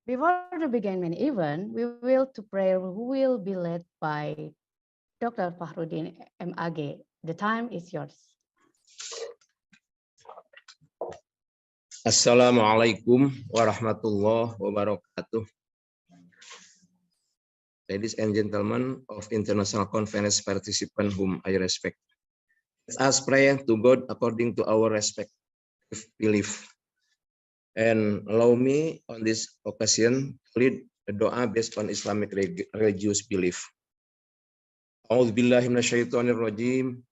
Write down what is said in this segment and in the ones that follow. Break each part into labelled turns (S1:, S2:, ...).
S1: Before the begin main event, we will to prayer who will be led by Dr. Fahrudin MAG. The time is yours.
S2: Assalamualaikum warahmatullahi wabarakatuh. Ladies and gentlemen of international conference participants whom I respect. Let us pray to God according to our respective belief. And allow me on this occasion to lead a doa based on Islamic religious belief. A'udzubillahi minasyaitonirrajim.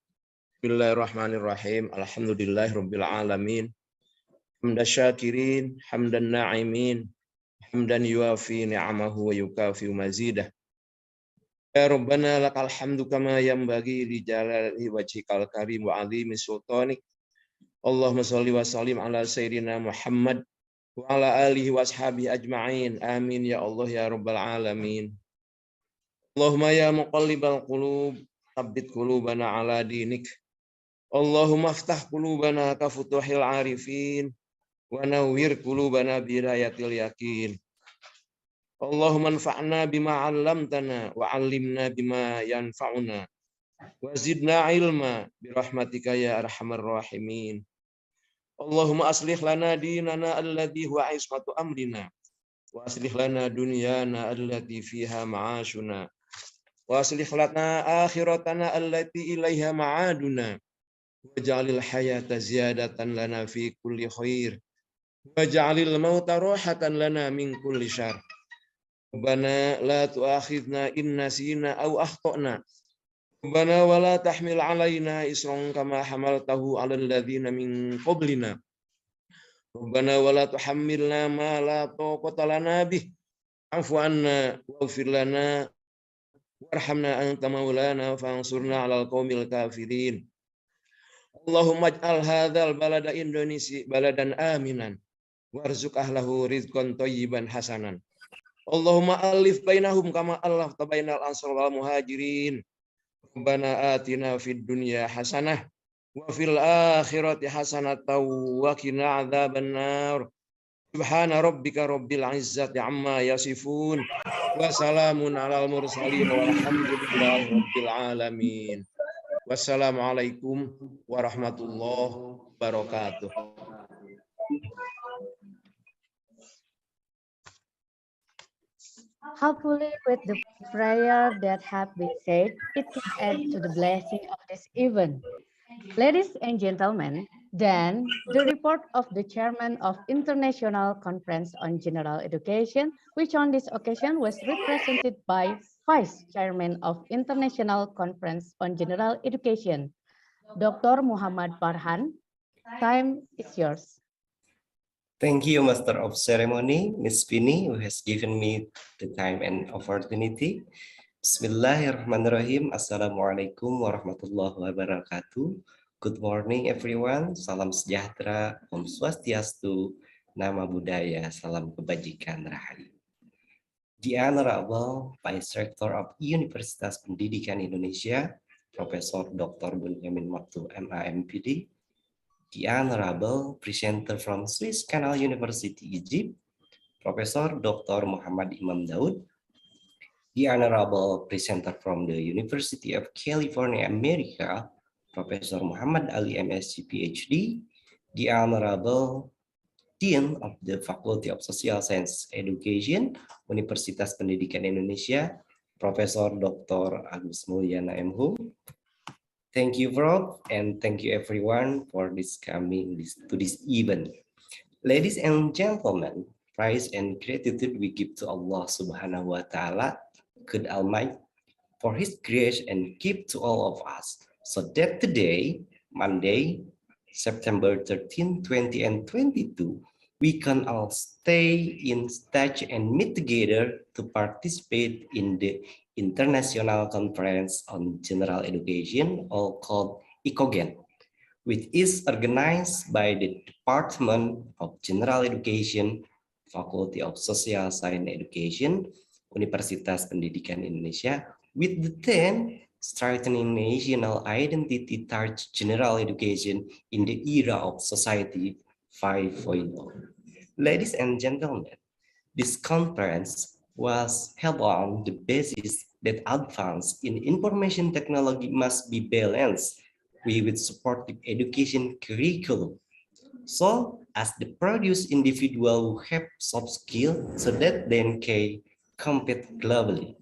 S2: Bismillahirrahmanirrahim. Alhamdulillahirabbil alamin. Hamdan syakirin, hamdan na'imin, hamdan yuafi ni'amahu wa yukafi mazidah. Ya Rabbana lakal hamdu kama yanbaghi li jalali wajhikal karim wa azimi sultanik. Allahumma shalli wa sallim ala sayyidina Muhammad wa ala alihi wa ashabihi ajma'in. Amin ya Allah ya rabbal alamin. Allahumma ya muqallibal qulub, tsabbit qulubana ala dinik. Allahumma aftah qulubana ka futuhil arifin wa nawwir qulubana bi hidayatil yaqin. Allahumma anfa'na bima 'allamtana wa 'allimna bima yanfa'una wa zidna ilma bi rahmatika ya arhamar rahimin. Allahumma aslih lana dinana alladhi huwa 'ismatu amrina wa aslih lana dunyana allati fiha ma'ashuna wa aslih lana akhiratana allati ilaiha ma'aduna waj'alil hayata ziyadatan lana fi kulli khair waj'alil mauta rahatan lana min kulli syarr. Rabbana la tu'akhidna in nasina aw akhtana. Rabbana wa la tahmil 'alaina isran kama hamaltahu 'alal ladzina min qablina. Rabbana wa la tuhammilna ma la taqata lana bih. 'Afu 'anna waghfir lana warhamna anta maulana fansurna 'alal qaumil kafirin. Allahumma ij'al hadzal balada Indonesia baladan aminan warzuq ahlahu rizqan thayyiban hasanan. Allahumma alif bainahum kama allafta bainal ansar wal muhajirin. Rabbana atina fid dunya hasanah wa fil akhirati hasanatan wa qina adzabannar. Subhana rabbika rabbil izzati amma yasifun wa salamun alal mursalin walhamdulillahi rabbil alamin. Wassalamualaikum warahmatullahi wabarakatuh.
S1: Hopefully, with the prayer that have been said, it can add to the blessing of this event. Ladies and gentlemen, then the report of the chairman of International Conference on General Education, which on this occasion was represented by Vice Chairman of International Conference on General Education, Dr. Muhammad Farhan. Time is yours.
S3: Thank you, Master of Ceremony, Ms. Vini, who has given me the time and opportunity. Bismillahirrahmanirrahim. Assalamualaikum warahmatullahi wabarakatuh. Good morning, everyone. Salam sejahtera, Om Swastiastu, Nama Budaya, Salam Kebajikan Rahayu. The Honorable Vice Rector of Universitas Pendidikan Indonesia, Profesor Dr. Bunyamin Waktu, MAMPD, the Honorable Presenter from Swiss Canal University, Egypt, Professor Dr. Muhammad Imam Daud, the Honorable Presenter from the University of California, America, Professor Muhammad Ali MSc PhD, the Honorable Dean of the Faculty of Social Science Education, Universitas Pendidikan Indonesia, Profesor Dr. Agus Mulyana MHum. Thank you, Prof, and thank you everyone for coming to this event. Ladies and gentlemen, praise and gratitude we give to Allah Subhanahu wa Ta'ala, good Almighty, for His grace and gift to all of us, so that today, Monday, September 13, 20 and 22, we can all stay in touch and meet together to participate in the International Conference on General Education, or called ICOGEN, which is organized by the Department of General Education, Faculty of Social Science Education, Universitas Pendidikan Indonesia, with the theme Strengthening National Identity Towards General Education in the Era of Society 5.0. Ladies and gentlemen, This conference was held on the basis that advance in information technology must be balanced with supportive education curriculum. So as the produce individual who have soft skills so that they can compete globally.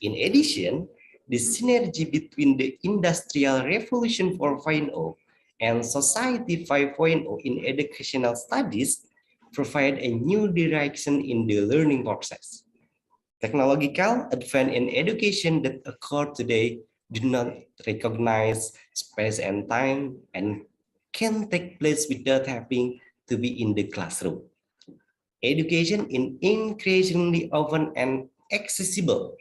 S3: In addition, the synergy between the Industrial Revolution 4.0 and Society 5.0 in educational studies provide a new direction in the learning process. Technological advance in education that occur today do not recognize space and time and can take place without having to be in the classroom. Education is increasingly open and accessible.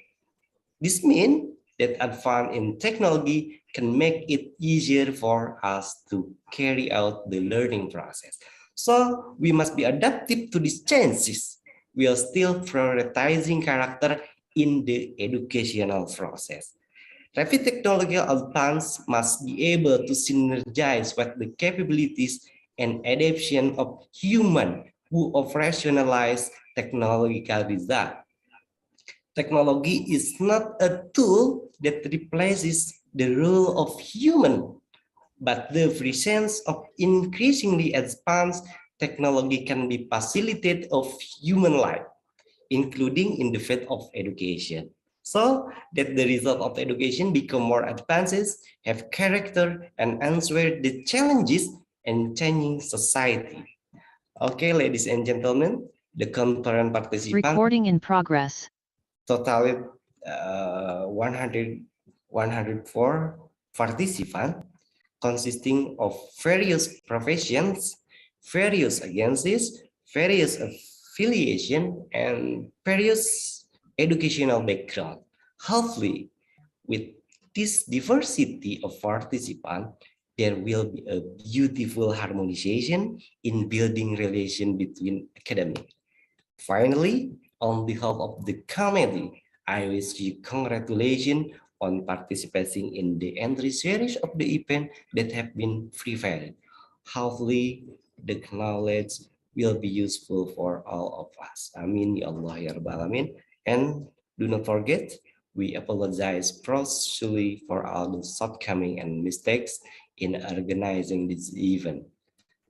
S3: This means that advance in technology can make it easier for us to carry out the learning process. So we must be adaptive to these changes. We are still prioritizing character in the educational process. Rapid technological advance must be able to synergize with the capabilities and adaptation of human who operationalize technological result. Technology is not a tool that replaces the role of human, but the presence of increasingly advanced technology can be facilitated of human life, including in the field of education. So that the result of education become more advances, have character, and answer the challenges and changing society. Okay, ladies and gentlemen, the conference participants
S4: Recording in progress.
S3: totally 104 participants consisting of various professions, various agencies, various affiliation, and various educational background. Hopefully, with this diversity of participants, there will be a beautiful harmonization in building relation between academic. Finally, on behalf of the committee, I wish you congratulations on participating in the entry series of the event that have been prepared. Hopefully, the knowledge will be useful for all of us. Amin ya Allah ya Rabbal Alamin. And do not forget, we apologize profusely for all the shortcomings and mistakes in organizing this event.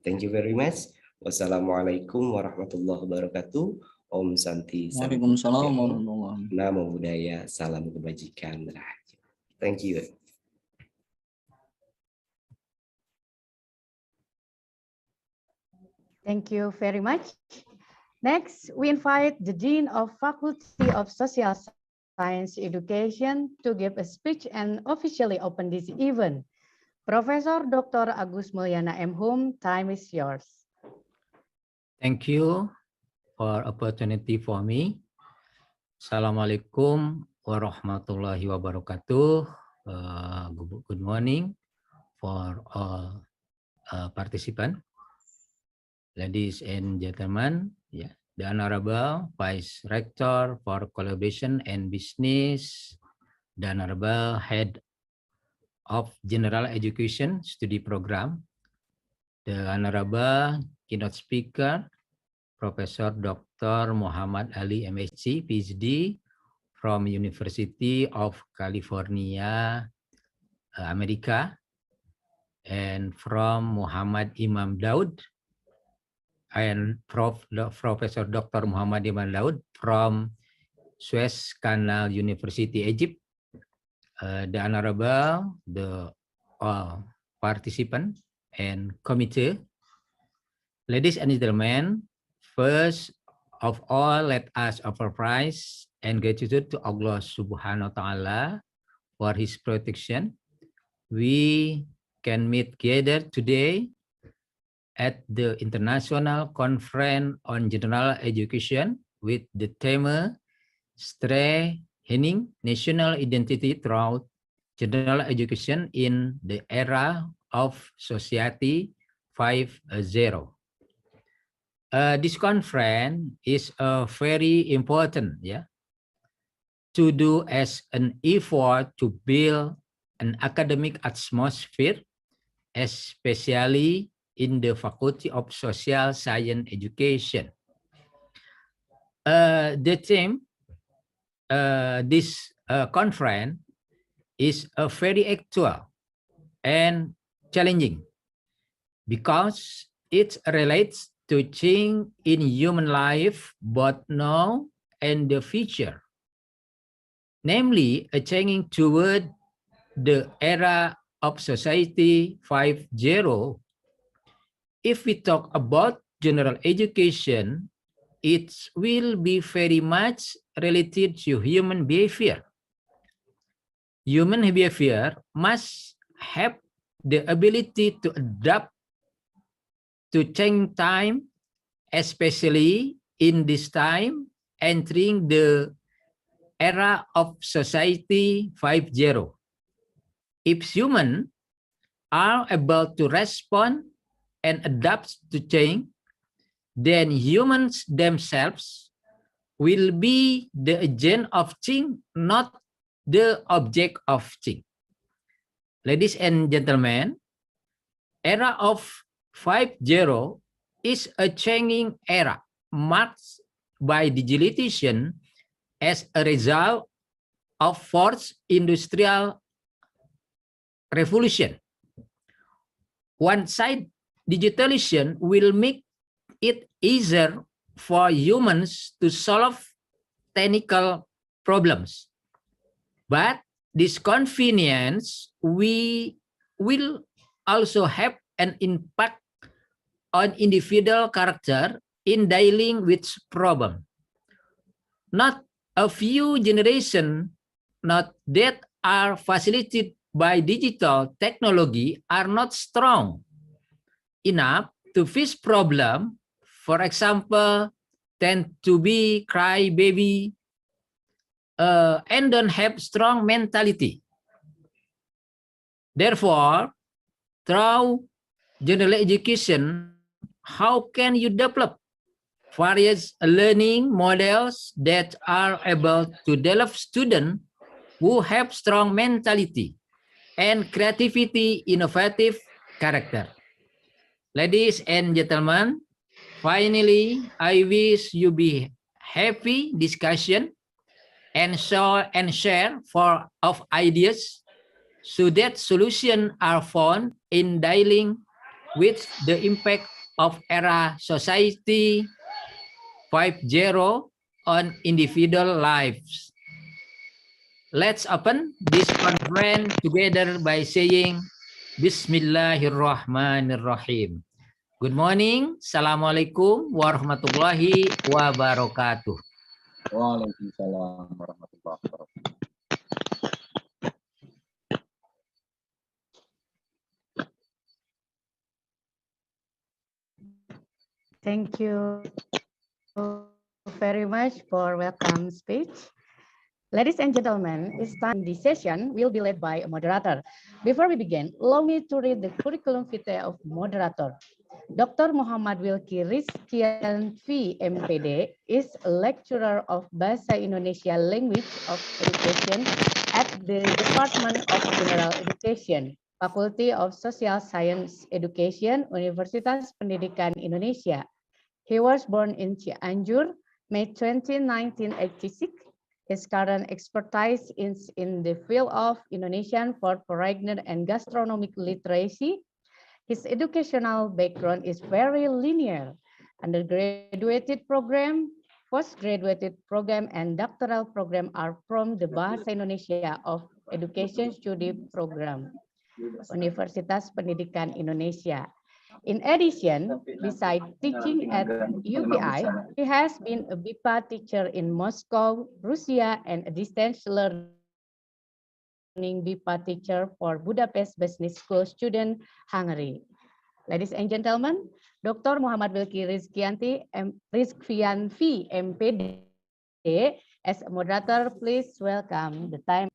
S3: Thank you very much. Wassalamualaikum warahmatullahi wabarakatuh. Om Santi.
S5: Waalaikumsalam warahmatullahi wabarakatuh.
S3: Namo Buddhaya, salam kebajikan. Thank you.
S1: Thank you very much. Next, we invite the Dean of Faculty of Social Science Education to give a speech and officially open this event. Professor Dr. Agus Mulyana M. Hum, time is yours.
S6: Thank you for opportunity for me. Assalamualaikum warahmatullahi wabarakatuh. Good morning for all participants. Ladies and gentlemen, the Honorable Vice Rector for Collaboration and Business, the Honorable Head of General Education Study Program, the Honorable Keynote Speaker, Professor Dr. Muhammad Ali MSc, PhD from University of California, America, and from Muhammad Imam Daud, and Professor Dr. Muhammad Imam Daud from Suez Canal University, Egypt, the Honorable, the participant and committee. Ladies and gentlemen, first of all, let us offer praise and gratitude to Allah Subhanahu wa Ta'ala for His protection. We can meet together today at the International Conference on General Education with the theme Strengthening National Identity Through General Education in the Era of Society 5.0. This conference is very important, to do as an effort to build an academic atmosphere, especially in the Faculty of Social Science Education. the theme this conference is very actual and challenging because it relates to change in human life both now and the future, namely a changing toward the era of society 5.0. If we talk about general education, it will be very much related to human behavior. Human behavior must have the ability to adapt to change time, especially in this time entering the era of society 5.0. If humans are able to respond and adapt to change, then humans themselves will be the agent of change, not the object of change. Ladies and gentlemen, era of 5.0 is a changing era marked by digitalization as a result of fourth industrial revolution. One side, digitalization will make it easier for humans to solve technical problems. But this convenience will also have an impact on individual character in dealing with problem. Not a few generations not that are facilitated by digital technology are not strong enough to face problem. For example, tend to be crybaby and don't have strong mentality. Therefore, through general education, how can you develop various learning models that are able to develop students who have strong mentality and creativity, innovative character? Ladies and gentlemen, finally, I wish you be happy discussion and share for of ideas so that solutions are found in dealing with the impact of era society 5.0 on individual lives. Let's open this conference together by saying Bismillahirrahmanirrahim. Good morning. Assalamualaikum warahmatullahi wabarakatuh.
S5: Waalaikumsalam warahmatullahi wabarakatuh.
S1: Thank you very much for welcome speech. Ladies and gentlemen, this time this session will be led by a moderator. Before we begin, allow me to read the curriculum vitae of moderator. Dr. Muhammad Wilki Rizkianfi, MPD, is a lecturer of Bahasa Indonesia Language of Education at the Department of General Education, Faculty of Social Science Education, Universitas Pendidikan Indonesia. He was born in Cianjur, May 20, 1986. His current expertise is in the field of Indonesian food, foreigner, and gastronomic literacy. His educational background is very linear. Undergraduate program, postgraduate program, and doctoral program are from the Bahasa Indonesia of Education Study Program, Universitas Pendidikan Indonesia. In addition, besides teaching at UPI, he has been a BIPA teacher in Moscow, Russia, and a distance learning BIPA teacher for Budapest Business School student, Hungary. Ladies and gentlemen, Dr. Muhammad Wilki Rizkianfi, MPD, as a moderator, please welcome the time.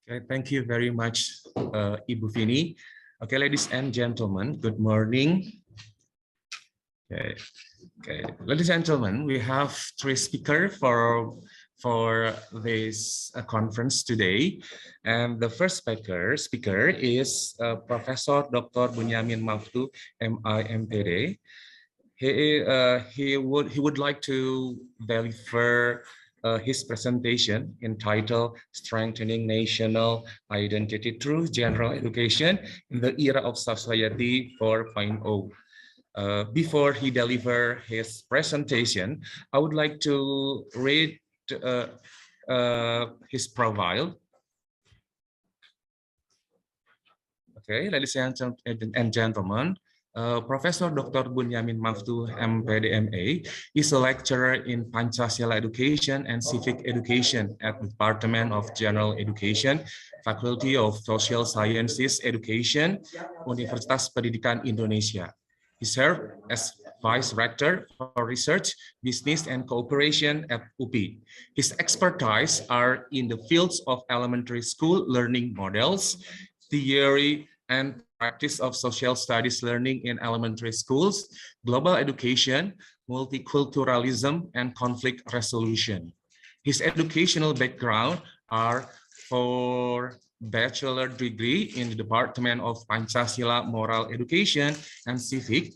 S4: Okay, thank you very much, Ibu Vini. Okay, ladies and gentlemen, good morning. Okay, ladies and gentlemen, we have three speakers for this conference today, and the first speaker is Professor Dr. Bunyamin Maftu, MIMPD. He would like to deliver his presentation entitled "Strengthening National Identity Through General Education in the Era of Society 4.0." Before he deliver his presentation, I would like to read his profile. Okay, ladies and gentlemen, Professor Dr. Bunyamin Maftuh, MPD, MA, is a lecturer in Pancasila Education and Civic Education at the Department of General Education, Faculty of Social Sciences Education, Universitas Pendidikan Indonesia. He served as Vice Rector for Research, Business, and Cooperation at UPI. His expertise are in the fields of elementary school learning models, theory and practice of social studies learning in elementary schools, global education, multiculturalism, and conflict resolution. His educational background are for bachelor degree in the Department of Pancasila Moral Education and Civic,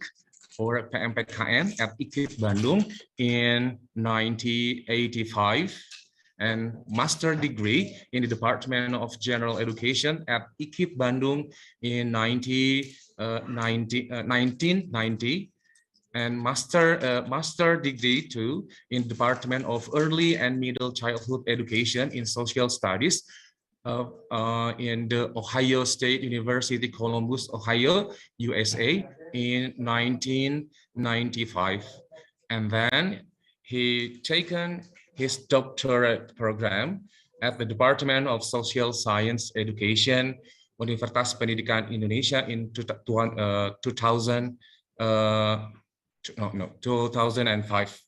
S4: or PMPKN, at IKIP Bandung in 1985, and master degree in the Department of General Education at IKIP Bandung in 1990, and master degree too in Department of Early and Middle Childhood Education in Social Studies in the Ohio State University, Columbus, Ohio, USA in 1995. And then he taken his doctorate program at the Department of Social Science Education, Universitas Pendidikan Indonesia in 2005.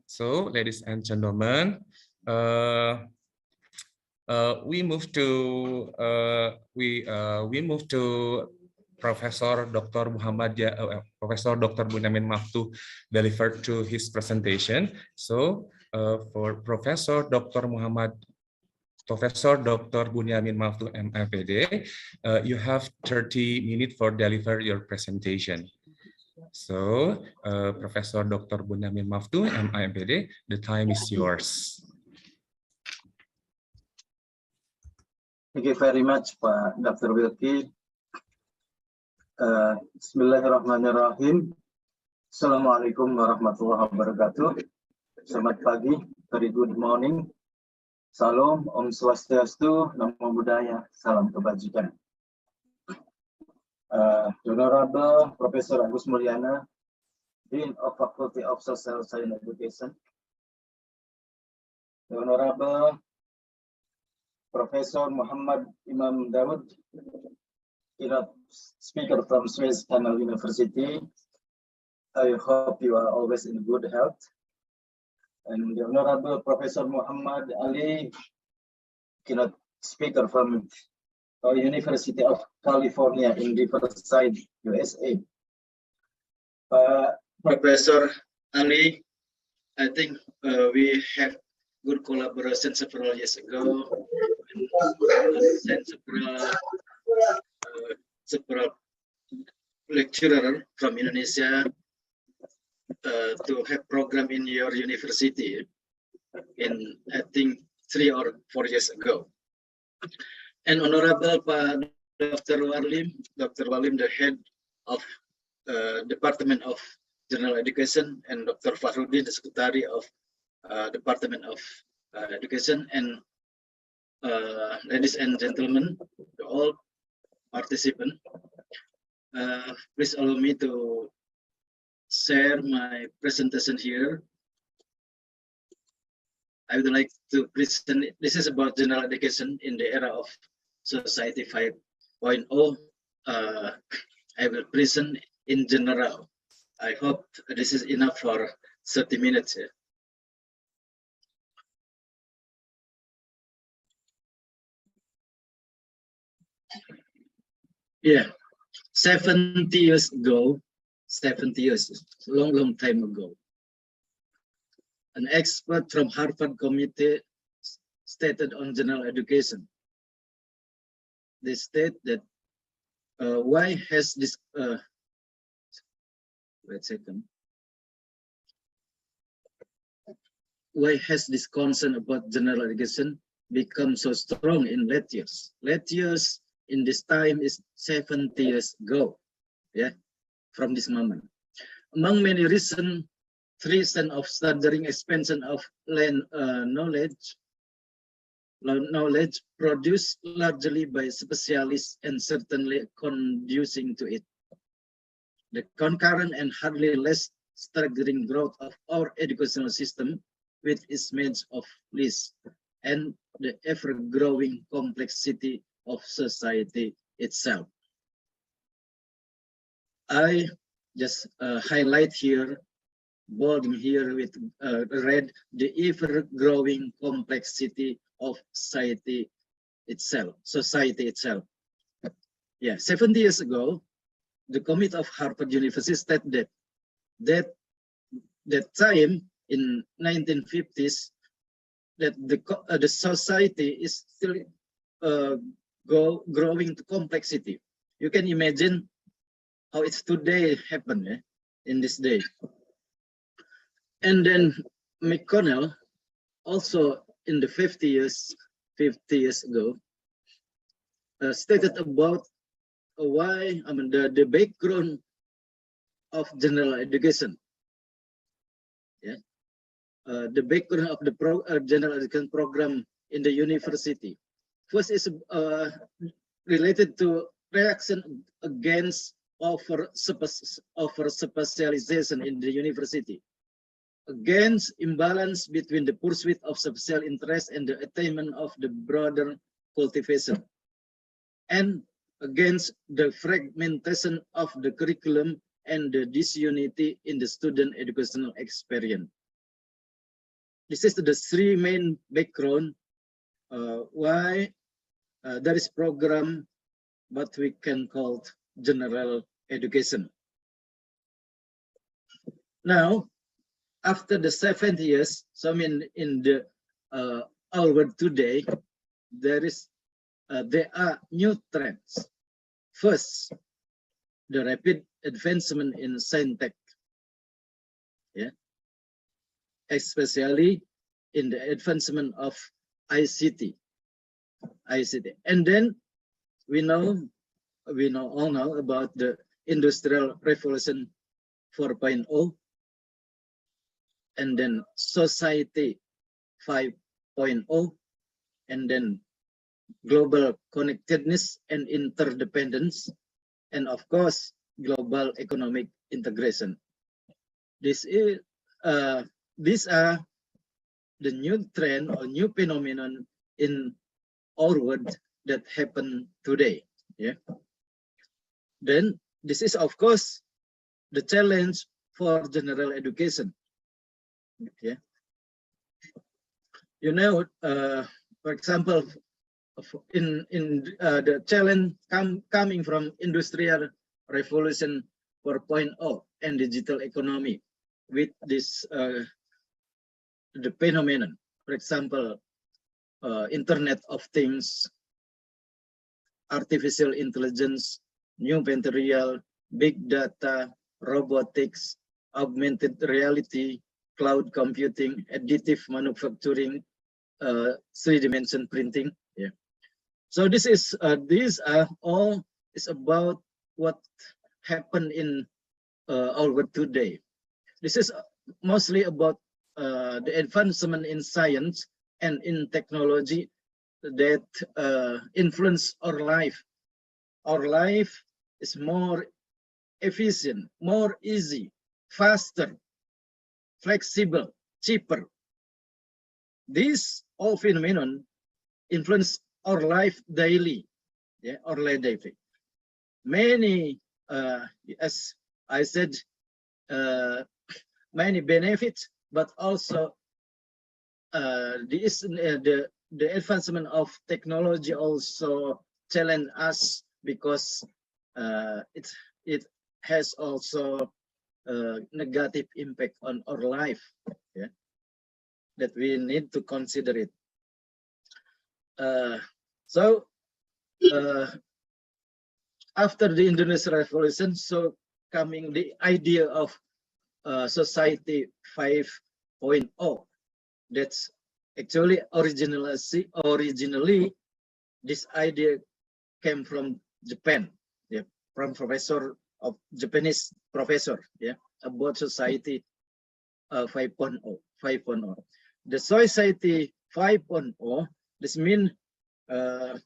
S4: So, ladies and gentlemen, we move to Professor Dr. Professor Dr. Bunyamin Maftuh delivered to his presentation. So for Professor Dr. Bunyamin Maftuh, MPD, you have 30 minutes for deliver your presentation. So Professor Dr. Bunyamin Maftuh, MPD, the time is yours.
S7: Thank you very much, Pak Dr. Wilkie. Bismillahirrahmanirrahim. Assalamualaikum warahmatullahi wabarakatuh. Selamat pagi, very good morning. Salam, Om Swastiastu, Namo Buddhaya, salam kebajikan. The Honorable Professor Agus Mulyana, Dean of Faculty of Social Science Education. The Honorable Professor Muhammad Imam Daud, keynote speaker from Suez Canal University. I hope you are always in good health. And the Honorable Professor Muhammad Ali, keynote speaker from the University of California in Riverside, USA. Professor Ali, I think we have good collaboration several years ago, and several lecturer from Indonesia to have program in your university in, I think, 3 or 4 years ago. And Honorable Dr. Walim, the head of Department of General Education, and Dr. Fahrudin, the secretary of Department of Education, and ladies and gentlemen, all participants, please allow me to share my presentation here. I would like to present, this is about general education in the era of Society 5.0. I will present in general. I hope this is enough for 30 minutes here. Yeah, 70 years ago, 70 years, long time ago, an expert from Harvard Committee stated on general education. They state that why has this wait a second. Why has this concern about general education become so strong in late years? Late years in this time is 70 years ago, yeah, from this moment. Among many reasons of stuttering expansion of knowledge produced largely by specialists and certainly conducing to it. The concurrent and hardly less staggering growth of our educational system with its means of lease and the ever-growing complexity of society itself. I just highlight here, bolding here with red, the ever-growing complexity of society itself. Yeah, 70 years ago, the Committee of Harvard University stated that time in 1950s that the society is still growing to complexity. You can imagine how it's today happened in this day. And then McConnell also in the 50 years ago stated about why, I mean, the background of general education. Yeah, the background of the general education program in the university. First is related to reaction against over specialization in the university, against imbalance between the pursuit of special interest and the attainment of the broader cultivation, and against the fragmentation of the curriculum and the disunity in the student educational experience. This is the three main background why there is program what we can call general education. Now, after the 70 years, so I mean in the our world today, there are new trends. First, the rapid advancement in science tech, yeah, especially in the advancement of ICT, and then we all know about the Industrial Revolution 4.0, and then Society 5.0, and then global connectedness and interdependence, and of course, global economic integration. These are the new trend or new phenomenon in our world that happen today. Yeah. Then this is of course the challenge for general education. Yeah. You know, for example, in the challenge coming from Industrial Revolution 4.0 and digital economy, with this the phenomenon, for example, Internet of Things, artificial intelligence, new material, big data, robotics, augmented reality, cloud computing, additive manufacturing, 3D printing. Yeah. So this is these are all is about what happened in our world today. This is mostly about the advancement in science and in technology that influence our life. Our life is more efficient, more easy, faster, flexible, cheaper. These all phenomenon influence our life daily, yeah, our life daily. Many, as I said, many benefits, but also the advancement of technology also challenge us because it has also negative impact on our life, yeah, that we need to consider it. So after the Industrial Revolution, so coming the idea of society 5.0. That's actually originally this idea came from Japan, yeah, from Japanese professor, yeah, about society 5.0. The society 5.0, this means the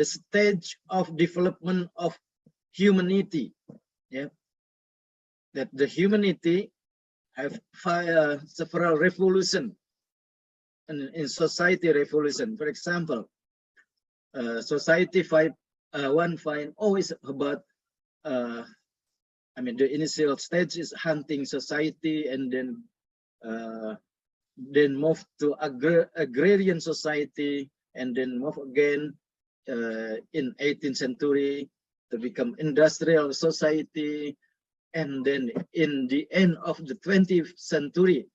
S7: stage of development of humanity, yeah, that the humanity have several revolution in society revolution. For example, society 1.0 is about the initial stage is hunting society, and then move to agrarian society, and then move again in 18th century to become industrial society, and then in the end of the 20th century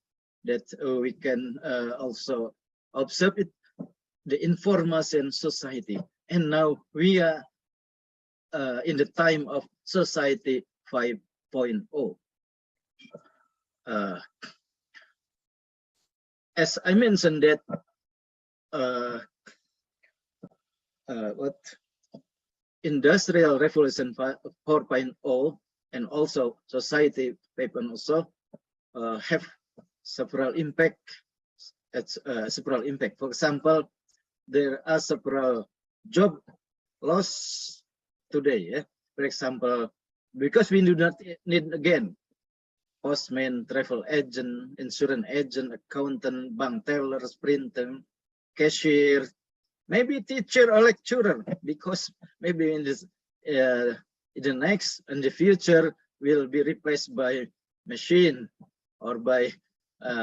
S7: that we can also observe it, the information society, and now we are in the time of society 5.0. As I mentioned that what industrial revolution 4.0 and also society 5.0 also have several impact. Several impact. For example, there are several job loss today. Yeah? For example, because we do not need again postman, travel agent, insurance agent, accountant, bank teller, printer, cashier, maybe teacher or lecturer, because maybe in this in the future will be replaced by machine or by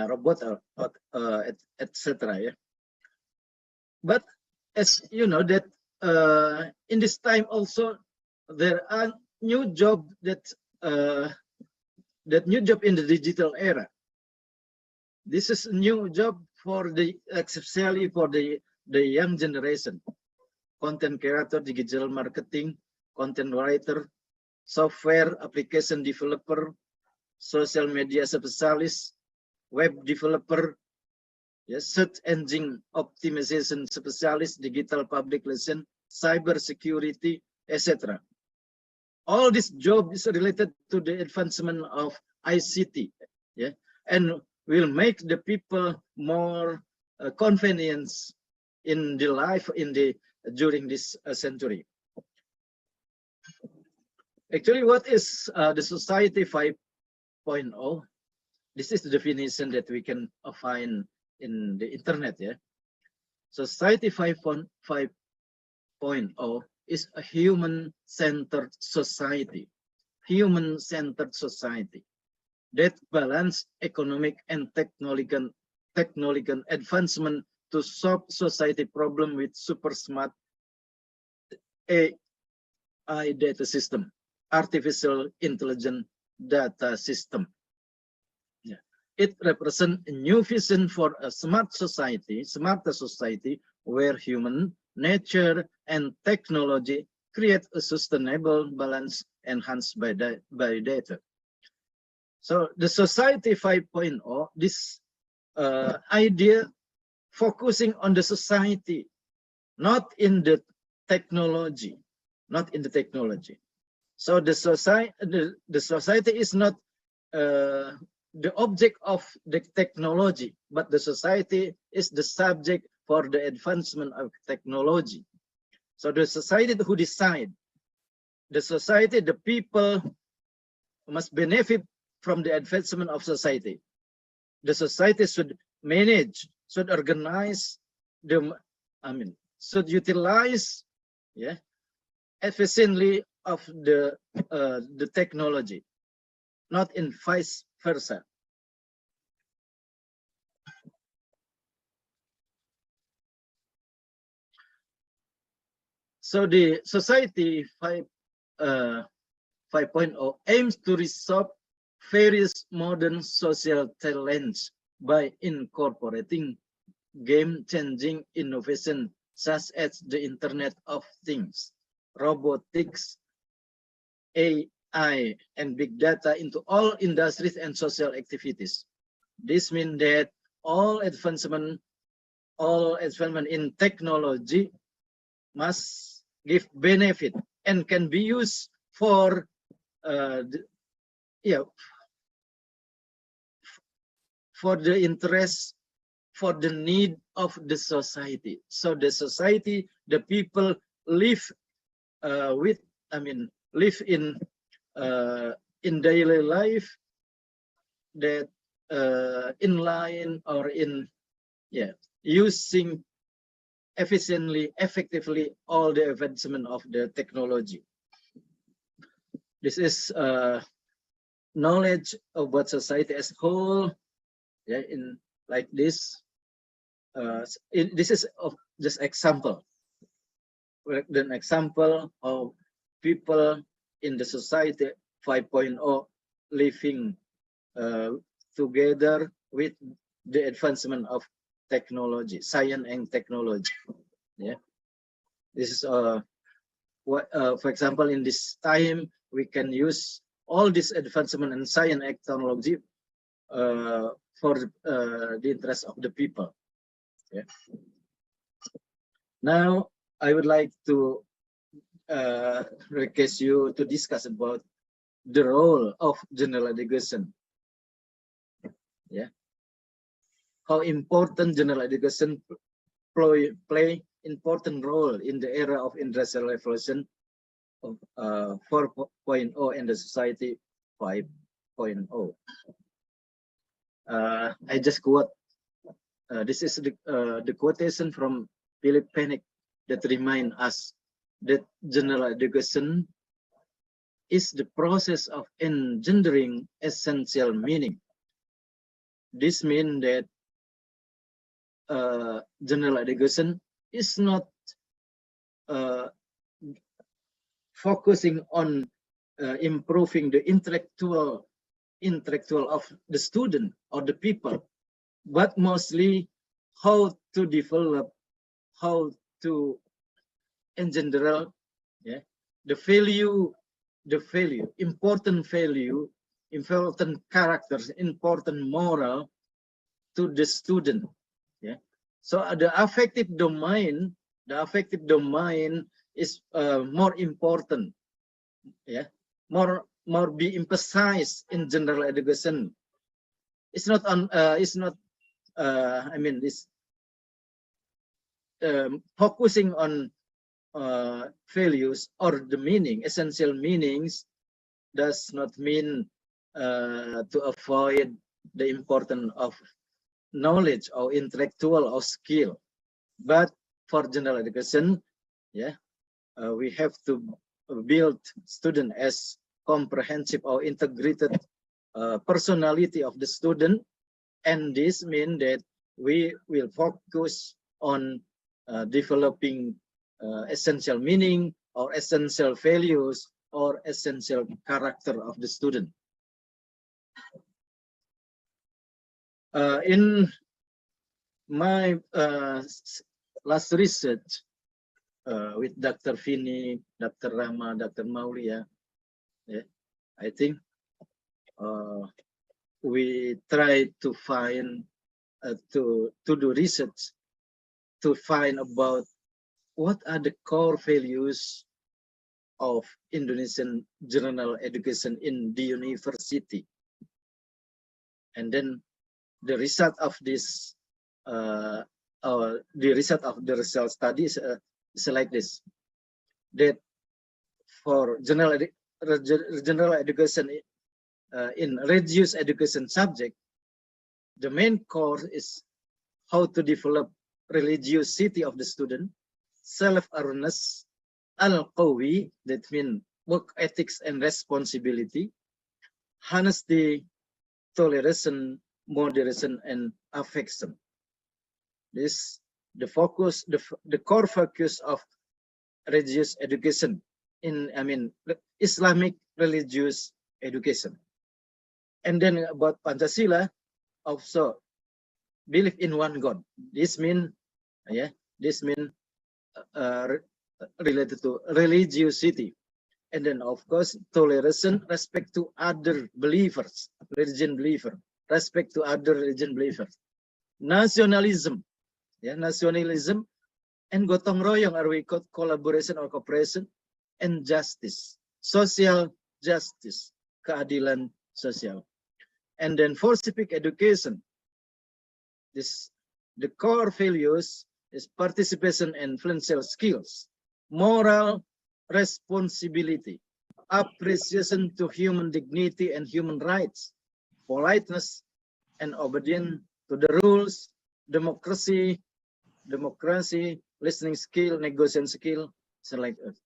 S7: robot or etc. Yeah? But as you know that in this time also there are new job that new job in the digital era. This is a new job for especially for the young generation. Content creator, digital marketing, content writer, software application developer, social media specialist, web developer, yes, search engine optimization specialist, digital public relation, cyber security, etc. All this job is related to the advancement of ICT, yeah, and will make the people more convenience in the life during this century. Actually, what is the society 5.0? This is the definition that we can find in the internet. Yeah, society 5.0 is a human-centered society. Human-centered society that balance economic and technological advancement to solve society problem with super smart AI data system, artificial intelligence data system. Yeah. It represents a new vision for a smart society, smarter society, where human, nature, and technology create a sustainable balance enhanced by data. So the society 5.0, this idea focusing on the society, not in the technology, not in the technology. So the society is not the object of the technology, but the society is the subject for the advancement of technology. So the society who decide, the society, the people must benefit from the advancement of society. The society should manage, should organize, should utilize, yeah, efficiently of the technology, not in vice versa. So the society 5.0 aims to resolve various modern social challenges by incorporating game-changing innovation such as the Internet of Things, robotics, AI and big data into all industries and social activities. This means that all advancement in technology must give benefit and can be used for for the interest, for the need of the society. So the society, the people live live in daily life that in line or in using efficiently, effectively all the advancement of the technology. This is knowledge about society as whole. Yeah, in like this. This is of just example. An example of people in the society 5.0 living together with the advancement of technology, science and technology. Yeah, this is for example, in this time we can use all this advancement in science and technology for the interest of the people. Yeah. Now I would like to request you to discuss about the role of general education. Yeah, how important general education play important role in the era of industrial revolution of 4.0 and the society 5.0. I just quote. This is the quotation from Philip Penick that remind us that general education is the process of engendering essential meaning. This means that general education is not focusing on improving the intellectual of the student or the people, but mostly how to develop, how to, in general, the value, important characters, important moral to the student. Yeah. So the affective domain is more important. Yeah. More be emphasized in general education. It's not on. Focusing on values or the meaning, essential meanings, does not mean to avoid the importance of knowledge or intellectual or skill. But for general education, we have to build student as comprehensive or integrated personality of the student, and this means that we will focus on developing essential meaning or essential values or essential character of the student. In my last research with Dr. Vini, Dr. Rama, Dr. Maulia, I think we try to find to do research to find about what are the core values of Indonesian general education in the university. And then the result of this, the result of the result studies is like this: that for general education in reduced education subject, the main core is how to develop religiosity of the student, self-awareness, al-qawi, that means work ethics and responsibility, honesty, toleration, moderation, and affection. This the focus, the core focus of religious education in Islamic religious education. And then about Pancasila, also believe in one God. This mean related to religiosity. And then, of course, toleration, respect to other believers, religion believer, respect to other religion believers. Nationalism, yeah, nationalism, and gotong royong, or we call collaboration or cooperation, and justice, social justice, keadilan sosial. And then for civic education, the core values is participation and influential skills, moral responsibility, appreciation to human dignity and human rights, politeness and obedience to the rules, democracy, listening skill, negotiation skill, select us.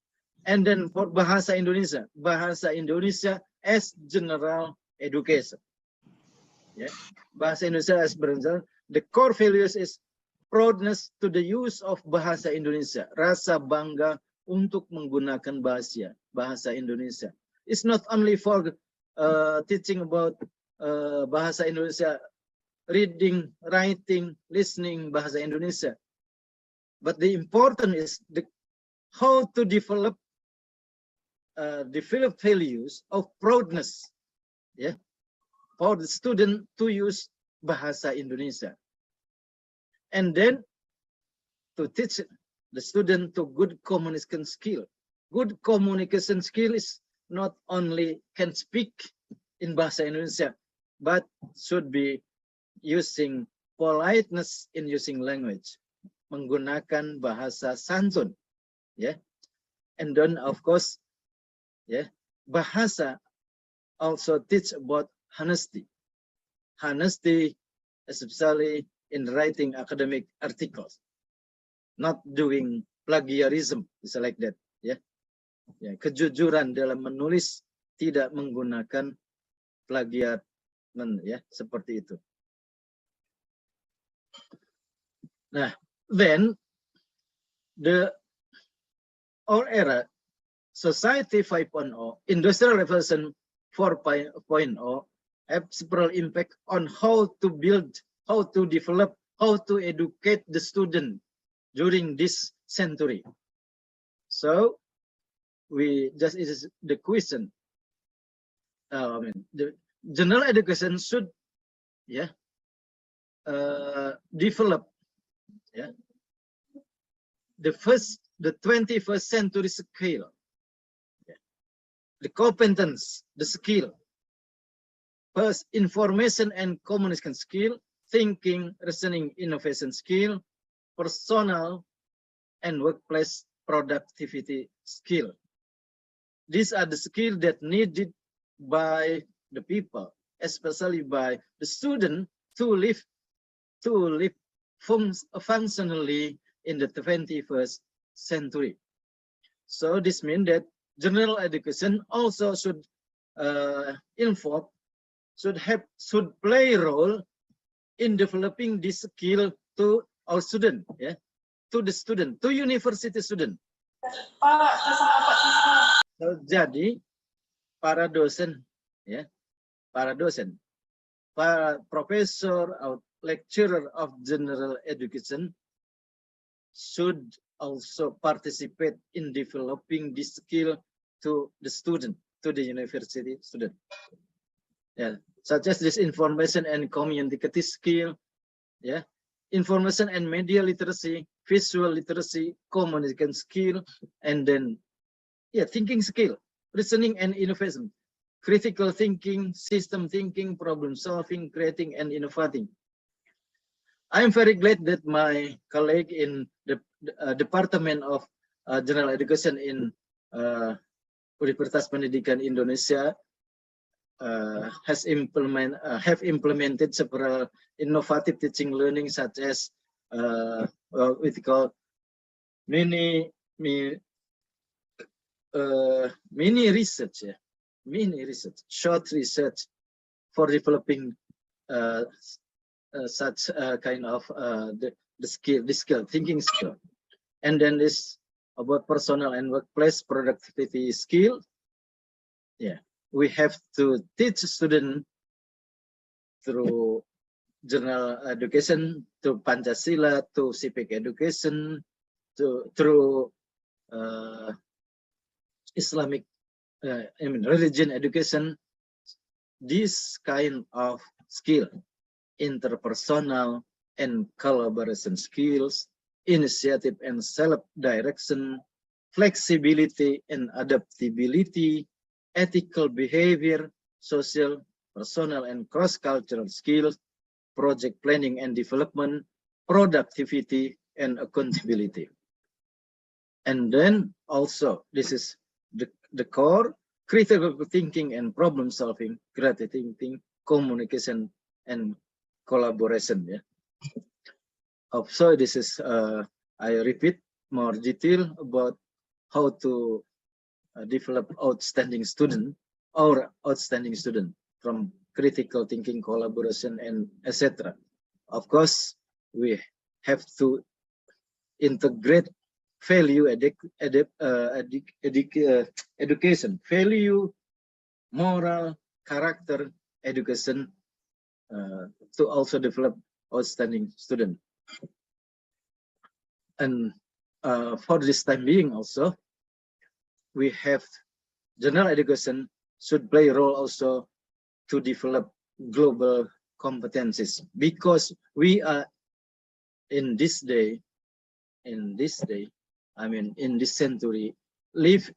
S7: And then for bahasa Indonesia as general education. Yeah. Bahasa Indonesia as general. The core values is proudness to the use of bahasa Indonesia, rasa bangga untuk menggunakan bahasa Indonesia. It's not only for teaching about bahasa Indonesia, reading, writing, listening bahasa Indonesia, but the important is how to develop values of proudness, yeah, for the student to use bahasa Indonesia. And then to teach the student to good communication skill. Good communication skill is not only can speak in bahasa Indonesia, but should be using politeness in using language, menggunakan bahasa santun, yeah. And then of course, yeah, bahasa also teach about honesty, especially in writing academic articles, not doing plagiarism, is like that, ya. Ya, kejujuran dalam menulis, tidak menggunakan plagiat, ya, seperti itu. Nah, then our era, society 5.0, industrial revolution 4.0 have several impact on how to build, how to develop, how to educate the student during this century. So it is the question. The general education should, yeah, develop, yeah, the 21st century skill, yeah, the competence, the skill. First, information and communication skill, thinking, reasoning, innovation skill, personal and workplace productivity skill. These are the skills that needed by the people, especially by the student, to live functionally in the 21st century. So this means that general education also should involve, should play a role in developing this skill to our student, yeah, to the student, to university student. So, jadi para dosen, ya, para dosen, para professor or lecturer of general education should also participate in developing this skill to the student, to the university student. Yeah, such as this information and communicative skill, yeah, information and media literacy, visual literacy, communication skill, and then, yeah, thinking skill, reasoning and innovation, critical thinking, system thinking, problem solving, creating and innovating. I am very glad that my colleague in the Department of General Education in Universitas Pendidikan Indonesia have implemented several innovative teaching learning, such as what we call mini research, yeah, mini research, short research for developing such kind of the skill, thinking skill. And then this about personal and workplace productivity skill. Yeah, we have to teach students through general education, to Pancasila, to civic education, through Islamic religion education, this kind of skill, interpersonal and collaboration skills, initiative and self-direction, flexibility and adaptability, ethical behavior, social, personal and cross-cultural skills, project planning and development, productivity and accountability. And then also, this is the core, critical thinking and problem solving, creative thinking, communication and collaboration. Yeah. So this is, I repeat more detail about how to develop outstanding student or outstanding student from critical thinking, collaboration, and etc. Of course, we have to integrate value education, value, moral, character education to also develop outstanding student. And for this time being also, we have general education should play a role also to develop global competencies, because we are in this day, I mean, in this century, live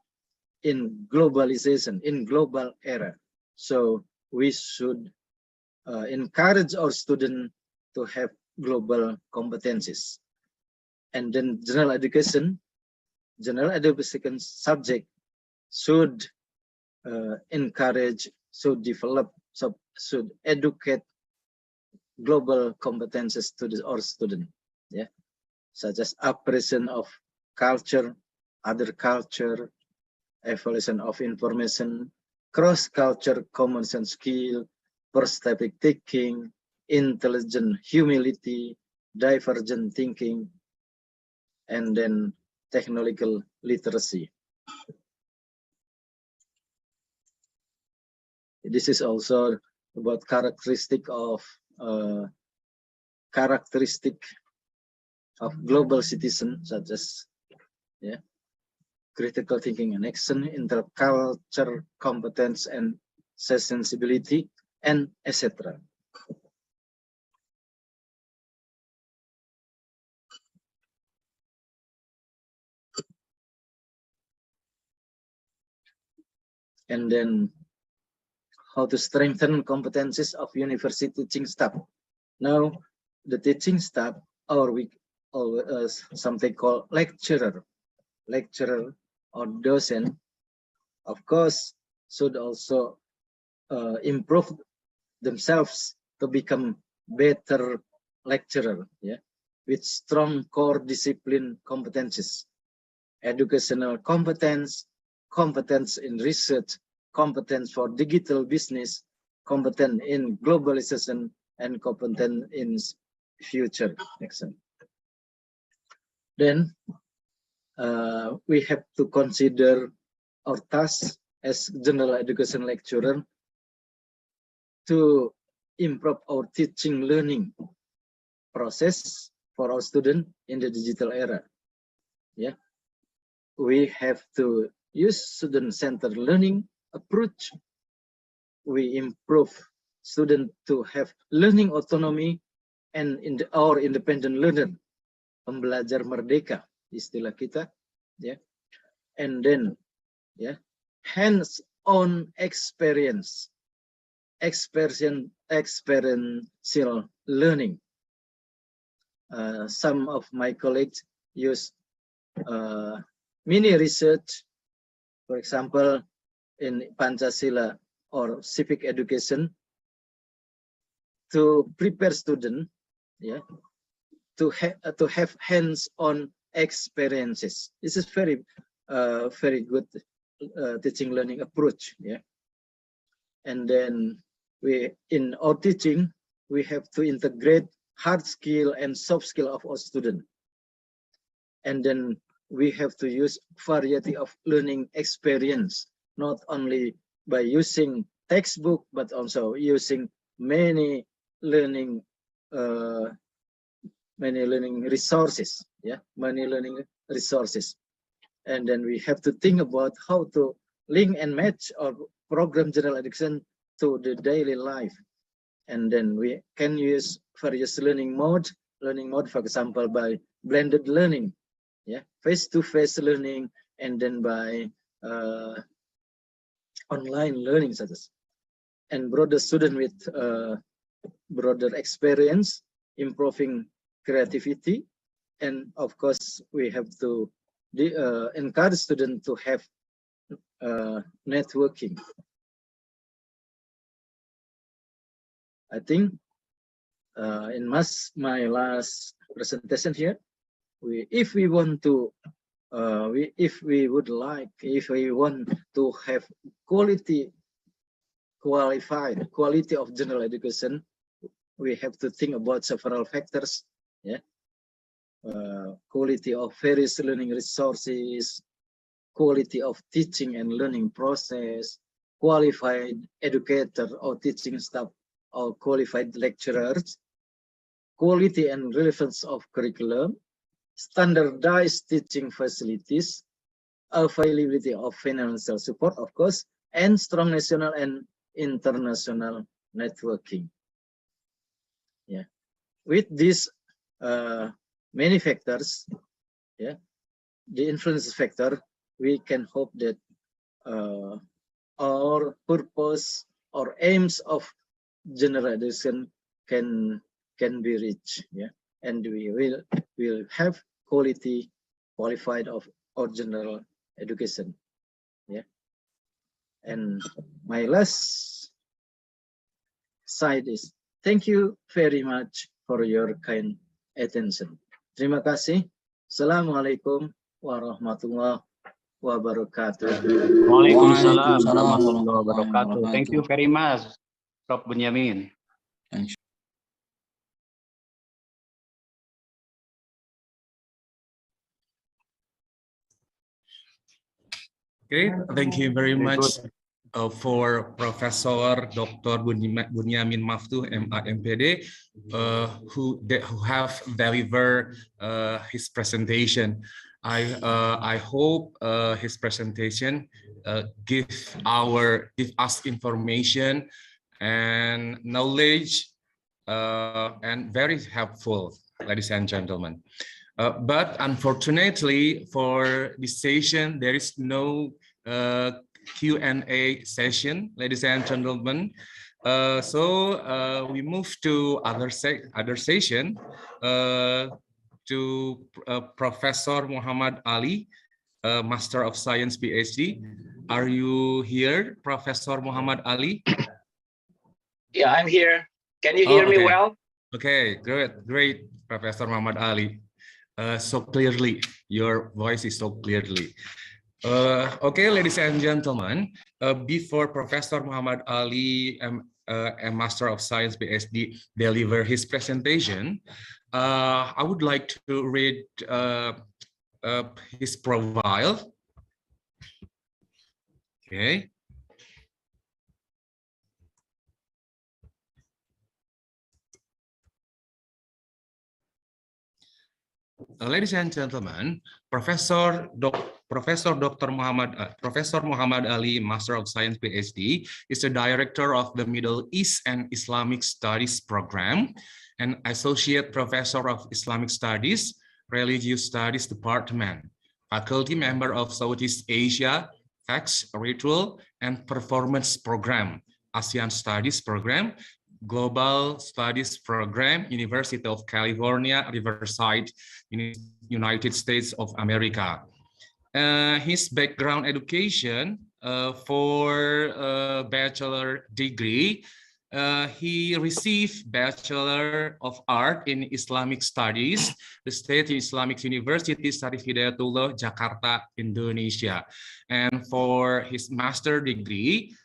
S7: in globalization, in global era. So we should encourage our students to have global competencies. And then general education subject should encourage, should develop, should educate global competences to our student, yeah, such as appreciation of culture, other culture, evaluation of information, cross-culture common sense skill, perspective taking, intelligent humility, divergent thinking, and then technological literacy. This is also about characteristic of global citizen, such as, yeah, critical thinking and action, intercultural competence and sensibility, and etc. And then how to strengthen competencies of university teaching staff. Now, the teaching staff, or we something called lecturer or docent, of course, should also improve themselves to become better lecturer, yeah, with strong core discipline competencies, educational competence, competence in research, competence for digital business, competent in globalization, and competent in future action. Then we have to consider our task as general education lecturer to improve our teaching learning process for our student in the digital era. Yeah, we have to use student-centered learning approach. We improve student to have learning autonomy and our independent learner, pembelajar merdeka istilah kita, ya. And then, ya, hands-on experiential learning. Some of my colleagues use mini research, for example, in Pancasila or civic education, to prepare students, yeah, to have hands-on experiences. This is very good teaching learning approach, yeah. And then in our teaching, we have to integrate hard skill and soft skill of our student. And then we have to use variety of learning experience, not only by using textbook, but also using many learning resources, yeah, many learning resources. And then we have to think about how to link and match or program general education to the daily life. And then we can use various learning mode, for example, by blended learning, yeah, face-to-face learning, and then by online learning, such as, and broader student with broader experience, improving creativity, and of course we have to encourage students to have networking. I think in my last presentation here, if we want to have quality of general education, we have to think about several factors, yeah. Quality of various learning resources, quality of teaching and learning process, qualified educator or teaching staff or qualified lecturers, quality and relevance of curriculum, standardized teaching facilities, availability of financial support, of course, and strong national and international networking. Yeah, with these many factors, yeah, the influence factor, we can hope that our purpose or aims of general education can be reached, yeah, and we will have quality, qualified of our general education, yeah. And my last side is thank you very much for your kind attention. Terima kasih. Assalamualaikum warahmatullahi wabarakatuh.
S5: Waalaikumsalam warahmatullahi wabarakatuh. Thank you very much, Prof. Bunyamin.
S4: Okay, thank you very much for Professor Dr. Bunyamin Maftuh, MA MPD, who have delivered his presentation. I hope his presentation give us information and knowledge and very helpful, ladies and gentlemen. But unfortunately for this session, there is no Q&A session, ladies and gentlemen. So we move to other session to Professor Muhammad Ali, Master of Science PhD. Are you here, Professor Muhammad Ali?
S8: Yeah, I'm here. Can you hear me well?
S4: Okay, great, Professor Muhammad Ali. So clearly, your voice is so clearly. Okay, ladies and gentlemen, before Professor Muhammad Ali, a Master of Science PhD, deliver his presentation, I would like to read his profile. Okay. Ladies and gentlemen, Professor Dr. Muhammad Ali, Master of Science PhD, is the Director of the Middle East and Islamic Studies Program, and Associate Professor of Islamic Studies, Religious Studies Department, Faculty Member of Southeast Asia, Facts, Ritual, and Performance Program, ASEAN Studies Program, Global Studies Program, University of California, Riverside, United States of America. His background education for bachelor degree, he received Bachelor of Art in Islamic Studies, the State Islamic University, Syarif Hidayatullah, Jakarta, Indonesia. And for his master degree,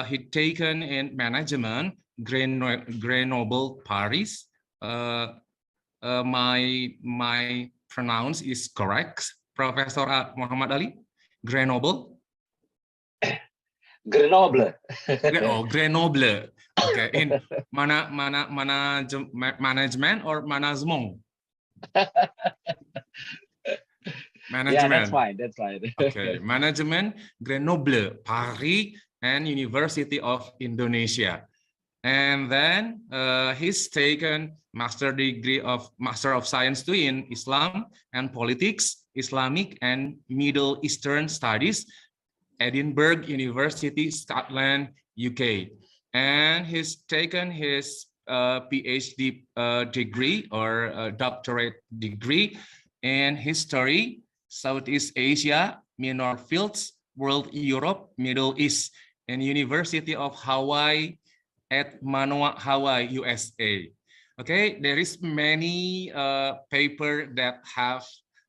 S4: he taken in management, Grenoble, Paris. My pronounce is correct, Professor Muhammad Ali? Grenoble?
S8: Grenoble.
S4: Oh, Grenoble. Okay, in management or management?
S8: Yeah, that's
S4: Management.
S8: fine. That's fine.
S4: Okay, Management, Grenoble, Paris, and University of Indonesia. And then he's taken Master of Science too in Islam and Politics, Islamic and Middle Eastern Studies, Edinburgh University, Scotland, UK. And he's taken his PhD degree or doctorate degree in History, Southeast Asia, Minor Fields, World Europe, Middle East, and University of Hawaii at Manoa, Hawaii, USA. Okay, there is many paper that have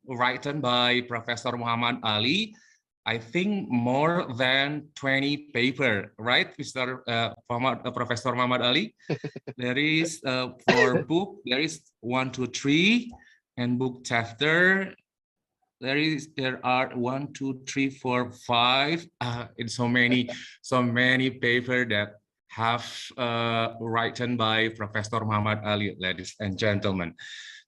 S4: written by Professor Muhammad Ali. I think more than 20 paper, right, Professor Muhammad Ali? There is for book, there is 1, 2, 3, and book chapter. There are 1, 2, 3, 4, 5. It's so many paper that have written by Professor Muhammad Ali, ladies and gentlemen.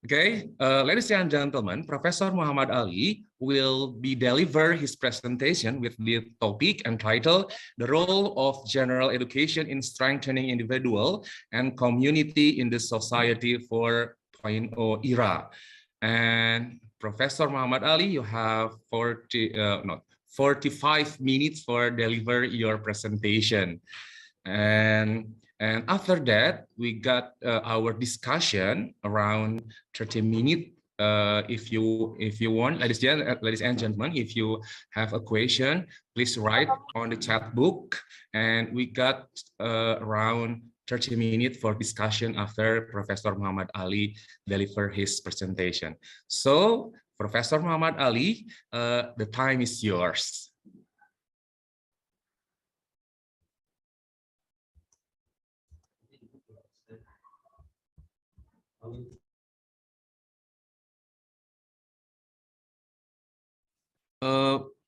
S4: Okay, ladies and gentlemen, Professor Muhammad Ali will be deliver his presentation with the topic entitled "The Role of General Education in Strengthening Individual and Community in the Society 4.0 Era." And Professor Muhammad Ali, you have 45 minutes for deliver your presentation. And after that, we got our discussion around 30 minutes. If you want, ladies and gentlemen, if you have a question, please write on the chat book. And we got around 30 minutes for discussion after Professor Muhammad Ali deliver his presentation. So, Professor Muhammad Ali, the time is yours.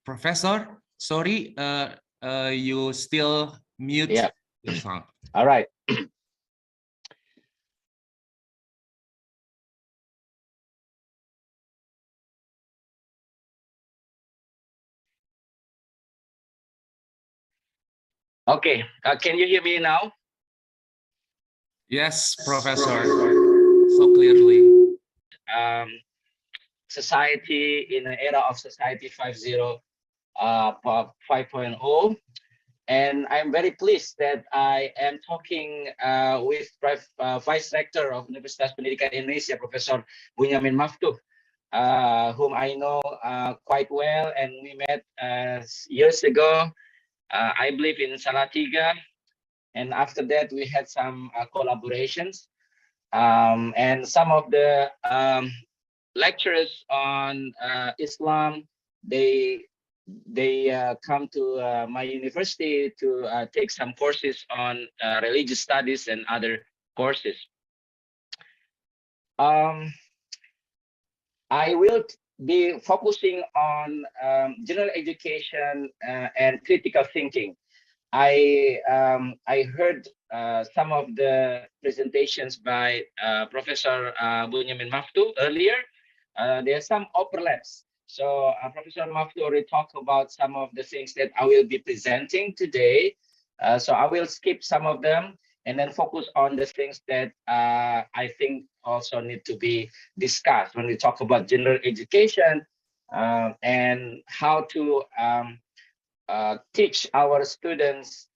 S4: Professor, sorry, you still mute your sound.
S8: All right. Okay, can you hear me now?
S4: Yes, Professor, so clearly.
S8: Society in an era of Society 5.0, 5.0. And I'm very pleased that I am talking with Vice Rector of Universitas Pendidikan Indonesia, Professor Bunyamin Maftuh, whom I know quite well, and we met years ago, I believe in Salatiga, and after that we had some collaborations, and some of the lecturers on Islam, they come to my university to take some courses on religious studies and other courses. I will be focusing on general education and critical thinking. I heard some of the presentations by Professor Bunyamin Maftuh earlier. There are some overlaps. So Professor Maftuh already talked about some of the things that I will be presenting today. So I will skip some of them and then focus on the things that I think also need to be discussed when we talk about general education and how to teach our students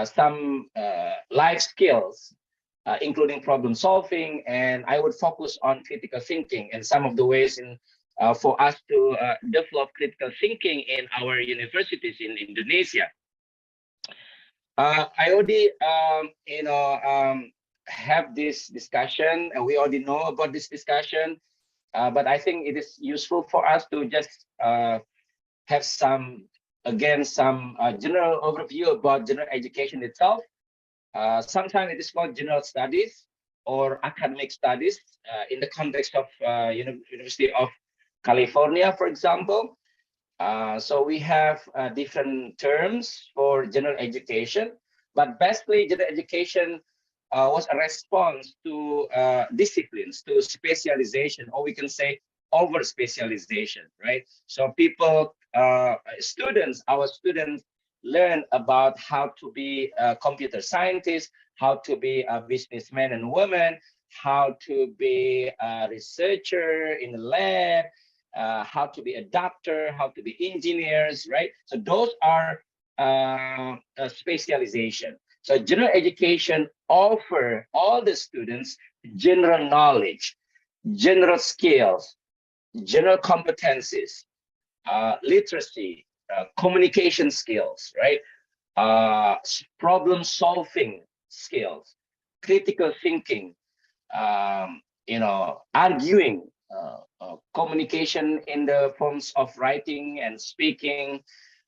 S8: some life skills, including problem solving, and I would focus on critical thinking and some of the ways for us to develop critical thinking in our universities in Indonesia. I already, have this discussion, and we already know about this discussion, but I think it is useful for us to just have some general overview about general education itself. Sometimes it is called general studies or academic studies in the context of University of California, for example. So we have different terms for general education, but basically general education was a response to disciplines, to specialization, or we can say over specialization, right? So people, our students learn about how to be a computer scientist, how to be a businessman and woman, how to be a researcher in the lab, how to be a doctor, how to be engineers, right? So those are a specialization. So general education offer all the students general knowledge, general skills, general competencies, literacy, communication skills, right? Problem solving skills, critical thinking, arguing, communication in the forms of writing and speaking,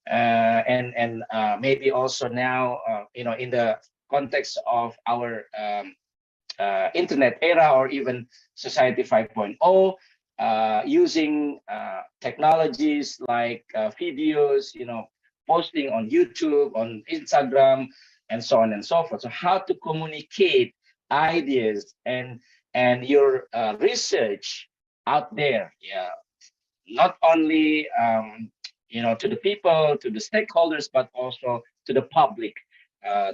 S8: and maybe also now, in the context of our internet era or even society 5.0, using technologies like videos, posting on YouTube, on Instagram, and so on and so forth. So how to communicate ideas and your research out there, yeah, not only to the people, to the stakeholders, but also to the public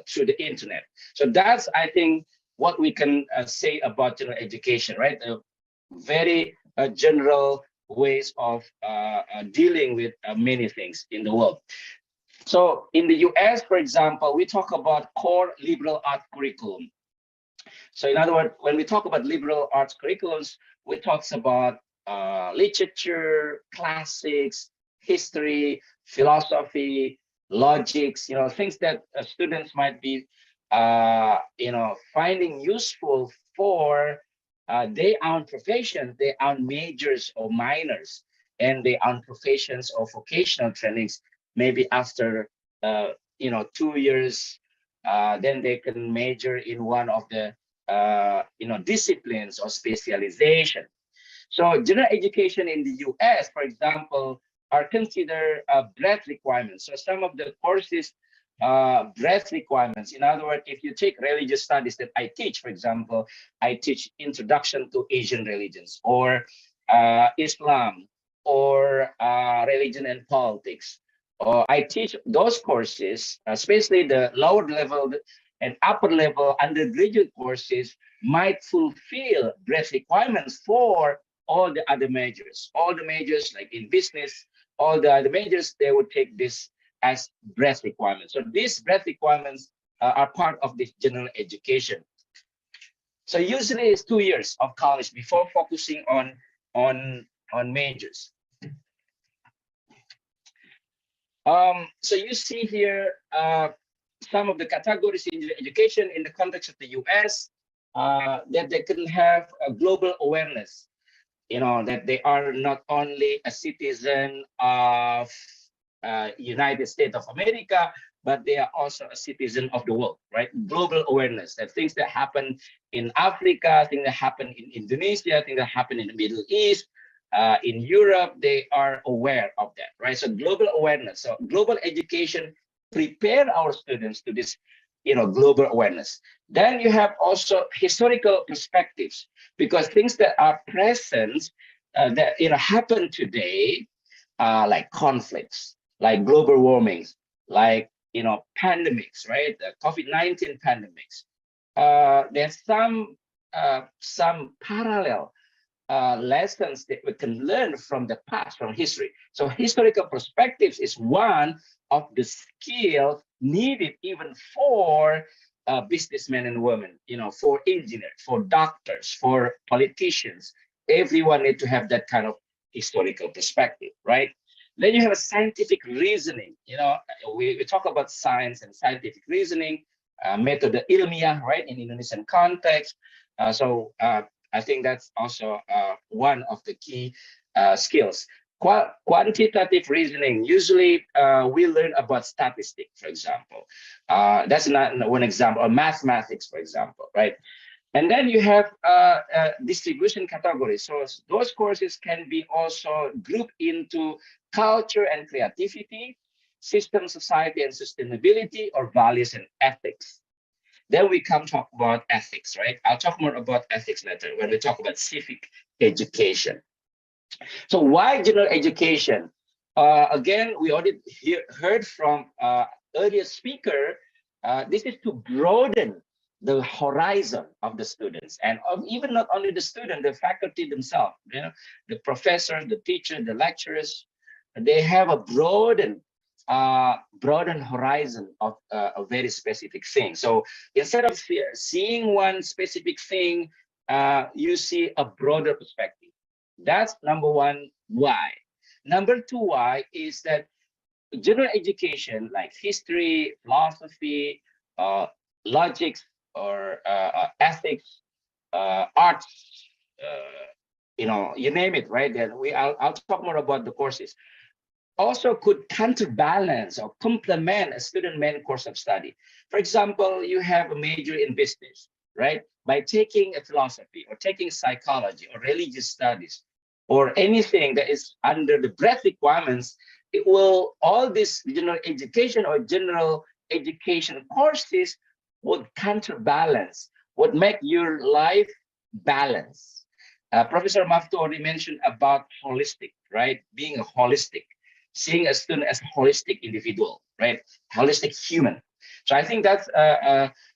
S8: through the internet. So that's, I think, what we can say about general education, right? Very general ways of dealing with many things in the world. So in the US, for example, we talk about core liberal arts curriculum. So in other words, when we talk about liberal arts curriculums, we talk about literature, classics, history, philosophy, logics, things that students might be, finding useful for their own profession, their own majors or minors, and their own professions or vocational trainings. Maybe after 2 years, then they can major in one of the disciplines or specialization. So general education in the US, for example, are considered breadth requirements. So some of the courses, breadth requirements. In other words, if you take religious studies that I teach, for example, I teach Introduction to Asian Religions, or Islam, or Religion and Politics. I teach those courses, especially the lower level and upper level undergraduate courses might fulfill breadth requirements for all the other majors. All the majors, like in business, all the other majors, they would take this as breadth requirements. So these breadth requirements are part of this general education. So usually it's 2 years of college before focusing on majors. So you see here some of the categories in education in the context of the US, that they can have a global awareness, that they are not only a citizen of United States of America, but they are also a citizen of the world, right? Global awareness that things that happen in Africa, things that happen in Indonesia, things that happen in the Middle East, in Europe, they are aware of that, right? So global awareness. So global education prepare our students to this, global awareness. Then you have also historical perspectives, because things that are present, that happen today, like conflicts, like global warmings, like pandemics, right? The COVID-19 pandemics. There's some parallel lessons that we can learn from the past, from history. So historical perspectives is one of the skills needed even for businessmen and women, for engineers, for doctors, for politicians. Everyone need to have that kind of historical perspective, right? Then you have a scientific reasoning. We talk about science and scientific reasoning, method ilmiah, right, in Indonesian context. So I think that's also one of the key skills. Quantitative reasoning, usually we learn about statistics, for example. That's not one example, or mathematics, for example, right? And then you have distribution categories. So those courses can be also grouped into culture and creativity, system, society, and sustainability, or values and ethics. Then we come talk about ethics, right? I'll talk more about ethics later when we talk about civic education. So why general education? Again, we already heard from earlier speaker, this is to broaden the horizon of the students, and of even not only the student, the faculty themselves, you know, the professors, the teachers, the lecturers, they have a broaden horizon of a very specific thing. So instead of seeing one specific thing, you see a broader perspective. That's number one, why. Number two, why is that general education like history, philosophy, uh, logics, or ethics, arts, you know, you name it, right? Then I'll talk more about the courses. Also could counterbalance or complement a student main course of study. For example, you have a major in business, right? By taking a philosophy or taking psychology or religious studies or anything that is under the breadth requirements, it will, all this general education or general education courses would counterbalance, would make your life balance. Professor Maftu already mentioned about holistic, right? Being a holistic, seeing a student as a holistic individual, right? Holistic human. So I think that's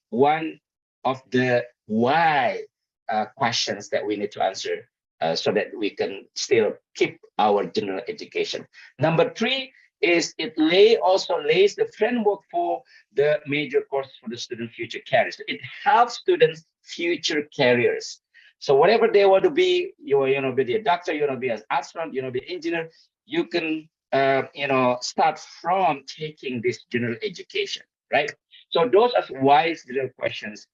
S8: one of the why questions that we need to answer so that we can still keep our general education. Number three is it also lays the framework for the major course for the student future careers. It helps students future careers. So whatever they want to be, you want to be a doctor, you want to be an astronaut, you want to be an engineer, you can start from taking this general education, right? So those are why general questions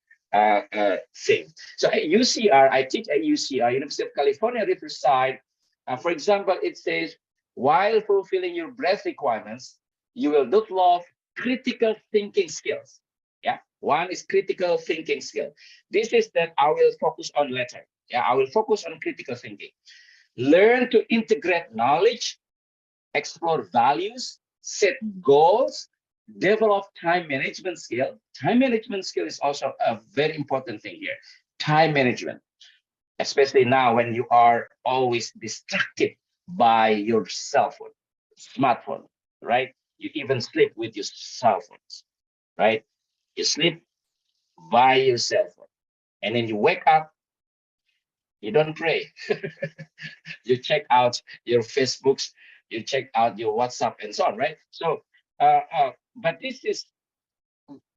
S8: thing. So at UCR, I teach at UCR, University of California, Riverside. For example, it says, while fulfilling your breadth requirements, you will develop critical thinking skills. Yeah, one is critical thinking skill. This is that I will focus on later. Yeah, I will focus on critical thinking. Learn to integrate knowledge, explore values, set goals, develop time management skill. Time management skill is also a very important thing here. Time management, especially now when you are always distracted by your cell phone, smartphone, right? You even sleep with your cell phones, right? You sleep by your cell phone, and then you wake up, you don't pray. You check out your Facebooks, you check out your WhatsApp and so on, right? So, but this is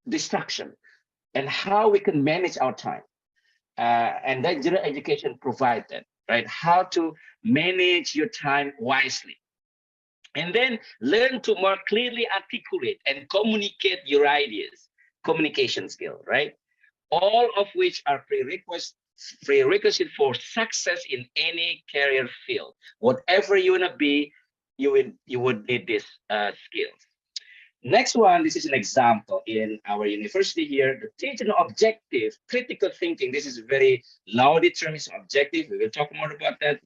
S8: distraction and how we can manage our time. And that general education provides that, right? How to manage your time wisely. And then learn to more clearly articulate and communicate your ideas, communication skill, right? All of which are prerequisite for success in any career field. Whatever you want to be, you would need these skills. Next one, this is an example in our university here, the teaching objective, critical thinking. This is a very loaded term, is objective. We will talk more about that,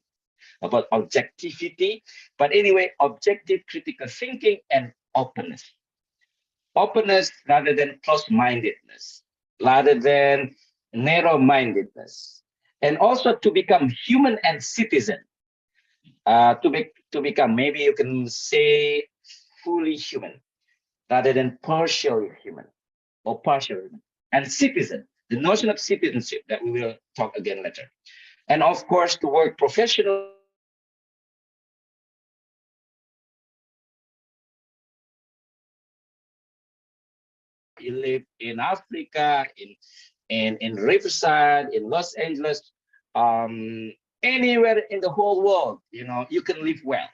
S8: about objectivity. But anyway, objective critical thinking and openness. Openness rather than closed-mindedness, rather than narrow-mindedness. And also to become human and citizen. To become, maybe you can say, fully human rather than partially human or partial human. And citizen, the notion of citizenship that we will talk again later. And of course, to work professionally. You live in Africa, in Riverside, in Los Angeles, anywhere in the whole world, you can live well,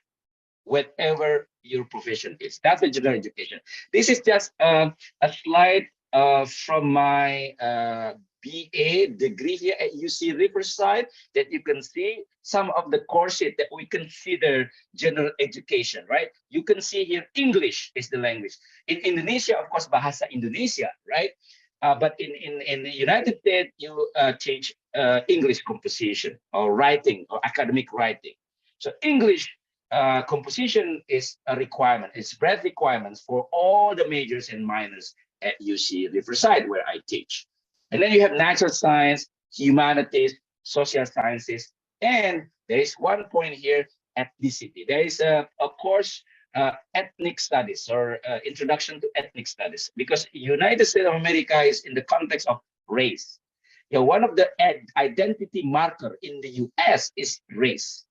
S8: whatever your profession is. That's a general education. This is just a slide from my BA degree here at UC Riverside, that you can see some of the courses that we consider general education, right? You can see here English is the language. In Indonesia, of course, Bahasa Indonesia, right? But in the United States, you teach English composition or writing or academic writing. So English composition is a requirement. It's breadth requirements for all the majors and minors at UC Riverside, where I teach. And then you have natural science, humanities, social sciences, and there is one point here, ethnicity. There is a course, ethnic studies or introduction to ethnic studies, because United States of America is in the context of race. One of the identity marker in the US is race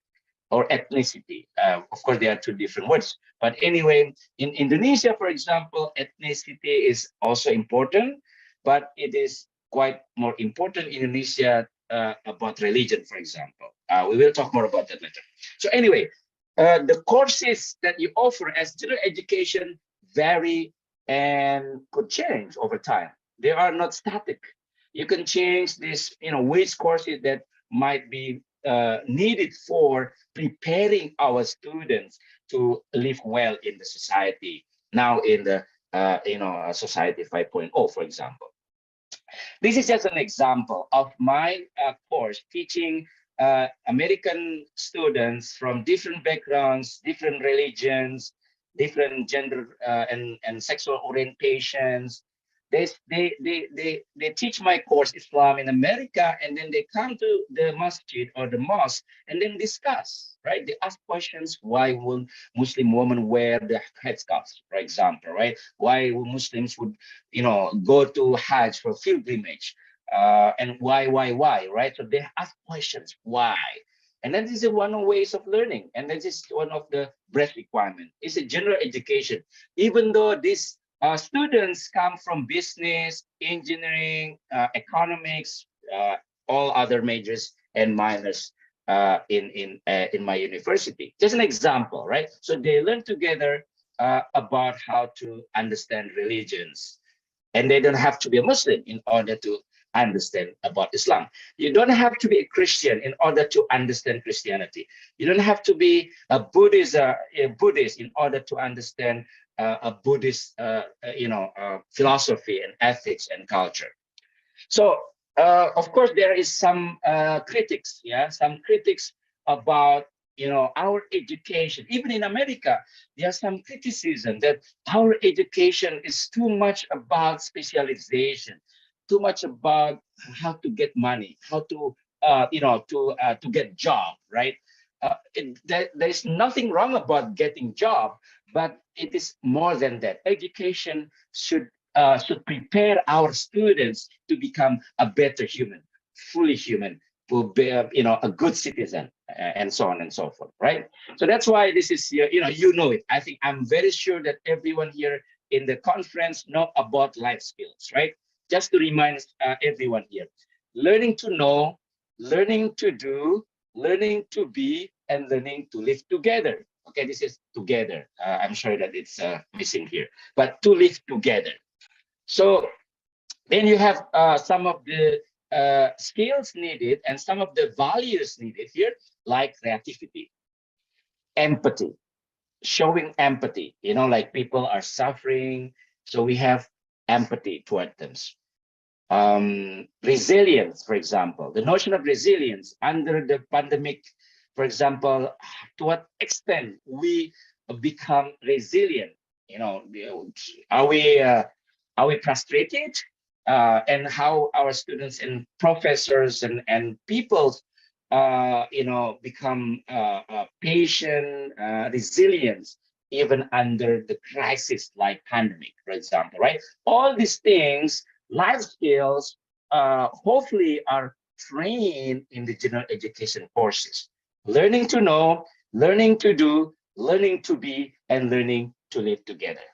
S8: or ethnicity. Of course, there are two different words. But anyway, in Indonesia, for example, ethnicity is also important, but it is quite more important in Indonesia about religion, for example. We will talk more about that later. So anyway, the courses that you offer as general education vary and could change over time. They are not static. You can change this, which courses that might be needed for preparing our students to live well in the society, now in the society 5.0, for example. This is just an example of my course teaching American students from different backgrounds, different religions, different gender and sexual orientations. They teach my course Islam in America, and then they come to the masjid or the mosque and then discuss, right? They ask questions. Why will Muslim women wear the headscarves, for example, right? Why will Muslims would, go to Hajj for pilgrimage? And why, right? So they ask questions, why? And that is one of the ways of learning. And that is one of the breadth requirement. It's a general education. Even though this students come from business, engineering, economics, all other majors and minors in my university. Just an example, right? So they learn together about how to understand religions, and they don't have to be a Muslim in order to understand about Islam. You don't have to be a Christian in order to understand Christianity. You don't have to be a Buddhist in order to understand a Buddhist, philosophy and ethics and culture. So, of course, there is some critics, some critics about, our education. Even in America, there's some criticism that our education is too much about specialization, too much about how to get money, how to, to get job, right? There's nothing wrong about getting job, but it is more than that. Education should prepare our students to become a better human, fully human, to be a good citizen, and so on and so forth, right? So that's why this is here. You know it. I think I'm very sure that everyone here in the conference know about life skills, right? Just to remind everyone here, learning to know, learning to do, learning to be, and learning to live together. Okay, this is together. I'm sure that it's missing here, but to live together. So then you have some of the skills needed and some of the values needed here, like creativity, empathy, showing empathy, like people are suffering. So we have empathy toward them. Resilience, for example, the notion of resilience under the pandemic, for example, to what extent we become resilient, are we frustrated, and how our students and professors and people, become patient, resilient, even under the crisis like pandemic, for example, right? All these things, life skills, hopefully are trained in the general education courses. Learning to know, learning to do, learning to be, and learning to live together.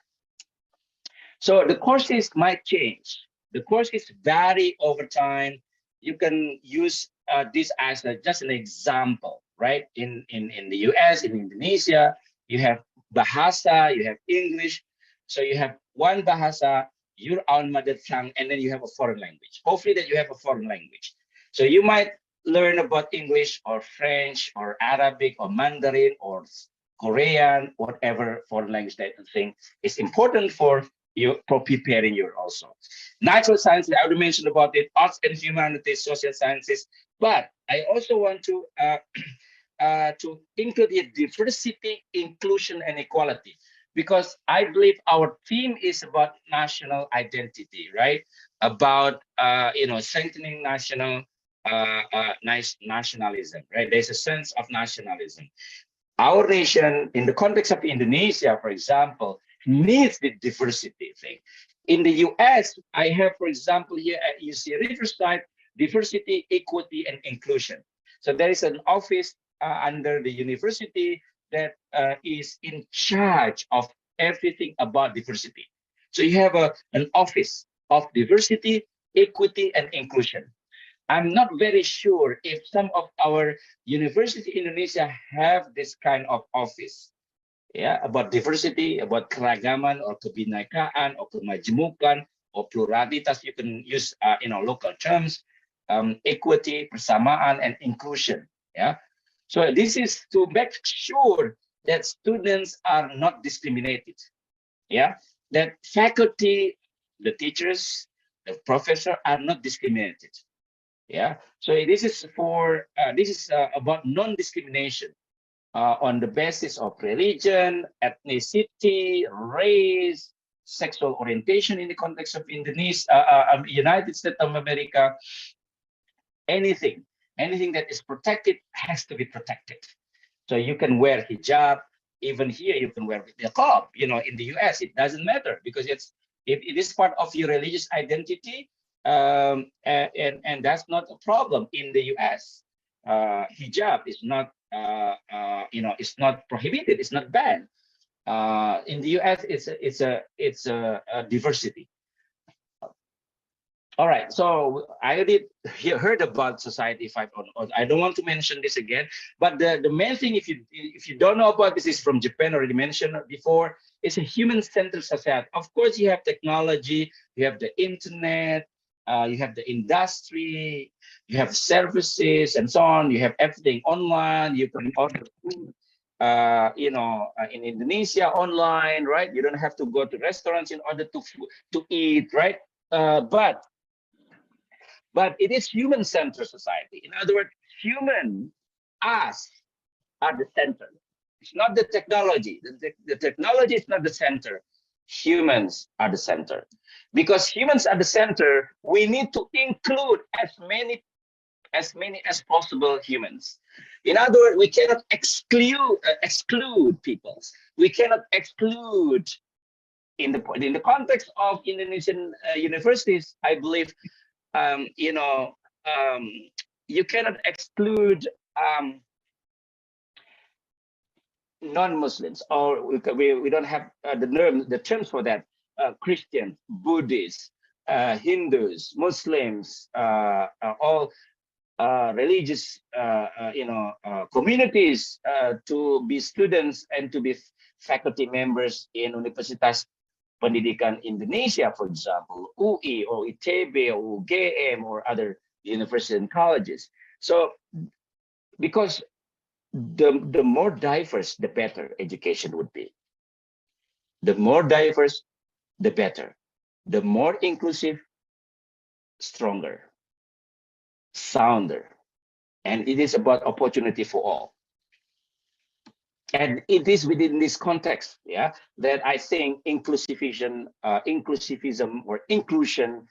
S8: So the courses might change. The courses vary over time. You can use this as just an example, right? In the US, in Indonesia, you have Bahasa, you have English. So you have one Bahasa, your own mother tongue, and then you have a foreign language. Hopefully that you have a foreign language. So you might learn about English or French or Arabic or Mandarin or Korean, whatever foreign language that you think is important for you, for preparing you also. Natural sciences, I already mentioned about it, arts and humanities, social sciences, but I also want to include the diversity, inclusion, and equality, because I believe our theme is about national identity, right? About strengthening nationalism, right? There's a sense of nationalism. our nation, in the context of Indonesia, for example, needs the diversity thing. In the US, I have, for example, here at UC Riverside, diversity, equity, and inclusion. So there is an office under the university that is in charge of everything about diversity. So you have an office of diversity, equity, and inclusion. I'm not very sure if some of our university in Indonesia have this kind of office, yeah, about diversity, about keragaman or kebinekaan or kemajemukan or pluralitas. You can use local terms, equity, persamaan, and inclusion. Yeah, so this is to make sure that students are not discriminated. Yeah, that faculty, the teachers, the professor are not discriminated. Yeah, so this is for about non-discrimination on the basis of religion, ethnicity, race, sexual orientation in the context of Indonesia, United States of America. Anything that is protected has to be protected. So you can wear hijab, even here you can wear the niqab. You know, in the US it doesn't matter because if it is part of your religious identity. And that's not a problem in the US. Hijab is not, it's not prohibited. It's not banned. In the US, it's a diversity. All right, so I already heard about Society 5.0. I don't want to mention this again, but the main thing, if you don't know about this, is from Japan, already mentioned before. It's a human-centered society. Of course, you have technology, you have the internet, you have the industry, you have services, and so on. You have everything online. You can order food, in Indonesia online, right? You don't have to go to restaurants in order to eat, right? But it is human-centered society. In other words, us are the center. It's not the technology. The technology is not the center. Humans are the center. Because humans are the center, we need to include as many as possible humans. In other words, we cannot exclude people. We cannot exclude. In the context of Indonesian universities, I believe, you cannot exclude non-Muslims, or we don't have the terms for that. Christians, Buddhists, Hindus, Muslims, all religious, communities to be students and to be faculty members in Universitas Pendidikan Indonesia, for example, UI or ITB or UGM or other universities and colleges. So, because the more diverse, the better education would be. The more diverse, the better. The more inclusive, stronger, sounder. And it is about opportunity for all. And it is within this context, yeah, that I think inclusivism or inclusion,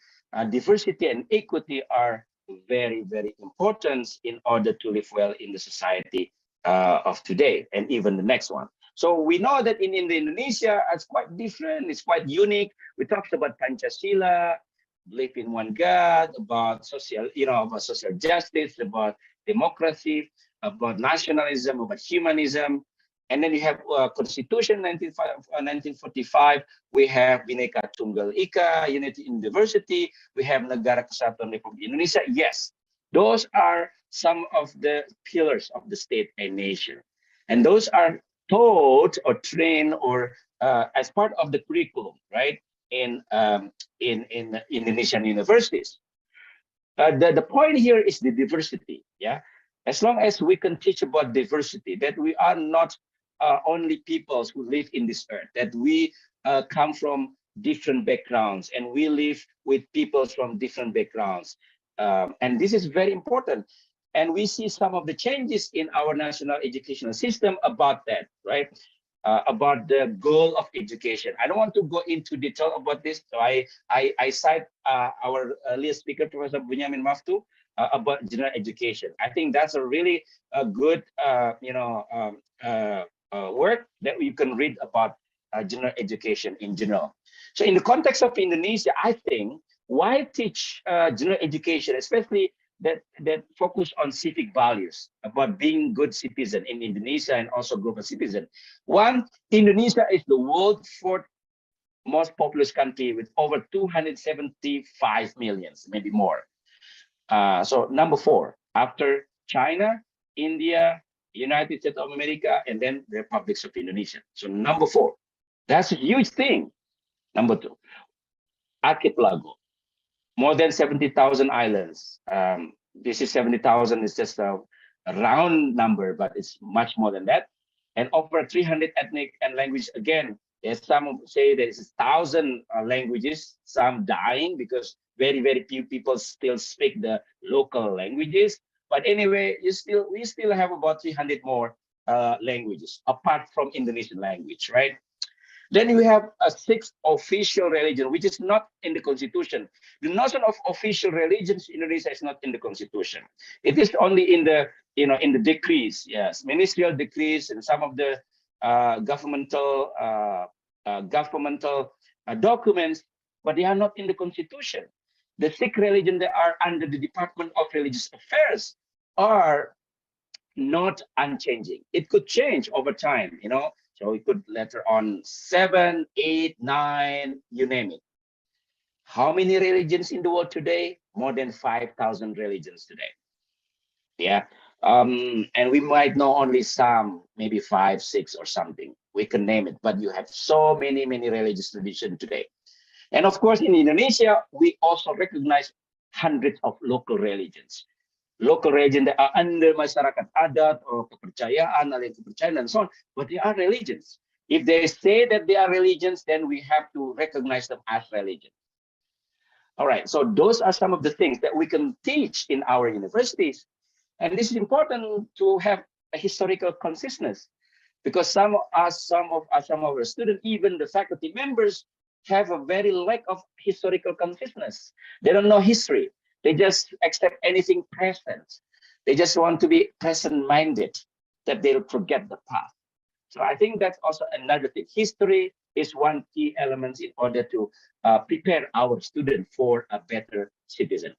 S8: diversity and equity are very, very important in order to live well in the society of today and even the next one. So we know that in Indonesia, it's quite different, it's quite unique. We talked about Pancasila, believe in one God, about social, about social justice, about democracy, about nationalism, about humanism. And then you have Constitution 1945. We have Bhinneka Tunggal Ika, Unity in Diversity. We have Negara Kesatuan Republik Indonesia. Yes, those are some of the pillars of the state and nation, and those are taught or trained or as part of the curriculum, right? In Indonesian universities. The point here is the diversity. Yeah, as long as we can teach about diversity, that we are not only peoples who live in this earth, that we come from different backgrounds and we live with peoples from different backgrounds. And this is very important. And we see some of the changes in our national educational system about that, right? About the goal of education. I don't want to go into detail about this. So I cite our earlier speaker, Professor Bunyamin Maftu, about general education. I think that's a really good, work that you can read about general education in general. So in the context of Indonesia, I think why teach general education, especially that focus on civic values, about being good citizen in Indonesia and also global citizen. One, Indonesia is the world's fourth most populous country with over 275 millions, maybe more. So number 4, after China, India, United States of America, and then the Republic of Indonesia. So number 4, that's a huge thing. Number 2, archipelago, more than 70,000 islands. This is 70,000 is just a round number, but it's much more than that. And over 300 ethnic and language. Again, there's some say there is 1,000 languages, some dying because very few people still speak the local languages. But anyway, we still have about 300 more languages apart from Indonesian language, right? Then we have a 6th official religion, which is not in the constitution. The notion of official religions in Indonesia is not in the constitution. It is only in the in the decrees, yes, ministerial decrees and some of the governmental documents, but they are not in the constitution. The Sikh religion that are under the Department of Religious Affairs are not unchanging. It could change over time, so we could later on 7, 8, 9, you name it. How many religions in the world today? More than 5,000 religions today. Yeah. And we might know only some, maybe 5, 6 or something. We can name it, but you have so many religious traditions today. And of course, in Indonesia, we also recognize hundreds of local religions. Local religion that are under masyarakat adat or kepercayaan, alih kepercayaan, and so on, but they are religions. If they say that they are religions, then we have to recognize them as religion. All right, so those are some of the things that we can teach in our universities. And this is important to have a historical consciousness, because some of our students, even the faculty members, have a very lack of historical consciousness. They don't know history. They just accept anything present. They just want to be present-minded, that they'll forget the past. So I think that's also another thing. History is one key element in order to prepare our student for a better citizen.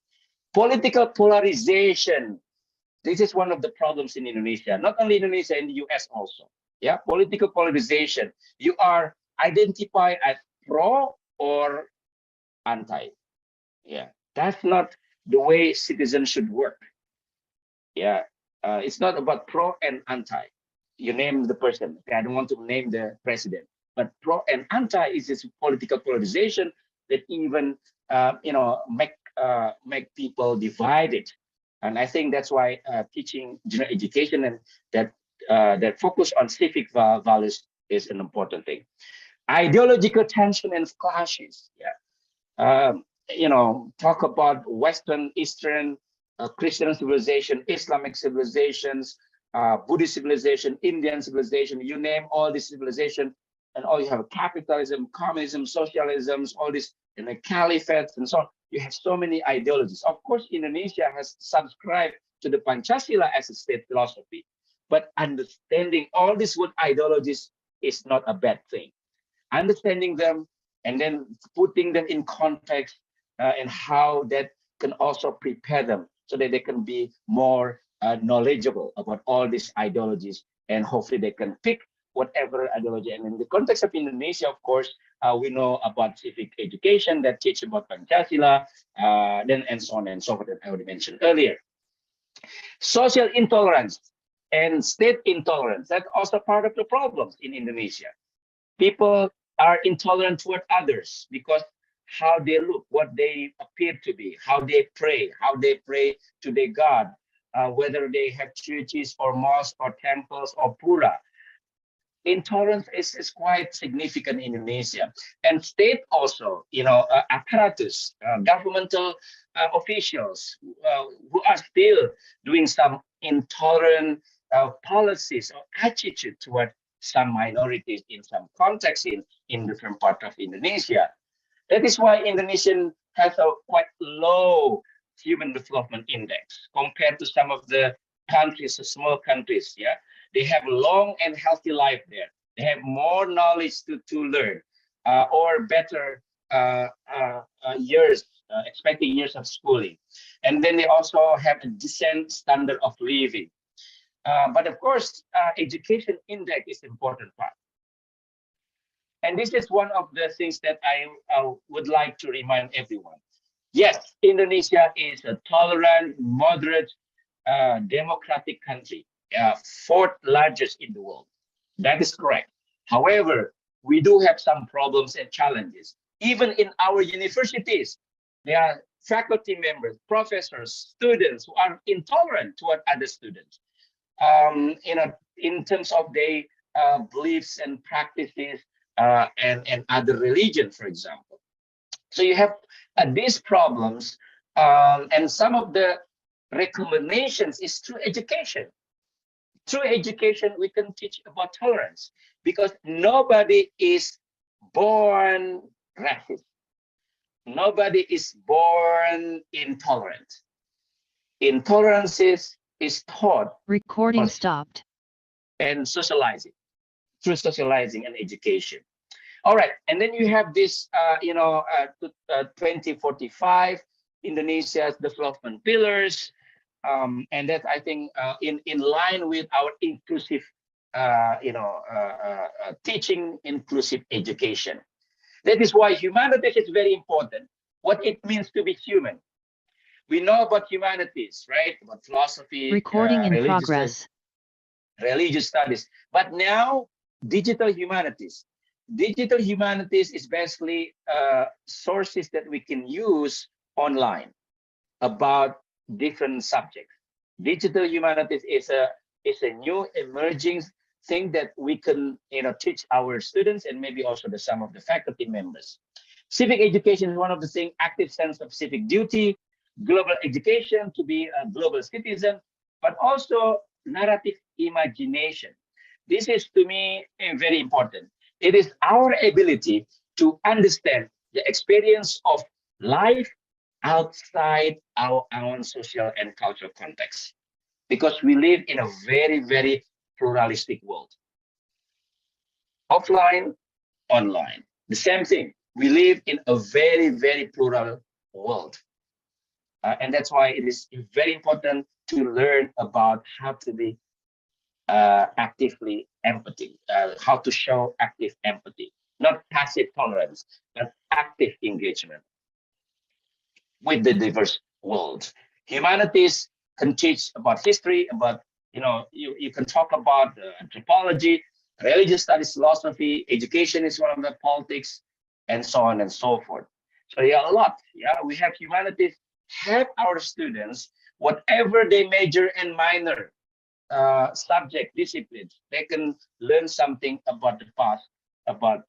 S8: Political polarization. This is one of the problems in Indonesia, not only Indonesia, in the US also. Yeah, political polarization. You are identified as pro or anti. Yeah, that's not the way citizens should work. Yeah, it's not about pro and anti. You name the person. Okay, I don't want to name the president, but pro and anti is this political polarization that even make people divided. And I think that's why teaching general education and that focus on civic values is an important thing. Ideological tension and clashes. Yeah. Talk about Western, Eastern, Christian civilization, Islamic civilizations, Buddhist civilization, Indian civilization, you name all these civilization, and all you have capitalism, communism, socialism, all this, and the caliphates and so on. You have so many ideologies. Of course, Indonesia has subscribed to the Pancasila as a state philosophy, but understanding all these wood ideologies is not a bad thing. Understanding them and then putting them in context and how that can also prepare them so that they can be more knowledgeable about all these ideologies, and hopefully they can pick whatever ideology. And in the context of Indonesia, of course, we know about civic education that teach about Pancasila, then and so on and so forth that I already mentioned earlier. Social intolerance and state intolerance, that's also part of the problems in Indonesia. People are intolerant toward others because how they look, what they appear to be, how they pray to their God, whether they have churches or mosques or temples or pura. Intolerance is quite significant in Indonesia. And state also, apparatus, governmental officials who are still doing some intolerant policies or attitude toward some minorities in some contexts in different parts of Indonesia. That is why Indonesian has a quite low Human Development Index compared to some of the countries, the small countries. Yeah, they have long and healthy life there. They have more knowledge to learn, or better years, expected years of schooling. And then they also have a decent standard of living. But of course, education index is important part. And this is one of the things that I would like to remind everyone. Yes, Indonesia is a tolerant, moderate, democratic country, fourth largest in the world. That is correct. However, we do have some problems and challenges. Even in our universities, there are faculty members, professors, students who are intolerant toward other students. In terms of their beliefs and practices, and other religion, for example. So you have these problems, and some of the recommendations is through education. Through education, we can teach about tolerance, because nobody is born racist. Nobody is born intolerant. Intolerance is taught.
S9: Recording stopped.
S8: And socializing, through socializing and education. All right, and then you have this, 2045, Indonesia's development pillars, and that I think in line with our inclusive, teaching inclusive education. That is why humanities is very important. What it means to be human. We know about humanities, right? About philosophy,
S9: Recording in progress.
S8: Religious studies, but now digital humanities. Digital humanities is basically sources that we can use online about different subjects. Digital humanities is a new emerging thing that we can teach our students, and maybe also some of the faculty members. Civic education is one of the things, active sense of civic duty, global education to be a global citizen, but also narrative imagination. This is, to me, very important. It is our ability to understand the experience of life outside our own social and cultural context, because we live in a very, very pluralistic world. Offline, online, the same thing. We live in a very, very plural world. And that's why it is very important to learn about how to be actively empathy, how to show active empathy, not passive tolerance, but active engagement with the diverse world. Humanities can teach about history, about, you can talk about anthropology, religious studies, philosophy, education is one of the politics, and so on and so forth. So yeah, a lot. Yeah, we have humanities help our students, whatever they major and minor subject disciplines, they can learn something about the past, about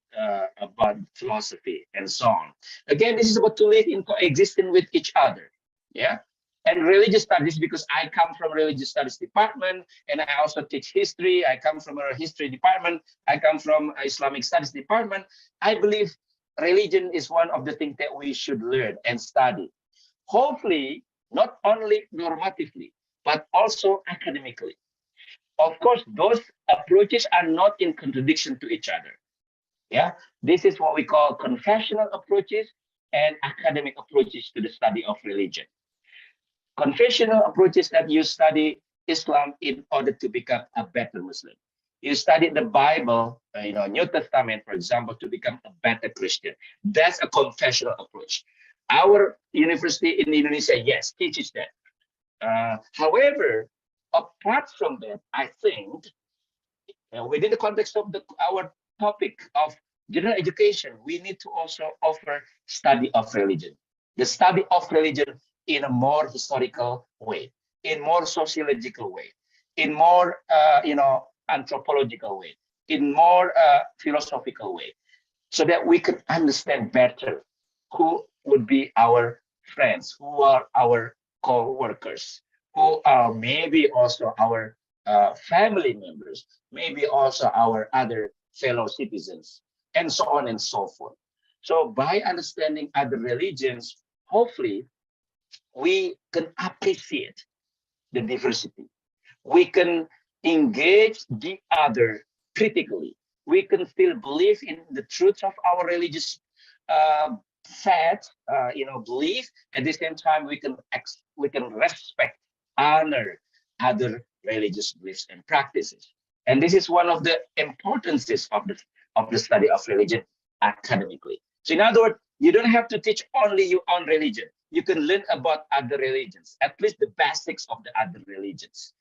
S8: philosophy, and so on. Again, this is about to live in coexisting with each other. Yeah. And religious studies, because I come from religious studies department, and I also teach history. I come from a history department. I come from Islamic studies department. I believe religion is one of the things that we should learn and study. Hopefully, not only normatively, but also academically. Of course, those approaches are not in contradiction to each other. Yeah, this is what we call confessional approaches and academic approaches to the study of religion. Confessional approaches that you study Islam in order to become a better Muslim. You study the Bible, New Testament, for example, to become a better Christian. That's a confessional approach. Our university in Indonesia, yes, teaches that. However, apart from that, I think within the context of our topic of general education, we need to also offer study of religion. The study of religion in a more historical way, in more sociological way, in more anthropological way, in more philosophical way, so that we can understand better who would be our friends, who are our co-workers, who are maybe also our family members, maybe also our other fellow citizens, and so on and so forth. So by understanding other religions, hopefully we can appreciate the diversity. We can engage the other critically. We can still believe in the truth of our religious faith, belief. At the same time, we can respect, honor other religious beliefs and practices. And this is one of the importances of the study of religion academically. So in other words, you don't have to teach only your own religion. You can learn about other religions, at least the basics of the other religions.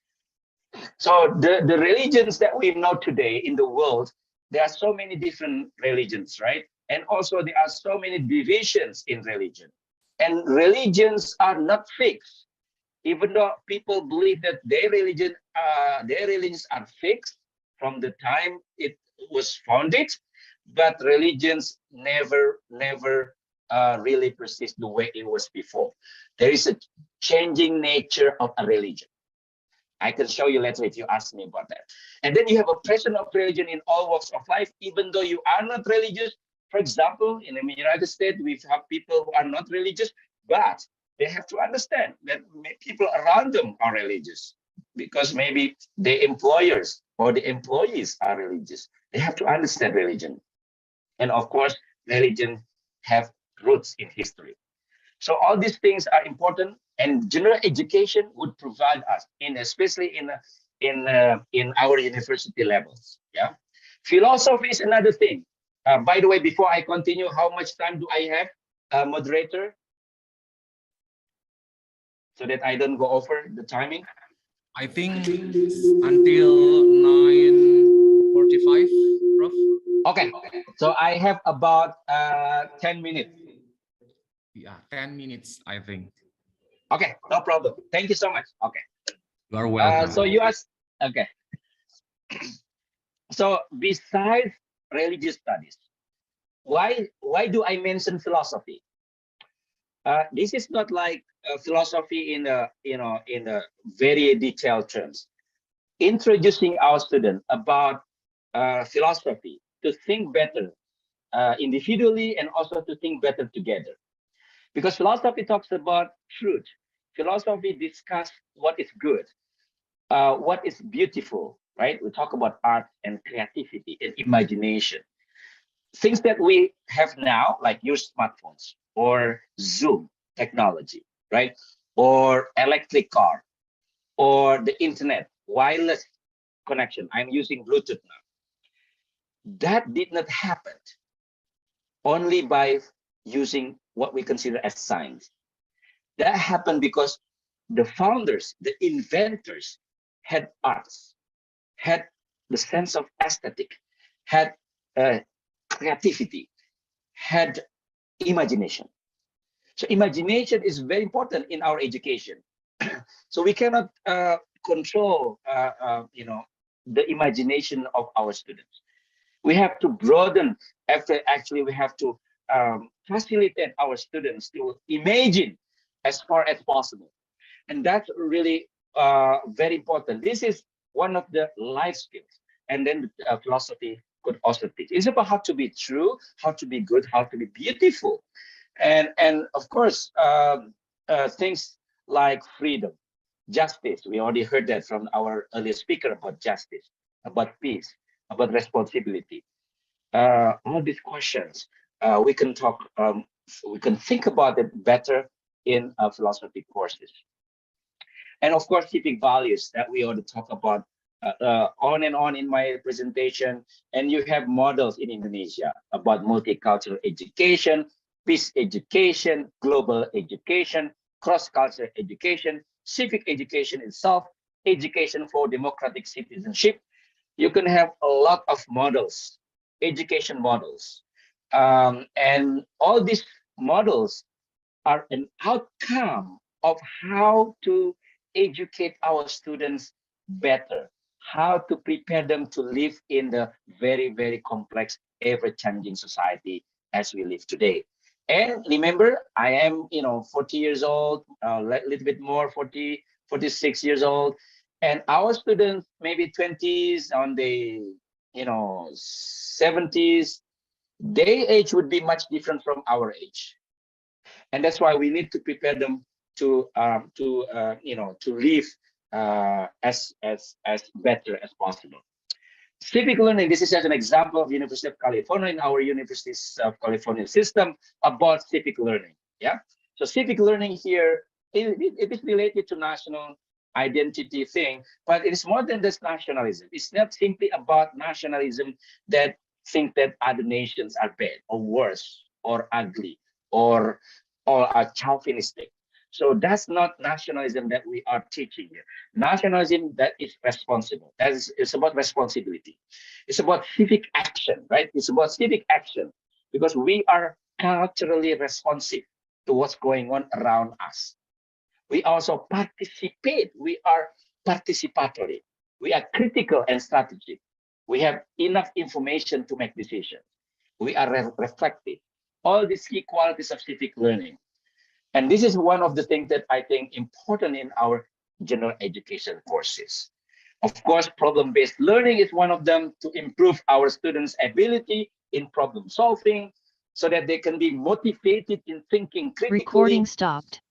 S8: So the religions that we know today in the world, there are so many different religions, right? And also there are so many divisions in religion. And religions are not fixed. Even though people believe that their religions are fixed from the time it was founded, but religions never really persist the way it was before. There is a changing nature of a religion. I can show you later if you ask me about that. And then you have a presence of religion in all walks of life, even though you are not religious. For example, in the United States, we have people who are not religious, but they have to understand that people around them are religious because maybe the employers or the employees are religious. They have to understand religion. And of course, religion have roots in history. So all these things are important, and general education would provide us, especially in our university levels. Yeah, philosophy is another thing. By the way, before I continue, how much time do I have, moderator, so that I don't go over the timing?
S4: I think until 9:45, Prof.
S8: Okay, so I have about 10 minutes.
S4: Yeah, 10 minutes, I think.
S8: Okay, no problem. Thank you so much. Okay.
S4: You are welcome.
S8: So you asked, okay. So besides religious studies, why do I mention philosophy? This is not like philosophy in a very detailed terms. Introducing our students about philosophy to think better individually and also to think better together. Because philosophy talks about truth. Philosophy discusses what is good, what is beautiful, right? We talk about art and creativity and imagination. Things that we have now, like your smartphones or Zoom technology, right? Or electric car, or the internet, wireless connection. I'm using Bluetooth now. That did not happen only by using what we consider as science. That happened because the founders, the inventors, had arts, had the sense of aesthetic, had creativity, had imagination. So imagination is very important in our education. So we cannot control, the imagination of our students. We have to broaden. Actually, we have to facilitate our students to imagine as far as possible, and that's really very important. This is one of the life skills, and then philosophy could also teach. It's about how to be true, how to be good, how to be beautiful, and of course things like freedom, justice. We already heard that from our earlier speaker about justice, about peace, about responsibility. All these questions we can talk, we can think about it better in philosophy courses. And of course, civic values that we already talk about on and on in my presentation. And you have models in Indonesia about multicultural education, peace education, global education, cross-cultural education, civic education itself, education for democratic citizenship. You can have a lot of models, education models. And all these models are an outcome of how to educate our students better, how to prepare them to live in the very, very complex, ever-changing society as we live today. And remember, I am, 40 years old, a little bit more, 46 years old, and our students, maybe 20s, on the, 70s, their age would be much different from our age. And that's why we need to prepare them to live as better as possible. Civic learning, this is just an example of University of California in our Universities of California system about civic learning. Yeah. So civic learning here, it is related to national identity thing, but it is more than just nationalism. It's not simply about nationalism that think that other nations are bad or worse or ugly or are chauvinistic. So that's not nationalism that we are teaching here. Nationalism that is responsible. That is, it's about responsibility. It's about civic action, right? It's about civic action because we are culturally responsive to what's going on around us. We also participate. We are participatory. We are critical and strategic. We have enough information to make decisions. We are reflective. All these key qualities of civic learning. And this is one of the things that I think important in our general education courses. Of course, problem-based learning is one of them to improve our students' ability in problem solving so that they can be motivated in thinking critically.
S9: Recording stopped.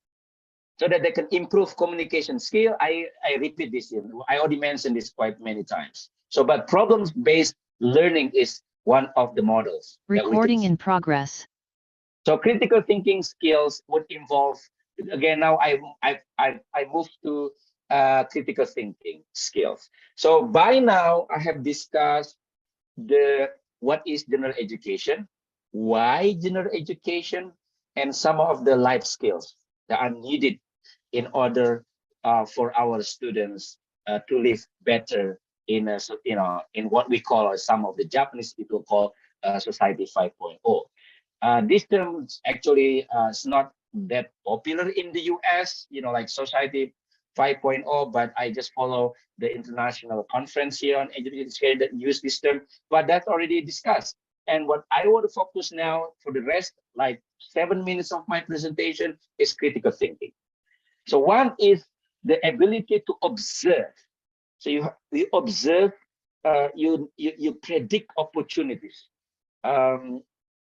S8: So that they can improve communication skill. I repeat this, I already mentioned this quite many times. So, but problems-based learning is one of the models.
S9: Recording in progress.
S8: So critical thinking skills would involve, again, now I move to critical thinking skills. So by now I have discussed what is general education, why general education, and some of the life skills that are needed in order for our students to live better in in what we call, or some of the Japanese people call, Society 5.0. This term actually is not that popular in the US, like Society 5.0, but I just follow the international conference here on education that use this term, but that's already discussed. And what I want to focus now for the rest, like 7 minutes of my presentation, is critical thinking. So one is the ability to observe. So you observe, you predict opportunities.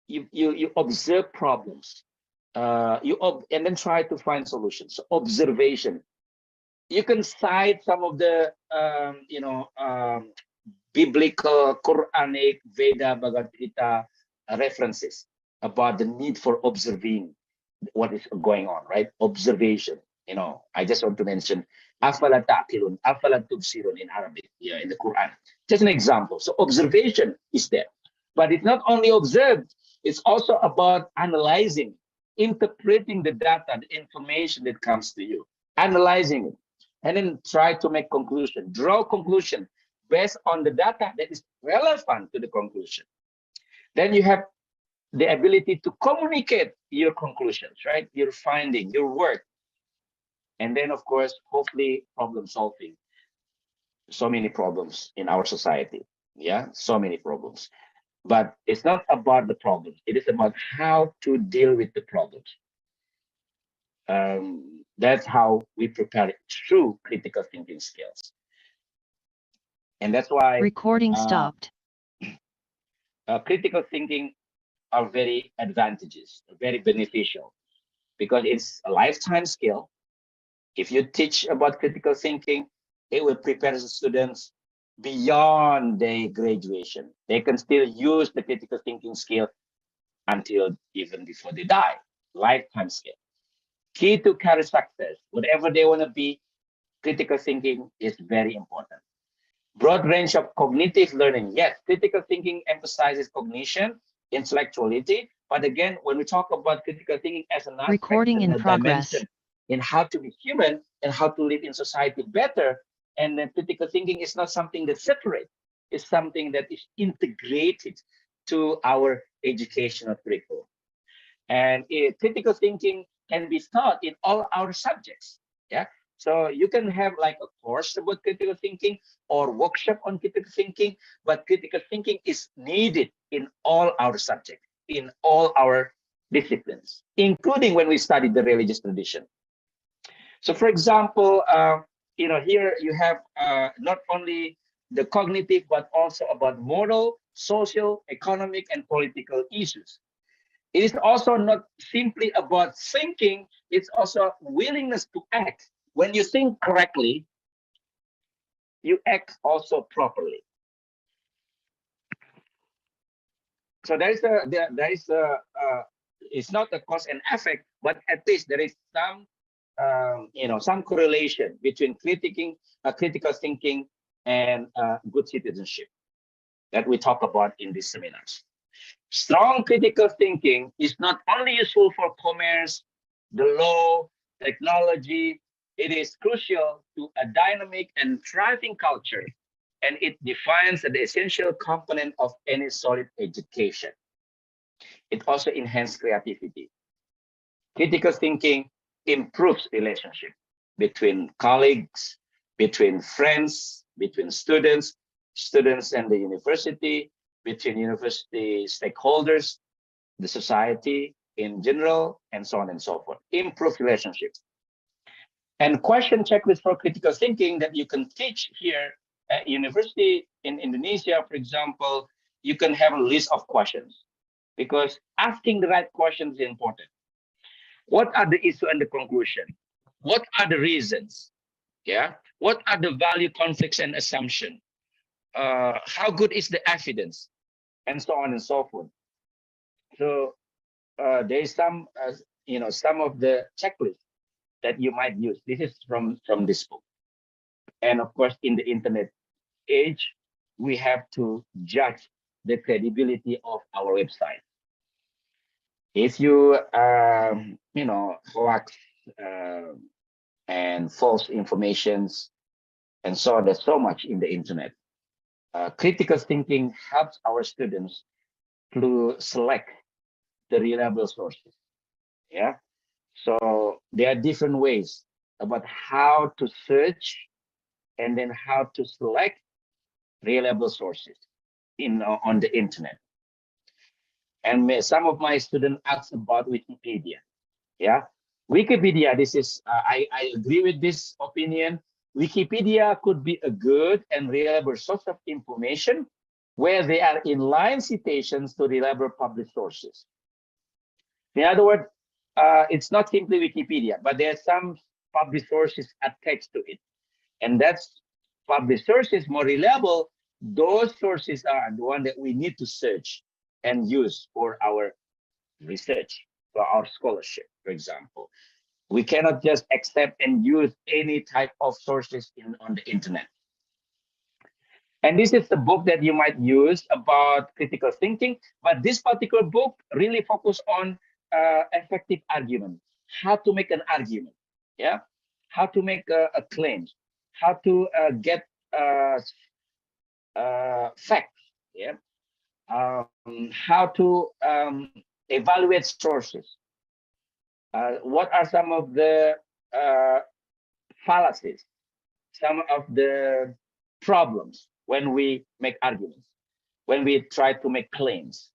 S8: You observe problems, and then try to find solutions. So observation. You can cite some of the biblical, Quranic, Veda, Bhagavad Gita references about the need for observing what is going on, right? Observation. I just want to mention afala ta'qilun, afala tubsirun in Arabic, in the Quran. Just an example. So observation is there, but it's not only observed. It's also about analyzing, interpreting the data, the information that comes to you, analyzing it, and then try to make conclusion, draw conclusion based on the data that is relevant to the conclusion. Then you have the ability to communicate your conclusions, right? Your finding, your work. And then, of course, hopefully problem solving. So many problems in our society. Yeah, so many problems. But it's not about the problems. It is about how to deal with the problems. That's how we prepare it through critical thinking skills. And that's why
S9: recording stopped.
S8: Critical thinking are very advantageous, very beneficial, because it's a lifetime skill. If you teach about critical thinking, it will prepare the students beyond their graduation. They can still use the critical thinking skill until even before they die. Lifetime skill. Key to career success, whatever they want to be, critical thinking is very important. Broad range of cognitive learning. Yes, critical thinking emphasizes cognition, intellectuality. But again, when we talk about critical thinking as an aspect,
S9: recording in progress,
S8: in how to be human and how to live in society better, and then critical thinking is not something that's separate. It's something that is integrated to our educational curriculum. And critical thinking can be taught in all our subjects. Yeah. So you can have like a course about critical thinking or workshop on critical thinking, but critical thinking is needed in all our subjects, in all our disciplines, including when we study the religious tradition. So for example, here you have not only the cognitive, but also about moral, social, economic, and political issues. It is also not simply about thinking, it's also willingness to act. When you think correctly, you act also properly. So there is a it's not a cause and effect, but at least there is some some correlation between critical thinking and good citizenship that we talk about in these seminars. Strong critical thinking is not only useful for commerce, the law, technology. It is crucial to a dynamic and thriving culture, and it defines the essential component of any solid education. It also enhances creativity. Critical thinking improves relationship between colleagues, between friends, between students and the university, between university stakeholders, the society in general, and so on and so forth. Improve relationships. And question checklist for critical thinking that you can teach here at university in Indonesia, for example, you can have a list of questions, because asking the right questions is important. What are the issue and the conclusion? What are the reasons? Yeah. What are the value conflicts and assumption? How good is the evidence? And so on and so forth. So there is some, some of the checklists that you might use. This is from this book. And of course, in the internet age, we have to judge the credibility of our website. If you, hoax and false informations, and so on, there's so much in the internet. Critical thinking helps our students to select the reliable sources. Yeah. So there are different ways about how to search and then how to select reliable sources on the internet. And some of my students ask about Wikipedia. Yeah, Wikipedia. This is I agree with this opinion. Wikipedia could be a good and reliable source of information where they are inline citations to reliable published sources. In other words, it's not simply Wikipedia, but there are some published sources attached to it, and that's published sources more reliable. Those sources are the one that we need to search and use for our research, for our scholarship, for example. We cannot just accept and use any type of sources on the internet. And this is the book that you might use about critical thinking, but this particular book really focuses on effective argument, how to make an argument, yeah, how to make a claim, how to get facts, yeah, how to evaluate sources. What are some of the fallacies, some of the problems when we make arguments, when we try to make claims?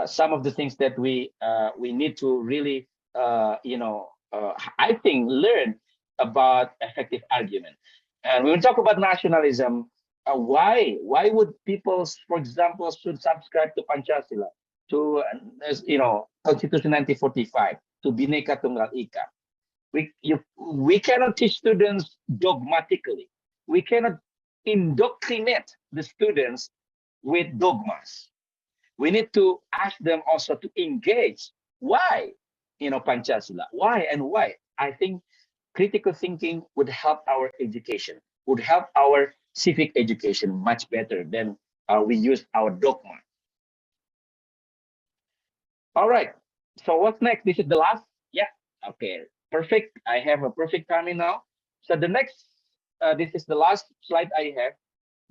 S8: Some of the things that we need to really, I think, learn about effective argument. And when we talk about nationalism, why would people, for example, should subscribe to Pancasila, to Constitution 1945, to Bhinneka Tunggal Ika? We cannot teach students dogmatically. We cannot indoctrinate the students with dogmas. We need to ask them also to engage. Why, Pancasila? Why and why? I think critical thinking would help our education, would help our civic education much better than we use our dogma. All right. So what's next? This is the last. Yeah. Okay. Perfect. I have a perfect timing now. So the next, this is the last slide I have.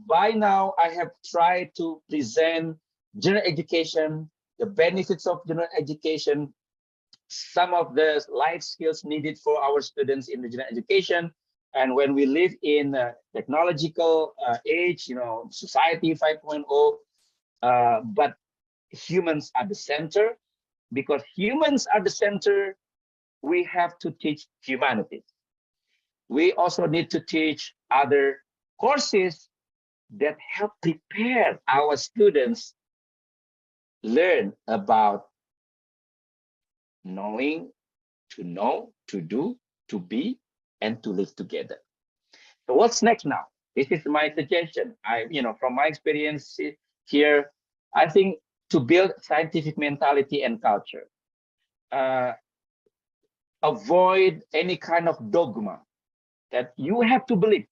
S8: By now, I have tried to present general education, the benefits of general education, some of the life skills needed for our students in the general education. And when we live in a technological age, society 5.0, but humans are the center. Because humans are the center, we have to teach humanities. We also need to teach other courses that help prepare our students learn about knowing, to know, to do, to be, and to live together. So what's next now? This is my suggestion. From my experience here, I think to build scientific mentality and culture, avoid any kind of dogma that you have to believe.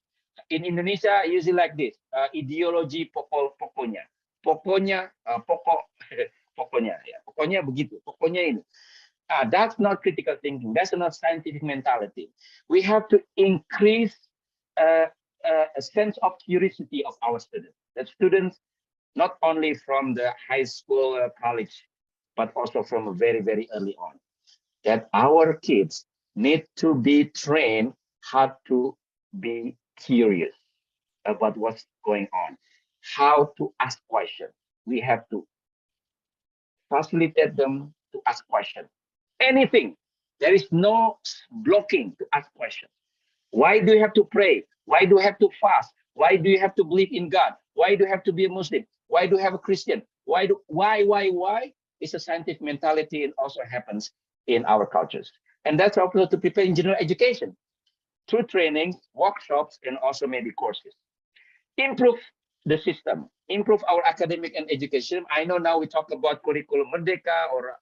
S8: In Indonesia, usually like this, ideologi pokoknya, pokoknya begitu, pokoknya ini. That's not critical thinking. That's not scientific mentality. We have to increase a sense of curiosity of our students. The students, not only from the high school, college, but also from very, very early on, that our kids need to be trained how to be curious about what's going on, how to ask questions. We have to facilitate them to ask questions. Anything. There is no blocking to ask questions. Why do you have to pray? Why do you have to fast? Why do you have to believe in God? Why do you have to be a Muslim? Why do you have a Christian? Why? It's a scientific mentality. It also happens in our cultures. And that's also to prepare in general education through trainings, workshops, and also maybe courses. Improve the system, improve our academic and education. I know now we talk about curriculum Merdeka or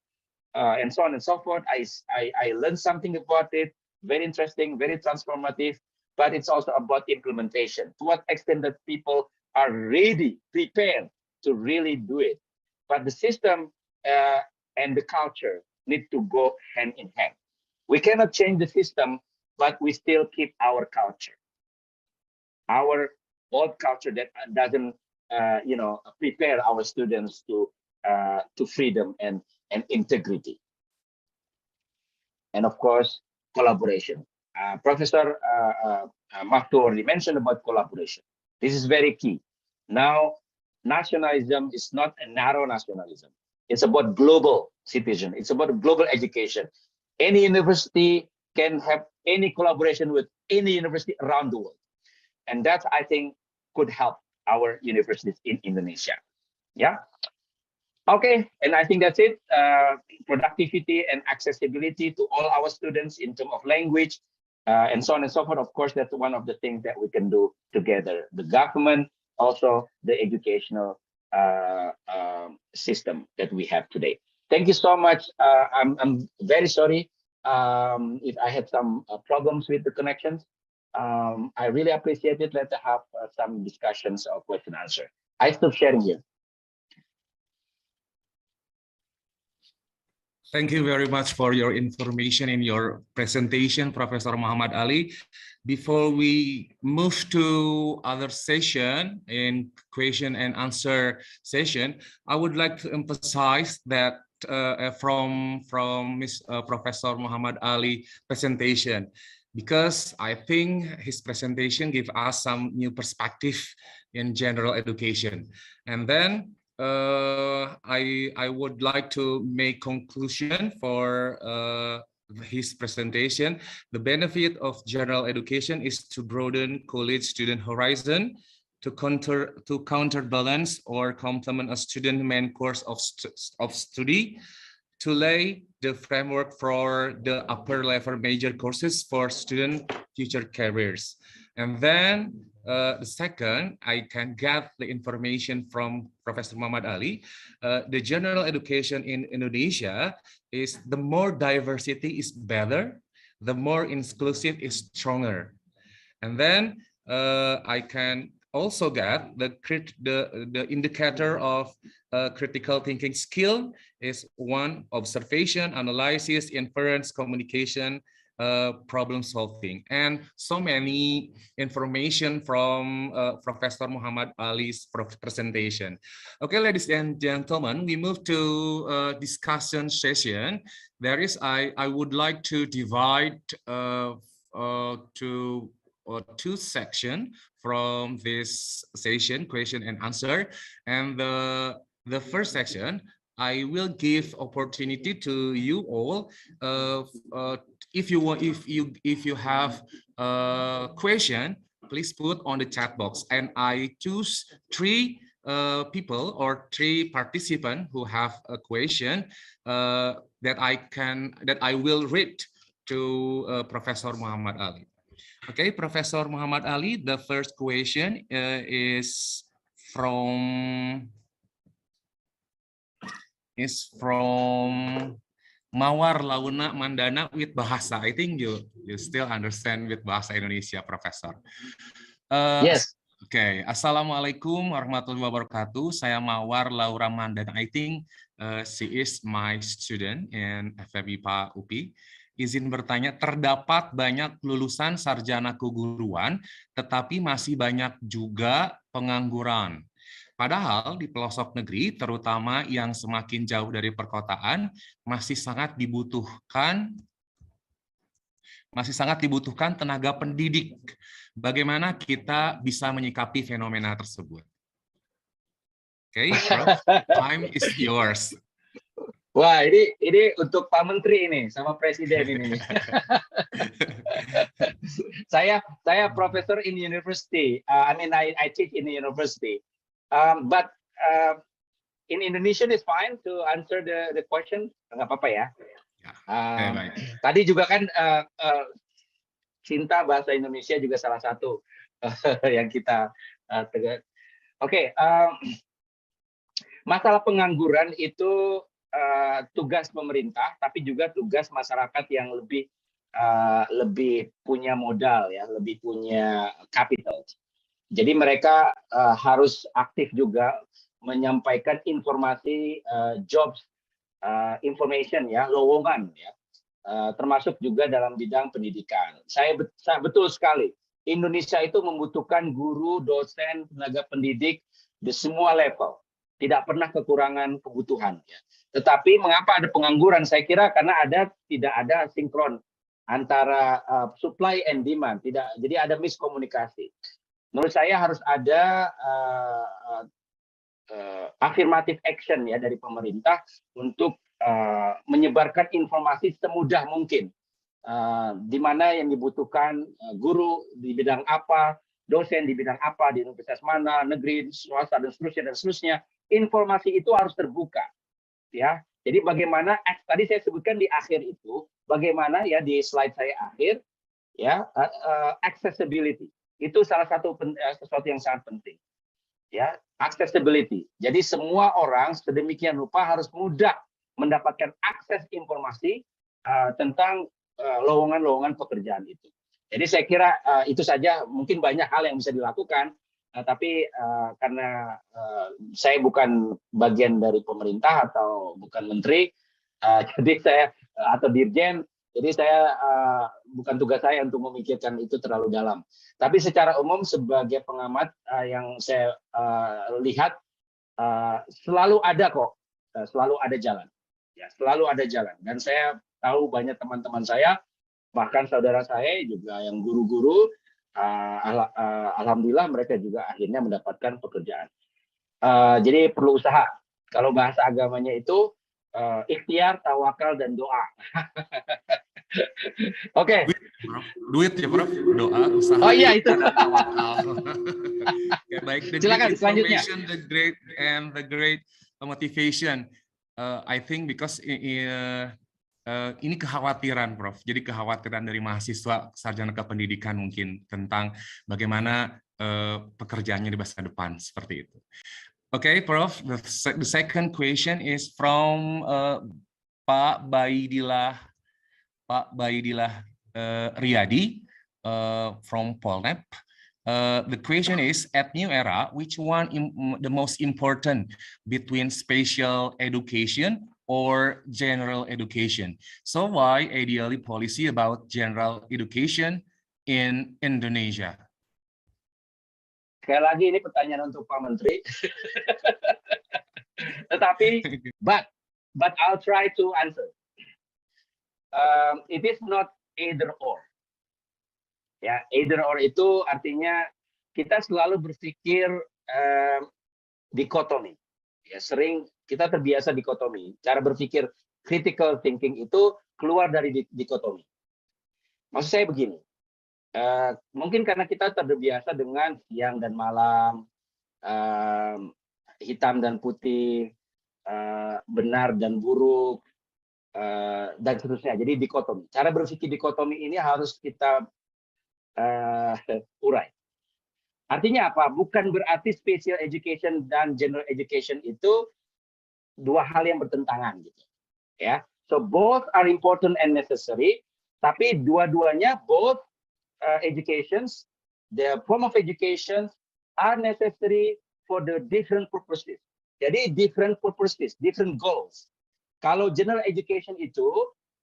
S8: and so on and so forth. I learned something about it. Very interesting, very transformative, but it's also about implementation. To what extent that people are ready, prepared to really do it. But the system and the culture need to go hand in hand. We cannot change the system, but we still keep our culture, our old culture that doesn't, prepare our students to freedom and integrity. And of course, collaboration. Professor Mahto already mentioned about collaboration. This is very key. Now, nationalism is not a narrow nationalism. It's about global citizen. It's about global education. Any university can have any collaboration with any university around the world. And that, I think, could help our universities in Indonesia. Yeah. Okay, and I think that's it. Productivity and accessibility to all our students in terms of language and so on and so forth. Of course, that's one of the things that we can do together. The government, also the educational system that we have today. Thank you so much. I'm very sorry if I had some problems with the connections. I really appreciate it. Let's have some discussions or question answer. I stop sharing here.
S4: Thank you very much for your information in your presentation, Professor Muhammad Ali. Before we move to other session in question and answer session, I would like to emphasize that from Professor Muhammad Ali presentation, because I think his presentation gives us some new perspective in general education. And then I would like to make conclusion for his presentation. The benefit of general education is to broaden college student horizon, to counterbalance or complement a student main course of study, to lay the framework for the upper level major courses for student future careers. And then the second, I can get the information from Professor Muhammad Ali. The general education in Indonesia is the more diversity is better, the more inclusive is stronger. And then I can also get the indicator of critical thinking skill is one: observation, analysis, inference, communication, problem solving, and so many information from Professor Muhammad Ali's presentation. Okay, ladies and gentlemen, we move to discussion session. There is, I would like to divide to two sections from this session, question and answer. And the first section, I will give opportunity to you all. If you have a question, please put on the chat box, and I choose 3 people or 3 participants who have a question that I will read to Professor Muhammad Ali. Okay, Professor Muhammad Ali, the first question is from Mawar Launa Mandana with Bahasa. I think you still understand with Bahasa Indonesia, Professor.
S8: Yes.
S4: Oke, Assalamualaikum warahmatullahi wabarakatuh. Saya Mawar Laura Mandana. I think she is my student in FEBIPA UPI. Izin bertanya, terdapat banyak lulusan sarjana keguruan, tetapi masih banyak juga pengangguran. Padahal di pelosok negeri, terutama yang semakin jauh dari perkotaan, masih sangat dibutuhkan tenaga pendidik. Bagaimana kita bisa menyikapi fenomena tersebut? Oke, Prof, time is yours.
S8: Wah, ini untuk Pak Menteri ini sama Presiden ini. saya professor in university. I teach in the university. But in Indonesian is fine to answer the question. Nggak apa-apa ya. Tadi juga kan cinta bahasa Indonesia juga salah satu yang kita tegas. Oke, masalah pengangguran itu tugas pemerintah, tapi juga tugas masyarakat yang lebih punya modal ya, lebih punya capital. Jadi mereka harus aktif juga menyampaikan informasi jobs information ya, lowongan ya, termasuk juga dalam bidang pendidikan. Saya betul sekali, Indonesia itu membutuhkan guru, dosen, tenaga pendidik di semua level. Tidak pernah kekurangan kebutuhan ya. Tetapi mengapa ada pengangguran? Saya kira karena tidak ada sinkron antara supply and demand. Jadi ada miskomunikasi. Menurut saya harus ada affirmative action ya dari pemerintah untuk menyebarkan informasi semudah mungkin. Di mana yang dibutuhkan guru di bidang apa, dosen di bidang apa, di universitas mana, negeri, swasta dan seterusnya. Informasi itu harus terbuka. Ya, jadi bagaimana tadi saya sebutkan di akhir itu, bagaimana ya di slide saya akhir, ya accessibility itu salah satu sesuatu yang sangat penting, ya accessibility. Jadi semua orang sedemikian rupa harus mudah mendapatkan akses informasi tentang lowongan-lowongan pekerjaan itu. Jadi saya kira itu saja, mungkin banyak hal yang bisa dilakukan. Tapi karena saya bukan bagian dari pemerintah atau bukan menteri, jadi saya atau dirjen, jadi saya bukan tugas saya untuk memikirkan itu terlalu dalam. Tapi secara umum sebagai pengamat yang saya lihat selalu ada kok, selalu ada jalan, ya selalu ada jalan. Dan saya tahu banyak teman-teman saya, bahkan saudara saya juga yang guru-guru. Alhamdulillah mereka juga akhirnya mendapatkan pekerjaan. Jadi perlu usaha. Kalau bahasa agamanya itu ikhtiar, tawakal, dan doa. Oke.
S4: Duit ya, Prof. Doa, usaha.
S8: Oh iya itu.
S4: Ya, baik.
S8: Silakan selanjutnya.
S4: The great motivation. I think because ini kekhawatiran, Prof. Jadi kekhawatiran dari mahasiswa sarjana kependidikan mungkin tentang bagaimana pekerjaannya di masa depan seperti itu. Okay, Prof. The second question is from Pak Baidillah Riyadi from Polnep. The question is, at New Era, which one the most important between special education or general education? So why ideally policy about general education in Indonesia?
S8: Sekali lagi ini pertanyaan untuk Pak Menteri. Tetapi, but I'll try to answer. It is not either or. Ya, either or itu artinya kita selalu berpikir dikotomi. Ya, sering kita terbiasa dikotomi. Cara berpikir critical thinking itu keluar dari dikotomi. Maksud saya begini, mungkin karena kita terbiasa dengan siang dan malam, hitam dan putih, benar dan buruk, dan seterusnya. Jadi dikotomi. Cara berpikir dikotomi ini harus kita urai. Artinya apa? Bukan berarti special education dan general education itu dua hal yang bertentangan gitu. Ya. So both are important and necessary, tapi dua-duanya both educations, the form of education are necessary for the different purposes. Jadi different purposes, different goals. Kalau general education itu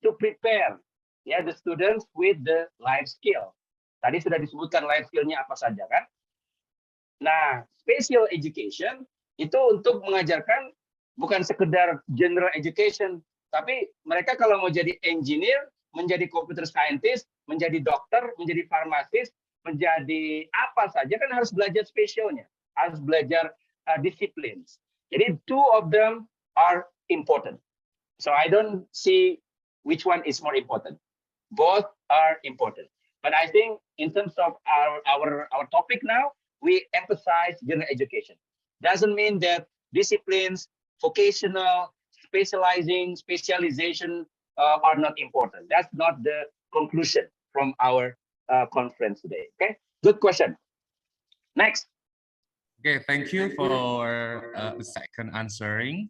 S8: to prepare ya the students with the life skill. Tadi sudah disebutkan life skill-nya apa saja kan? Nah, special education itu untuk mengajarkan bukan sekedar general education, tapi mereka kalau mau jadi engineer, menjadi computer scientist, menjadi dokter, menjadi farmasis, menjadi apa saja kan harus belajar spesialnya, harus belajar disciplines. Jadi two of them are important. So I don't see which one is more important. Both are important. But I think in terms of our topic now, we emphasize general education. Doesn't mean that disciplines, vocational, specialization are not important. That's not the conclusion from our conference today. Okay, good question. Next.
S4: Okay, thank you for the second answering,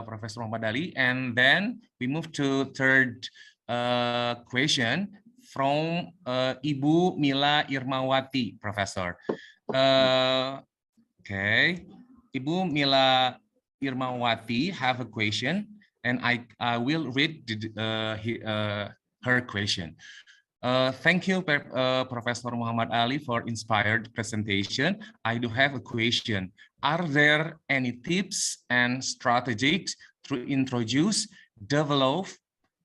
S4: Professor Muhammad Ali. And then we move to third question from Ibu Mila Irmawati, Professor. Okay, Ibu Mila Irmawati have a question, and I will read her question. Thank you, Professor Muhammad Ali, for inspired presentation. I do have a question. Are there any tips and strategies to introduce, develop,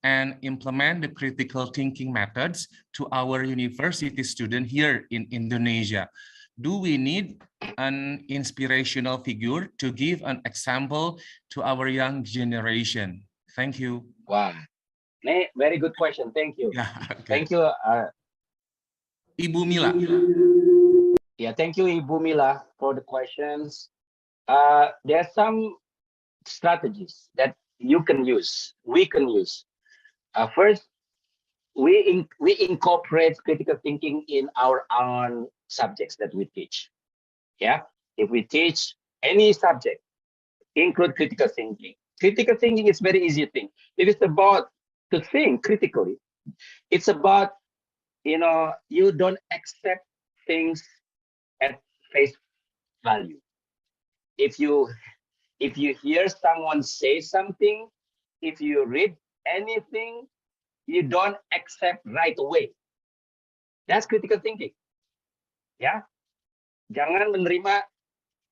S4: and implement the critical thinking methods to our university students here in Indonesia? Do we need an inspirational figure to give an example to our young generation? Thank you.
S8: Wow. Very good question. Thank you.
S4: Yeah, okay.
S8: Thank you,
S4: Ibu Mila.
S8: Yeah, thank you, Ibu Mila, for the questions. There are some strategies that you can use, we can use. First, we incorporate critical thinking in our own subjects that we teach. Yeah, if we teach any subject, include critical thinking. Critical thinking is very easy thing. It is about to think critically. It's about, you don't accept things at face value. If you hear someone say something, if you read anything, you don't accept right away. That's critical thinking. Ya, jangan menerima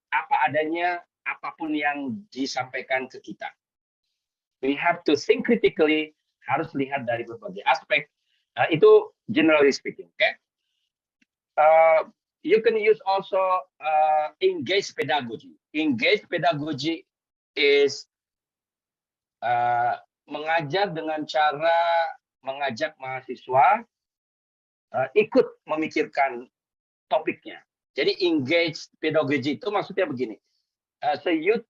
S8: apa adanya, apapun yang disampaikan ke kita. We have to think critically, harus lihat dari berbagai aspek. Itu generally speaking, okay? You can use also engaged pedagogy. Engaged pedagogy is mengajar dengan cara mengajak mahasiswa ikut memikirkan topiknya. Jadi engaged pedagogy itu maksudnya begini. So you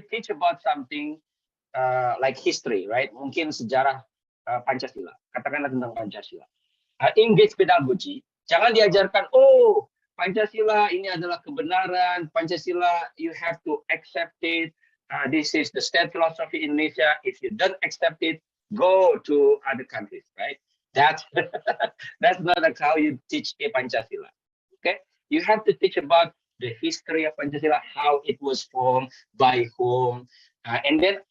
S8: teach about something like history, right? Mungkin sejarah Pancasila. Katakanlah tentang Pancasila. Engaged pedagogy, jangan diajarkan, oh Pancasila ini adalah kebenaran, Pancasila you have to accept it. This is the state philosophy in Indonesia. If you don't accept it, go to other countries, right? That's not how you teach a Pancasila. Okay, you have to teach about the history of Pancasila, how it was formed, by whom, and then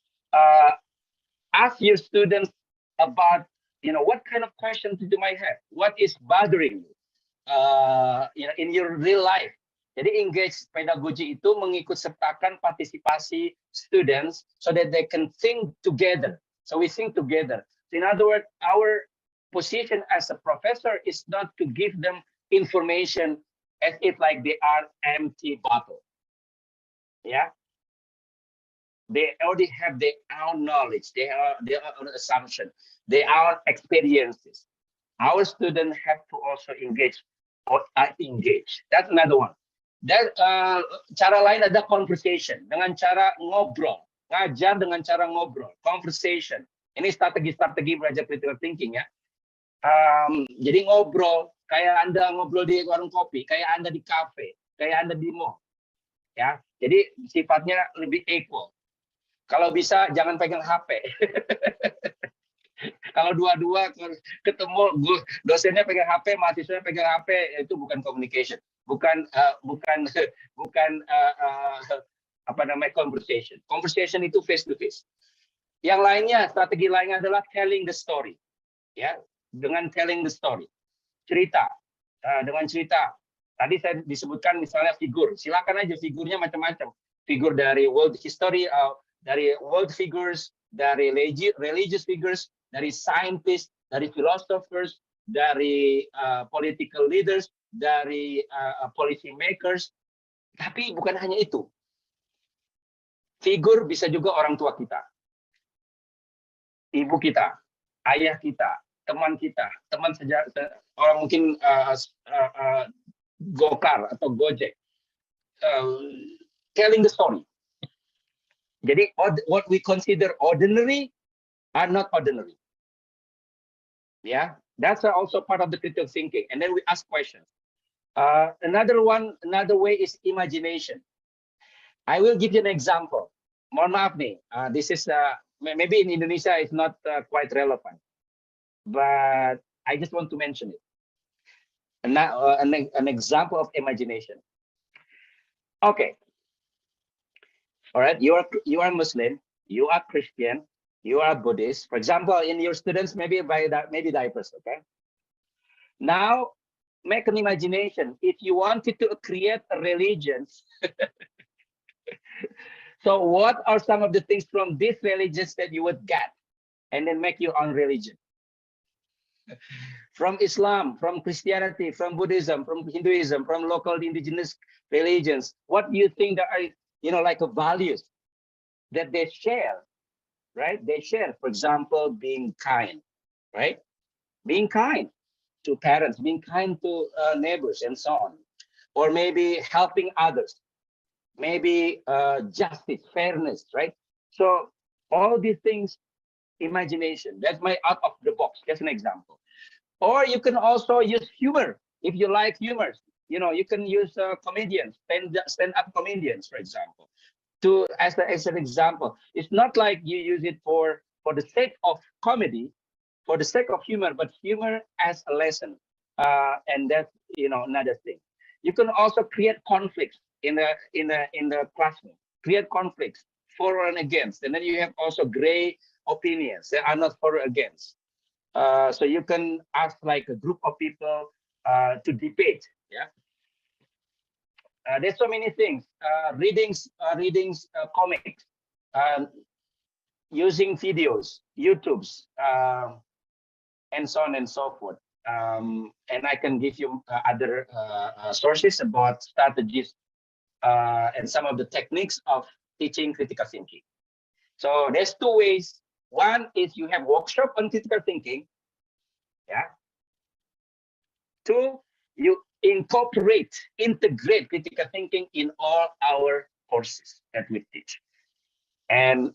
S8: ask your students about, what kind of questions you might have, what is bothering you, in your real life. Jadi engage pedagogy itu mengikut sertakan partisipasi students so that they can think together. So we think together. So in other words, our position as a professor is not to give them information as if like they are empty bottle. Yeah, they already have their own knowledge, their own assumption, their own experiences. Our students have to also engage or engage. That's another one. Cara lain ada conversation, dengan cara ngobrol, ngajar dengan cara ngobrol, conversation. Ini strategi-strategi belajar critical thinking ya. Jadi ngobrol, kayak Anda ngobrol di warung kopi, kayak Anda di kafe, kayak Anda di mall. Ya, jadi sifatnya lebih equal. Kalau bisa jangan pegang HP. Kalau dua-dua ketemu dosennya pegang HP, mahasiswanya pegang HP, itu bukan communication, bukan apa namanya conversation. Conversation itu face to face. Yang lainnya, strategi lainnya adalah telling the story. Ya, dengan telling the story, cerita, dengan cerita. Tadi saya disebutkan misalnya figur, silakan aja figurnya macam-macam. Figur dari world history, dari world figures, dari religious figures, dari scientists, dari philosophers, dari political leaders, dari policy makers. Tapi bukan hanya itu. Figur bisa juga orang tua kita, ibu kita, ayah kita, teman kita, teman saja, orang mungkin Gokar atau Gojek, telling the story. Jadi what we consider ordinary are not ordinary. Yeah, that's also part of the critical thinking. And then we ask questions. Another way is imagination. I will give you an example. Mohon maaf nih, this is maybe in Indonesia it's not quite relevant, but I just want to mention it. An example of imagination. Okay. All right, you are Muslim, you are Christian, you are Buddhist. For example, in your students, maybe diapers, okay? Now, make an imagination. If you wanted to create a religion, so what are some of the things from these religions that you would get and then make your own religion? From Islam, from Christianity, from Buddhism, from Hinduism, from local indigenous religions, what do you think that are, like values that they share, right? They share, for example, being kind, right? Being kind to parents, being kind to neighbors and so on. Or maybe helping others, maybe justice, fairness, right? So all these things, imagination, that's my out of the box, just an example. Or you can also use humor, if you like humor. You can use comedians, stand-up comedians, for example, as an example. It's not like you use it for the sake of comedy, for the sake of humor, but humor as a lesson. And that's another thing. You can also create conflicts in the classroom. Create conflicts for and against, and then you have also gray opinions that are not for or against. So you can ask like a group of people to debate. Yeah. There's so many things. Readings, comics, using videos, YouTubes, and so on and so forth. And I can give you other sources about strategies and some of the techniques of teaching critical thinking. So there's two ways. One is you have workshop on critical thinking. Yeah. Two, you integrate critical thinking in all our courses that we teach. And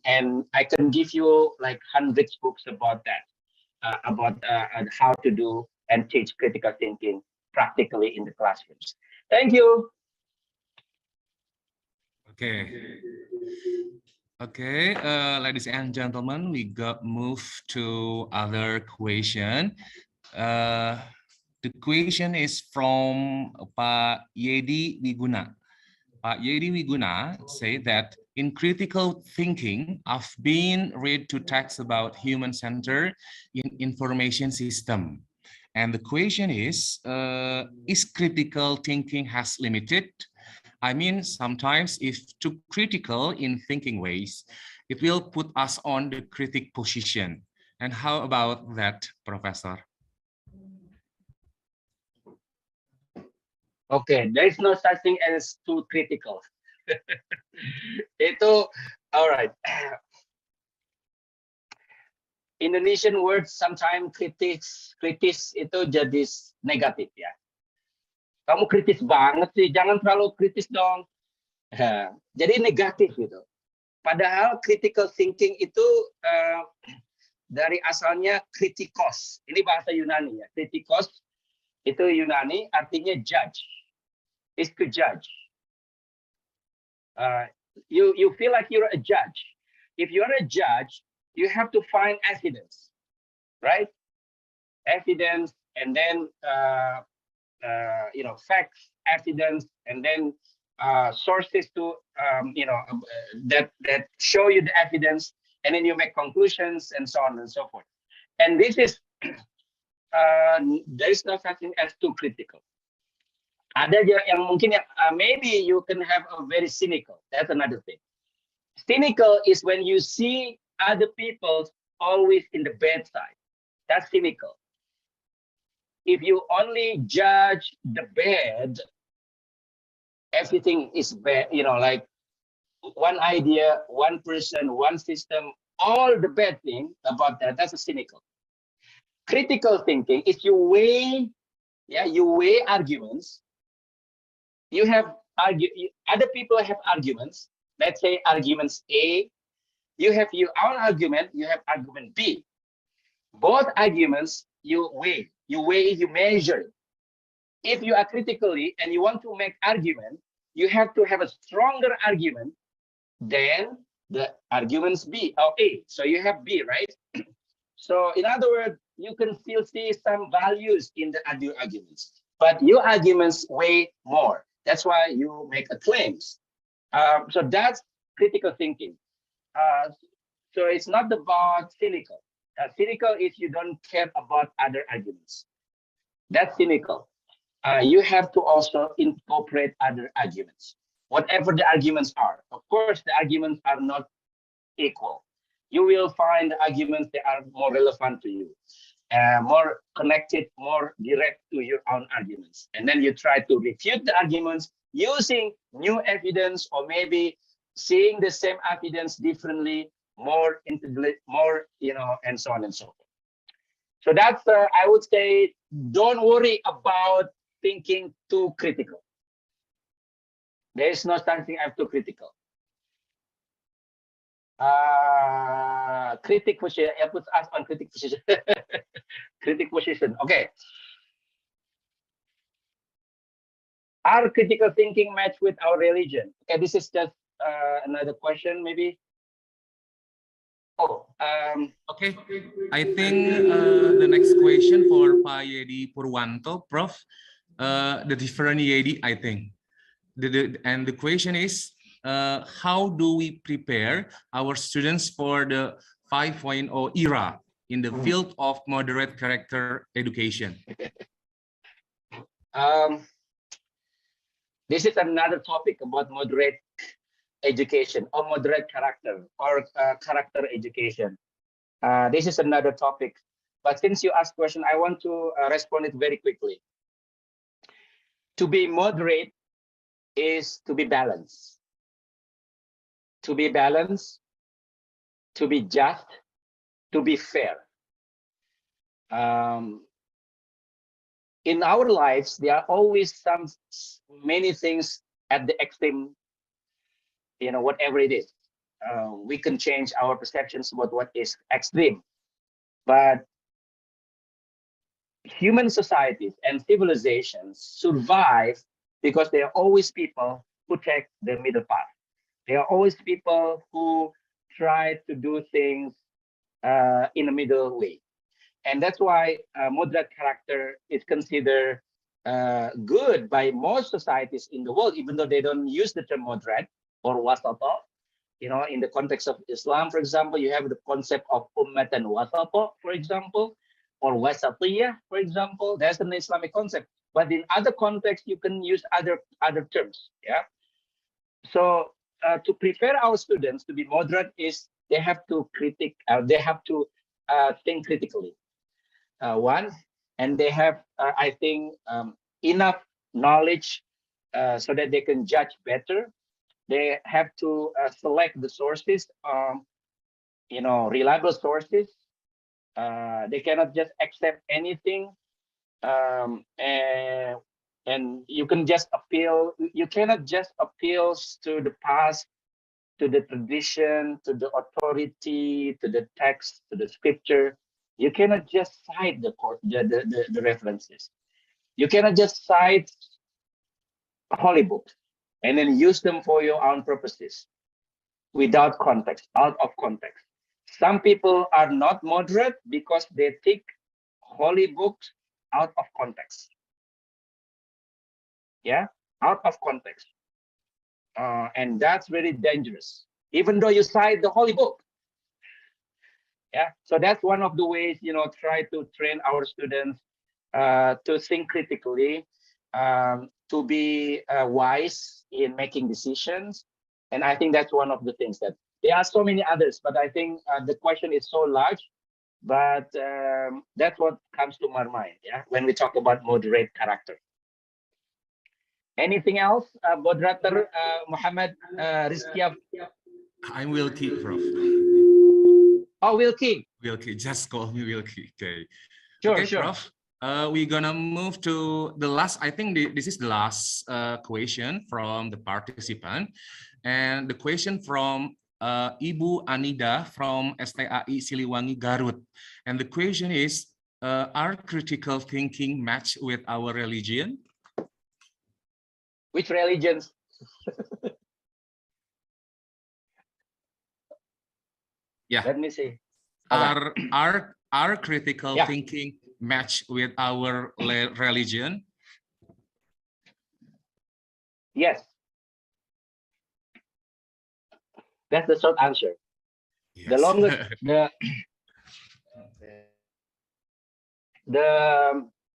S8: I can give you like hundreds books about that, about how to do and teach critical thinking practically in the classrooms. Thank you.
S4: Okay, ladies and gentlemen, we move to other question. The question is from Pak Yedi Wiguna. Pak Yedi Wiguna say that in critical thinking, I've been read to texts about human-centered in information system. And the question is critical thinking has limited? I mean, sometimes if too critical in thinking ways, it will put us on the critic position. And how about that, Professor?
S8: Okay, there is no such thing as too critical. Itu, all right. Indonesian words sometimes kritis itu jadi negatif ya. kamu kritis banget sih, jangan terlalu kritis dong. Jadi negatif gitu. Padahal critical thinking itu dari asalnya kritikos. Ini bahasa Yunani ya. Kritikos itu Yunani artinya judge. Is to judge. You feel like you're a judge. If you're a judge, you have to find evidence, right? Evidence, and then facts, evidence, and then sources to that show you the evidence, and then you make conclusions and so on and so forth. And this is there is no such thing as too critical. Ada yang mungkin maybe you can have a very cynical. That's another thing. Cynical is when you see other people always in the bad side. That's cynical. If you only judge the bad, everything is bad, like one idea, one person, one system, all the bad thing about that, that's a cynical. Critical thinking is you weigh arguments. You have other people have arguments. Let's say arguments A. You have your own argument, you have argument B. Both arguments you weigh, you measure. If you are critically and you want to make argument, you have to have a stronger argument than the arguments B or A. So you have B, right? So in other words, you can still see some values in the other arguments, but your arguments weigh more. That's why you make a claims. So that's critical thinking. So it's not about cynical. Cynical is you don't care about other arguments. That's cynical. You have to also incorporate other arguments, whatever the arguments are. Of course, the arguments are not equal. You will find arguments that are more relevant to you, more connected, more direct to your own arguments. And then you try to refute the arguments using new evidence, or maybe seeing the same evidence differently, more, and so on and so forth. So that's, I would say, don't worry about thinking too critical. There is no something I'm too critical. Critic position, I put us on critic position. Critic position, okay. Are critical thinking match with our religion? Okay, this is just another question, maybe.
S4: Okay, I think the next question for Pak Yedi Purwanto, Prof. The different Yedi, I think. And the question is, how do we prepare our students for the 5.0 era in the field of moderate character education?
S8: This is another topic about moderate education or moderate character or character education. This is another topic, but since you asked question, I want to respond it very quickly. To be moderate is to be balanced. To be balanced, to be just, to be fair. In our lives, there are always many things at the extreme, whatever it is. We can change our perceptions about what is extreme, but human societies and civilizations survive because there are always people who take the middle path. There are always people who try to do things in a middle way. And that's why moderate character is considered good by most societies in the world, even though they don't use the term moderate or wasata. In the context of Islam, for example, you have the concept of ummatan wasata, for example, or wasatiyah, for example. That's an Islamic concept. But in other contexts, you can use other terms. Yeah. So to prepare our students to be moderate is they have to think critically. One, and they have, I think, enough knowledge so that they can judge better. They have to select the sources, reliable sources. They cannot just accept anything, And you can just appeal, you cannot just appeal to the past, to the tradition, to the authority, to the text, to the scripture. You cannot just cite the references. You cannot just cite holy books and then use them for your own purposes without context, out of context. Some people are not moderate because they take holy books out of context. Yeah, out of context. And that's very dangerous, even though you cite the holy book. Yeah, so that's one of the ways, try to train our students to think critically, to be wise in making decisions. And I think that's one of the things that there are so many others, but I think the question is so large, but that's what comes to my mind, yeah, when we talk about moderate character. Anything else, Moderator Muhammad Rizkia?
S4: I'm Wilkie, Prof.
S8: Oh, Wilkie.
S4: Wilkie, just call me Wilkie. Okay.
S8: Sure,
S4: okay,
S8: sure.
S4: Prof. We're gonna move to the last. I think this is the last question from the participant, and the question from Ibu Anida from STAI Siliwangi Garut, and the question is: are critical thinking matched with our religion?
S8: Which religions?
S4: Yeah.
S8: Let me see.
S4: Are critical thinking match with our religion?
S8: Yes. That's the short answer. Yes. The longest,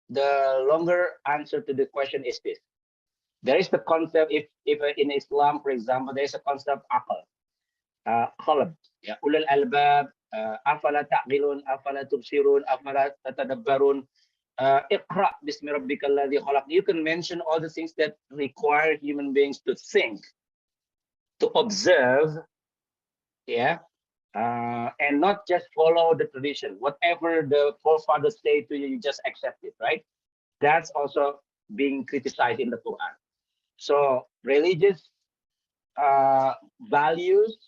S8: the longer answer to the question is this. There is the concept, if in Islam, for example, there is a concept akal, qalb, ya, ulul albab, afala ta'qilun, afala tubsirun, afala tatadabbarun, iqra bismi rabbikal ladzi khalaq. You can mention all the things that require human beings to think, to observe, yeah, and not just follow the tradition. Whatever the forefathers say to you, you just accept it, right? That's also being criticized in the Quran. So religious values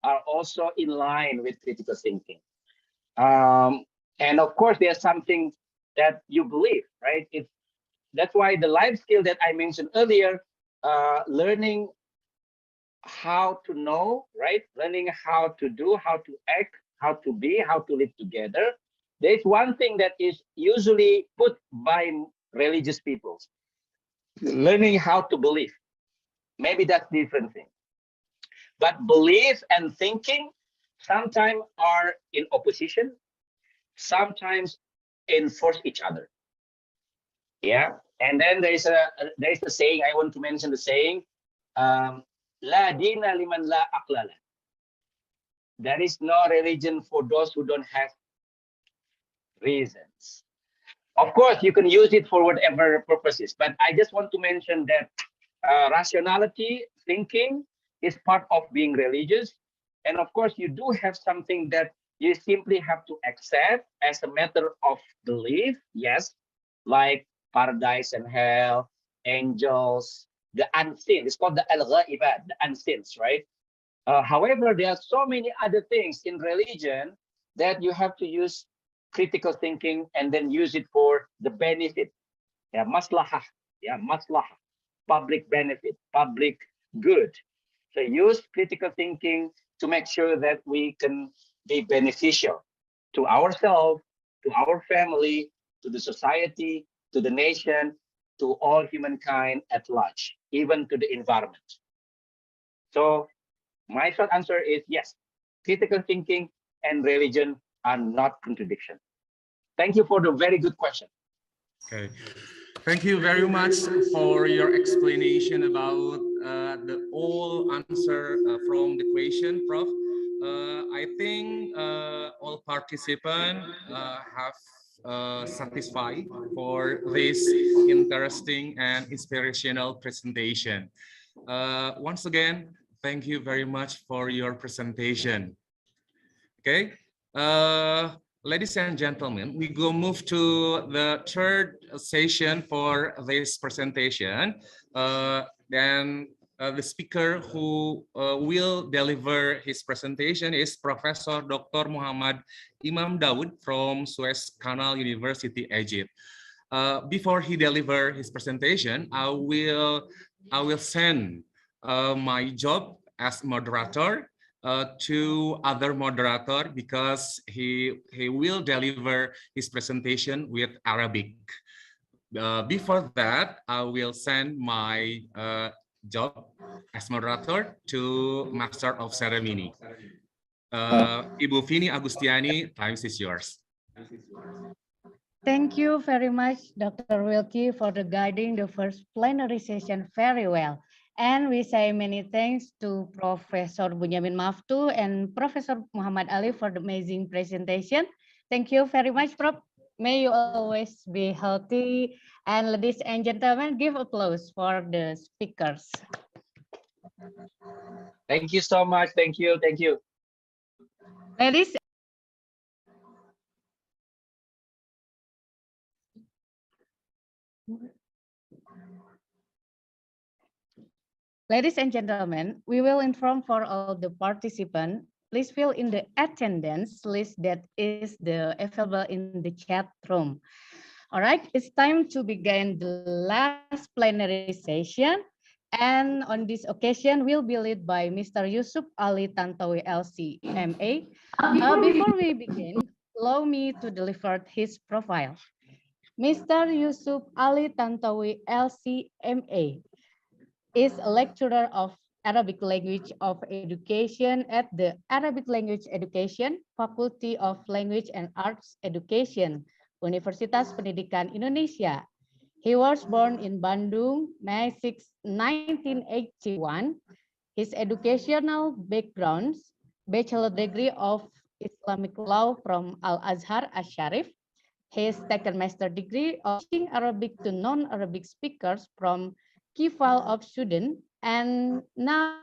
S8: are also in line with critical thinking. And of course, there's something that you believe, right? That's why the life skill that I mentioned earlier, learning how to know, right? Learning how to do, how to act, how to be, how to live together. There's one thing that is usually put by religious people: learning how to believe. Maybe that's different thing. But belief and thinking sometimes are in opposition, sometimes enforce each other. Yeah. And then there's a saying, I want to mention the saying, La dina liman la aqlala. There is no religion for those who don't have reasons. Of course, you can use it for whatever purposes, but I just want to mention that rationality, thinking is part of being religious. And of course, you do have something that you simply have to accept as a matter of belief, yes, like paradise and hell, angels, the unseen. It's called the al-ghaibat, the unseen, right? However, there are so many other things in religion that you have to use critical thinking and then use it for the benefit. Yeah, maslahah. Yeah, maslahah. Public benefit, public good. So use critical thinking to make sure that we can be beneficial to ourselves, to our family, to the society, to the nation, to all humankind at large, even to the environment. So my short answer is yes, critical thinking and religion are not contradiction. Thank you for the very good question.
S4: Okay. Thank you very much for your explanation about the whole answer from the question, Prof. I think all participants have satisfied for this interesting and inspirational presentation. Once again, thank you very much for your presentation. Okay. ladies and gentlemen, we go move to the third session for this presentation. Then the speaker who will deliver his presentation is Professor Dr. Muhammad Imam Daud from Suez Canal University, Egypt. Before he deliver his presentation, I will send my job as moderator to other moderator because he will deliver his presentation with Arabic. Before that, I will send my job as moderator to Master of Ceremony. Ibu Vini Agustiani, time is yours.
S1: Thank you very much, Dr. Wilkie, for the guiding the first plenary session very well. And we say many thanks to Professor Bunyamin Maftu and Professor Muhammad Ali for the amazing presentation. Thank you very much, Prof. May you always be healthy. And ladies and gentlemen, give applause for the speakers.
S8: Thank you so much. Thank you. Thank you.
S1: Ladies Ladies and gentlemen, we will inform for all the participants. Please fill in the attendance list that is available in the chat room. All right, it's time to begin the last plenary session. And on this occasion, will be led by Mr. Yusuf Ali Tantowi, LC.MA. Before we begin, allow me to deliver his profile. Mr. Yusuf Ali Tantowi, LC.MA. is a lecturer of Arabic Language of Education at the Arabic Language Education, Faculty of Language and Arts Education, Universitas Pendidikan Indonesia. He was born in Bandung, May 6, 1981. His educational backgrounds, bachelor degree of Islamic law from Al-Azhar Asharif. His second master degree of teaching Arabic to non-Arabic speakers from Kifal of Sudan, and now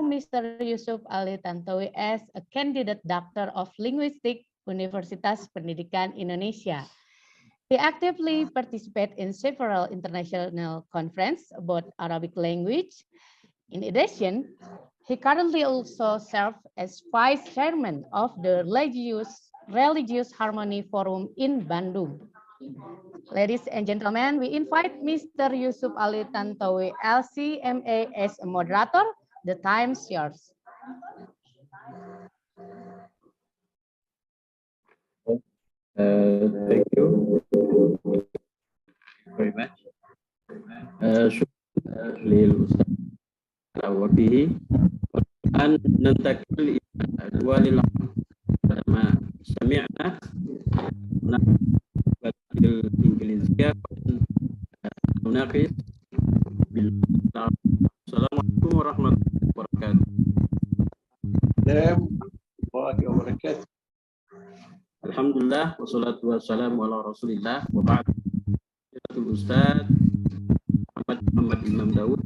S1: Mr. Yusuf Ali Tantowi as a candidate doctor of linguistics, Universitas Pendidikan Indonesia. He actively participates in several international conferences about Arabic language. In addition, he currently also serves as vice chairman of the Religious Harmony Forum in Bandung. Ladies and gentlemen, we invite Mr. Yusuf Ali Tantowi, LC.MA, as a moderator. The time's yours.
S10: Thank you very much. شكرا للأستاذ وفيه الآن ننتقل إلى الأدوار العامة. سمعنا الإنجليزية نناقش السلام عليكم ورحمة الله وبركاته. السلام ورحمة الله وبركاته. الحمد لله والصلاة والسلام على رسول الله وبعد. الأستاذ محمد إمام داود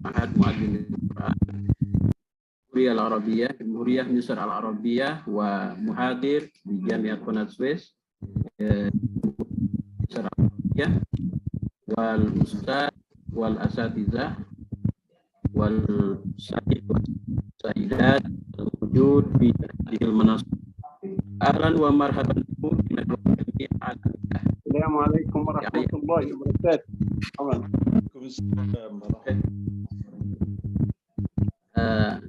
S10: معهد معلم القرآن الجمهورية العربية جمهورية مصر العربية ومحاضر بجامعة قناة سويس مصر العربية والأستاذ والأساتذة والسيدات الموجود في هذه المنصة. أهلا ومرحبا بكم في ندوة علمية عالمية. السلام عليكم ورحمة الله وبركاته. وعليكم السلام ورحمة الله.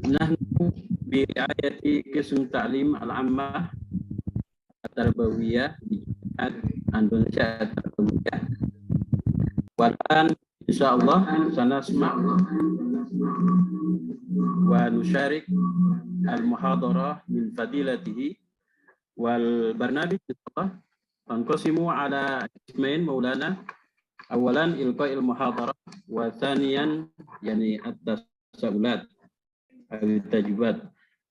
S10: نحن برعاية قسم تعليم العامة التربوية بجامعة إندونيسيا التربوية. والآن إن شاء الله سنسمع ونشارك المحاضرة من فضيلته. والبرنامج تنقسم على قسمين مولانا. أولا إلقاء المحاضرة، وثانيا يعني التساؤلات أو التجوبات.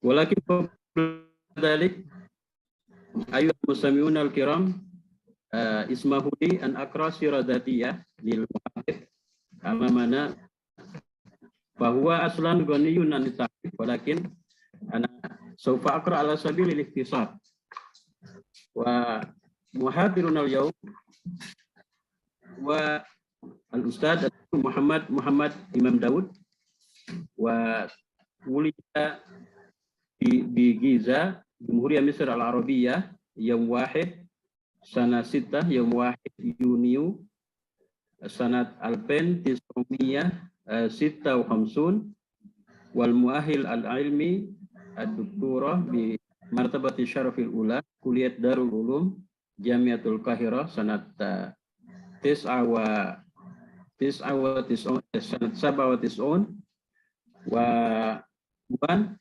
S10: ولكن قبل ذلك أيها المستمعون الكرام، اسمحوا لي أن أقرأ سيرة ذاتية للمحاضر أمامنا. فهو أصلا غني عن التعريف، ولكن أنا سوف أقرأ على سبيل الاختصار. ومحاضرنا اليوم والأستاذ محمد إمام داود وولد بجيزة جمهورية مصر العربية يوم 1 سنة 6 يوم 1 يونيو سنة 1956 والمؤهل العلمي الدكتوراه بمرتبة الشرف الأولى كلية دار العلوم جامعة القاهرة سنة 97 ومن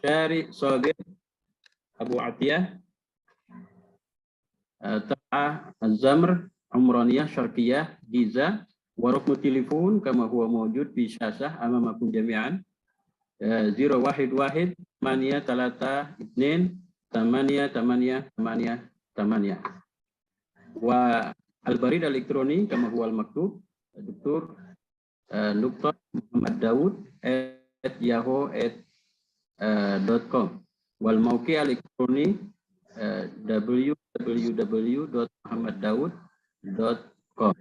S10: شاري صاغر أبو عطية تبع الزمر عمرانية شرقية جيزة ورقم التليفون كما هو موجود في الشاشة أمامكم جميعا 011 832 8888 والبريد الإلكتروني كما هو المكتوب الدكتور نقطة محمد داود @yahoo.com والموقع الإلكتروني www.muhammaddaud.com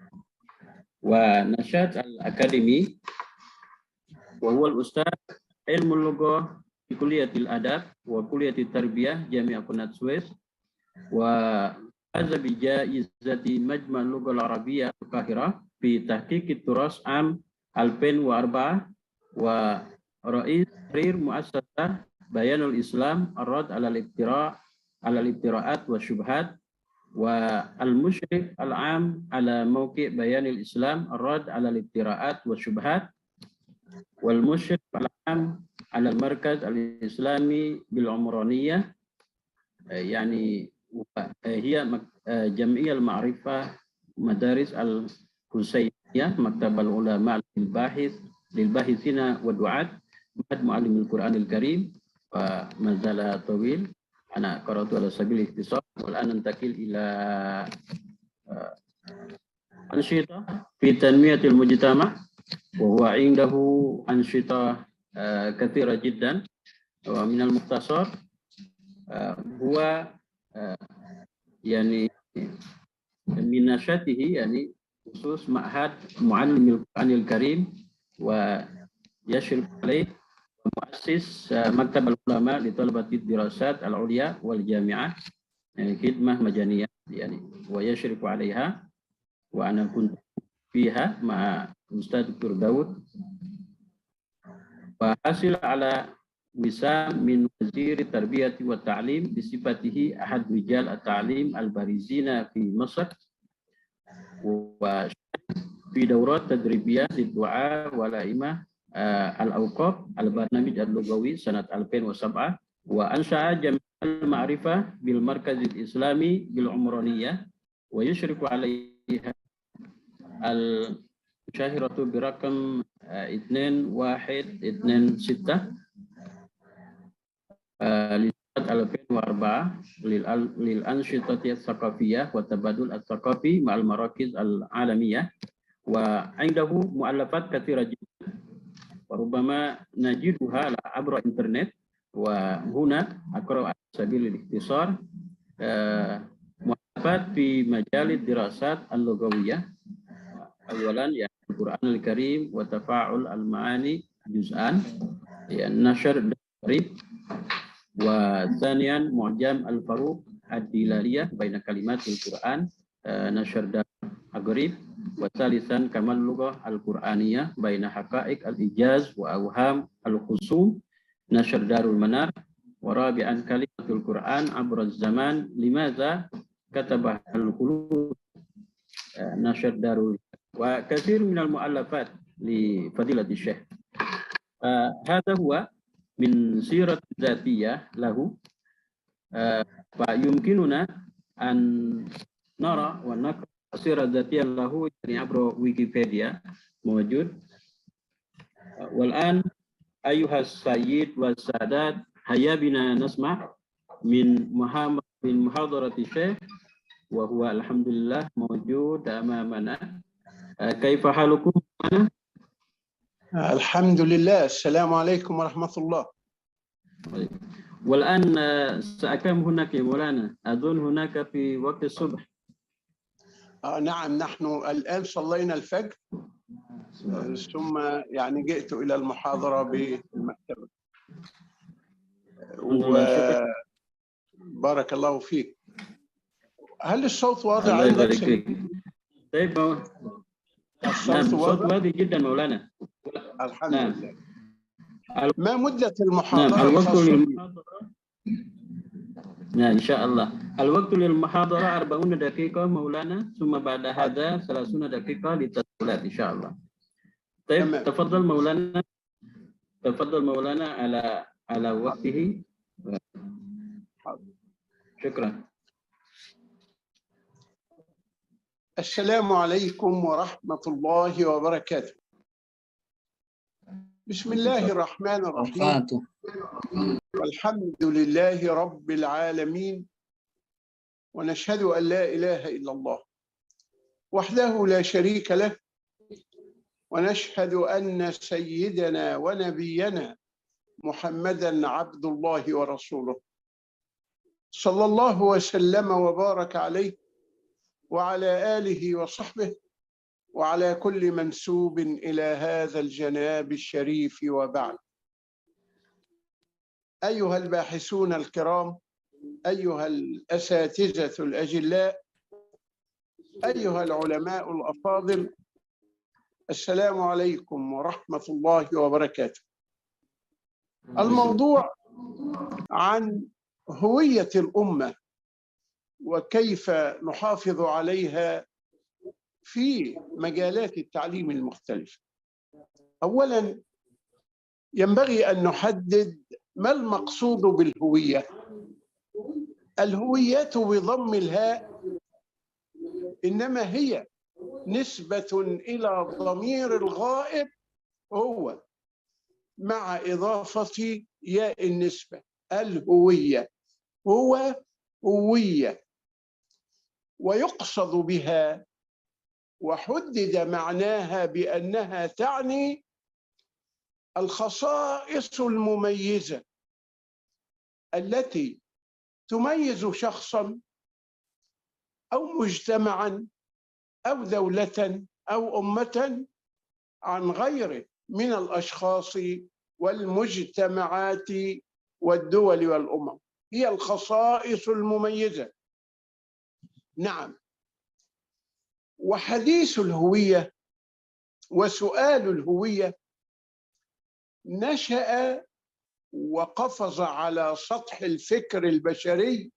S10: ونشاط الأكاديمي وهو الأستاذ علم اللغة في كلية الأدب وكلية التربية جامعة قناة السويس وفاز بجائزة مجمع اللغة العربية القاهرة في تحقيق التراث عام 2004 ورئيس تحرير مؤسسة بيان الإسلام الرد على الابتراءات والشبهات والمشرف العام على موقع بيان الإسلام الرد على الابتراءات والشبهات والمشرف العام على المركز الإسلامي بالعمرانية يعني هي جمعية المعرفة مدارس الحسينية مكتب العلماء للباحثين والدعاة معهد معلم القرآن الكريم وما زال طويل. أنا قرأت على سبيل الاختصار والآن ننتقل إلى أنشطة في تنمية المجتمع وهو عنده أنشطة كثيرة جدا ومن المختصر هو يعني من نشاطه يعني خصوص معهد معلم القرآن الكريم ويشرف عليه مؤسس مكتب العلماء لطلبة الدراسات العليا والجامعة خدمة مجانية يعني ويشرف عليها وأنا كنت فيها مع الأستاذ دكتور داود وحصل على وسام من وزير التربية والتعليم بصفته أحد رجال التعليم البارزين في مصر وفي دورات تدريبية للدعاة والأئمة الأوقاف البرنامج اللغوي سنة 2007 وأنشأ جمعية المعرفة بالمركز الإسلامي بالعمرانية ويشرف عليها الشاهرة برقم 2126 لسنة 2004 للأنشطة الثقافية والتبادل الثقافي مع المراكز العالمية وعنده مؤلفات كثيرة جدا وربما نجدها عبر الإنترنت وهنا أقرأ على سبيل الاختصار مؤلفات في مجال الدراسات اللغوية أولا يعني القرآن الكريم وتفاعل المعاني جزءان يعني نشر داري وثانيا معجم الفروق الدلالية بين كلمات القرآن نشر دار غريب وثالثا كمال اللغة القرآنية بين حقائق الإيجاز وأوهام الخصوم نشر دار المنار ورابعا كلمة القرآن عبر الزمان لماذا كتبها القلوب نشر دار وكثير من المؤلفات لفضيلة الشيخ هذا هو من سيرة ذاتية له فيمكننا أن نرى ونقرأ سيرة ذاتية له يعني عبر ويكيبيديا موجود والآن أيها السيد والسادات هيا بنا نسمع من محاضرة الشيخ وهو الحمد لله موجود أمامنا كيف حالكم؟
S11: الحمد لله السلام عليكم ورحمة الله
S10: والآن كم هناك يا مولانا؟ أظن هناك في وقت الصبح.
S11: نعم، نحن الآن صلينا الفجر ثم يعني جئت إلى المحاضرة بالمكتبة. وبارك الله فيك. هل الصوت واضح عندك؟
S10: طيب
S11: الصوت
S10: واضح جدا مولانا.
S11: الحمد لله. ما مدة المحاضرة؟
S10: نعم الوقت للمحاضرة إن شاء الله الوقت للمحاضرة 40 دقيقة مولانا، ثم بعد هذا 30 دقيقة للتساؤلات إن شاء الله. طيب تفضل مولانا، تفضل مولانا على وقته. شكرا.
S11: السلام عليكم ورحمة الله وبركاته. بسم الله الرحمن الرحيم. والحمد لله رب العالمين، ونشهد أن لا إله إلا الله وحده لا شريك له، ونشهد أن سيدنا ونبينا محمدًا عبد الله ورسوله، صلى الله وسلم وبارك عليه وعلى آله وصحبه وعلى كل منسوب إلى هذا الجناب الشريف، وبعد. أيها الباحثون الكرام، أيها الأساتذة الأجلاء، أيها العلماء الأفاضل، السلام عليكم ورحمة الله وبركاته. الموضوع عن هوية الأمة وكيف نحافظ عليها في مجالات التعليم المختلفة. أولاً ينبغي أن نحدد ما المقصود بالهوية. الهوية بضم الهاء إنما هي نسبة إلى ضمير الغائب هو مع إضافة ياء النسبة. الهوية هو هوية، ويقصد بها وحدد معناها بأنها تعني الخصائص المميزة التي تميز شخصاً أو مجتمعاً أو دولة أو أمة عن غيره من الأشخاص والمجتمعات والدول والأمم. هي الخصائص المميزة. نعم، وحديث الهوية وسؤال الهوية نشأ وقفز على سطح الفكر البشري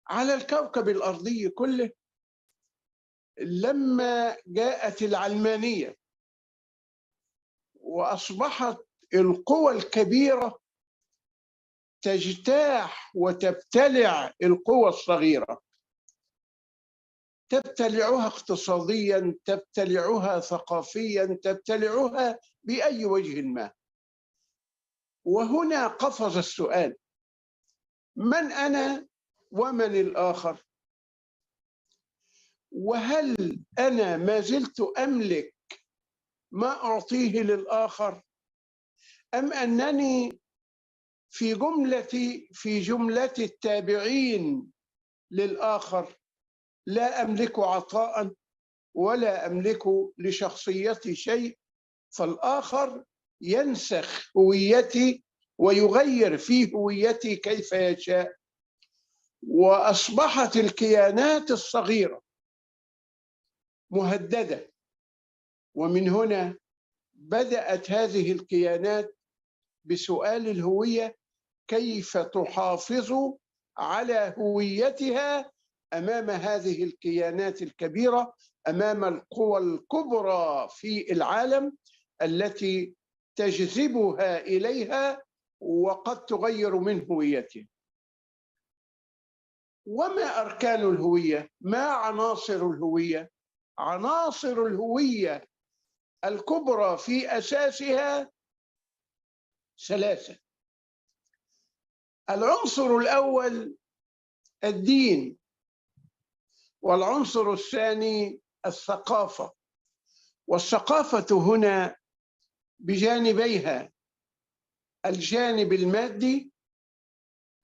S11: على الكوكب الأرضي كله لما جاءت العلمانية، وأصبحت القوى الكبيرة تجتاح وتبتلع القوى الصغيرة، تبتلعها اقتصادياً، تبتلعها ثقافياً، تبتلعها بأي وجه ما. وهنا قفز السؤال: من أنا ومن الآخر؟ وهل أنا ما زلت أملك ما أعطيه للآخر، أم أنني في جملة التابعين للآخر لا أملك عطاء ولا أملك لشخصيتي شيء، فالآخر ينسخ هويتي ويغير في هويتي كيف يشاء. وأصبحت الكيانات الصغيرة مهددة، ومن هنا بدأت هذه الكيانات بسؤال الهوية: كيف تحافظ على هويتها أمام هذه الكيانات الكبيرة، أمام القوى الكبرى في العالم التي تجذبها إليها وقد تغير من هويتها. وما أركان الهوية؟ ما عناصر الهوية؟ عناصر الهوية الكبرى في أساسها ثلاثة. العنصر الأول الدين، والعنصر الثاني الثقافة. والثقافة هنا بجانبيها: الجانب المادي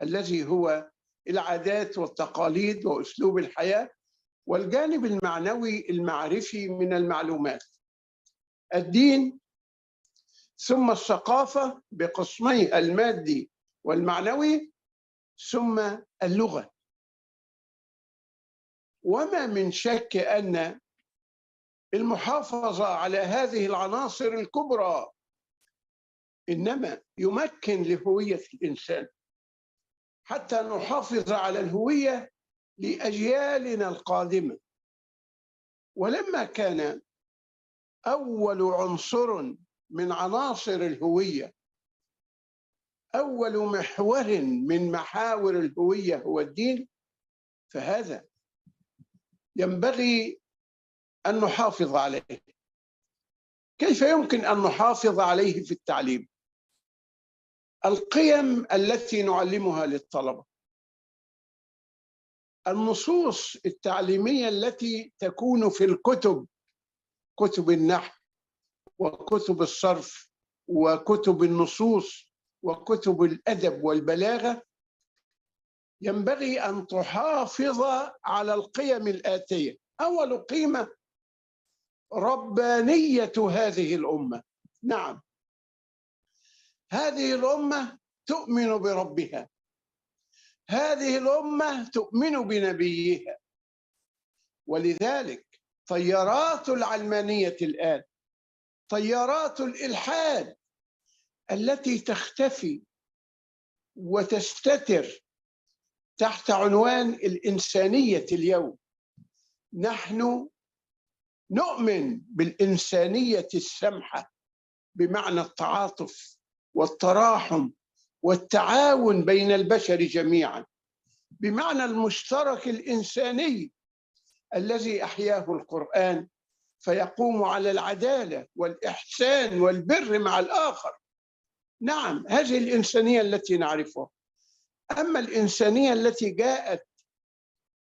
S11: الذي هو العادات والتقاليد وأسلوب الحياة، والجانب المعنوي المعرفي من المعلومات. الدين ثم الثقافة بقسميها المادي والمعنوي، ثم اللغة. وما من شك أن المحافظة على هذه العناصر الكبرى إنما يمكن لهوية الإنسان حتى نحافظ على الهوية لأجيالنا القادمة. ولما كان أول عنصر من عناصر الهوية، أول محور من محاور الهوية هو الدين، فهذا ينبغي أن نحافظ عليه. كيف يمكن أن نحافظ عليه في التعليم؟ القيم التي نعلمها للطلبة، النصوص التعليمية التي تكون في الكتب، كتب النحو وكتب الصرف وكتب النصوص وكتب الأدب والبلاغة، ينبغي أن تحافظ على القيم الآتية. أول قيمة ربانية هذه الأمة. نعم، هذه الأمة تؤمن بربها، هذه الأمة تؤمن بنبيها، ولذلك تيارات العلمانية الآن، تيارات الإلحاد التي تختفي وتستتر تحت عنوان الإنسانية اليوم. نحن نؤمن بالإنسانية السمحة بمعنى التعاطف والتراحم والتعاون بين البشر جميعا، بمعنى المشترك الإنساني الذي أحياه القرآن، فيقوم على العدالة والإحسان والبر مع الآخر. نعم، هذه الإنسانية التي نعرفها. أما الإنسانية التي جاءت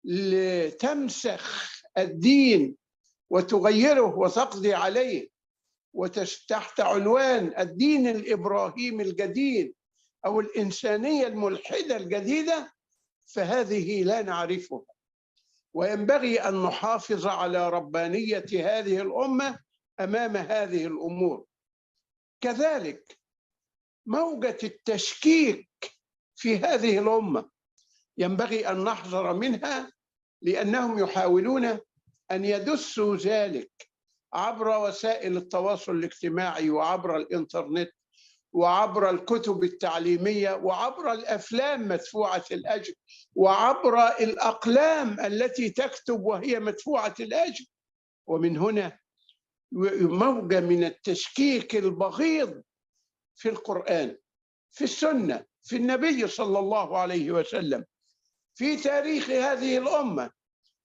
S11: لتمسخ الدين وتغيره وتقضي عليه وتحت عنوان الدين الإبراهيمي الجديد أو الإنسانية الملحدة الجديدة، فهذه لا نعرفها. وينبغي أن نحافظ على ربانية هذه الأمة أمام هذه الأمور. كذلك موجة التشكيك في هذه الأمة ينبغي أن نحذر منها، لأنهم يحاولون أن يدسوا ذلك عبر وسائل التواصل الاجتماعي وعبر الإنترنت وعبر الكتب التعليمية وعبر الأفلام مدفوعة الأجر وعبر الأقلام التي تكتب وهي مدفوعة الأجر. ومن هنا موجة من التشكيك البغيض في القرآن، في السنة، في النبي صلى الله عليه وسلم، في تاريخ هذه الأمة،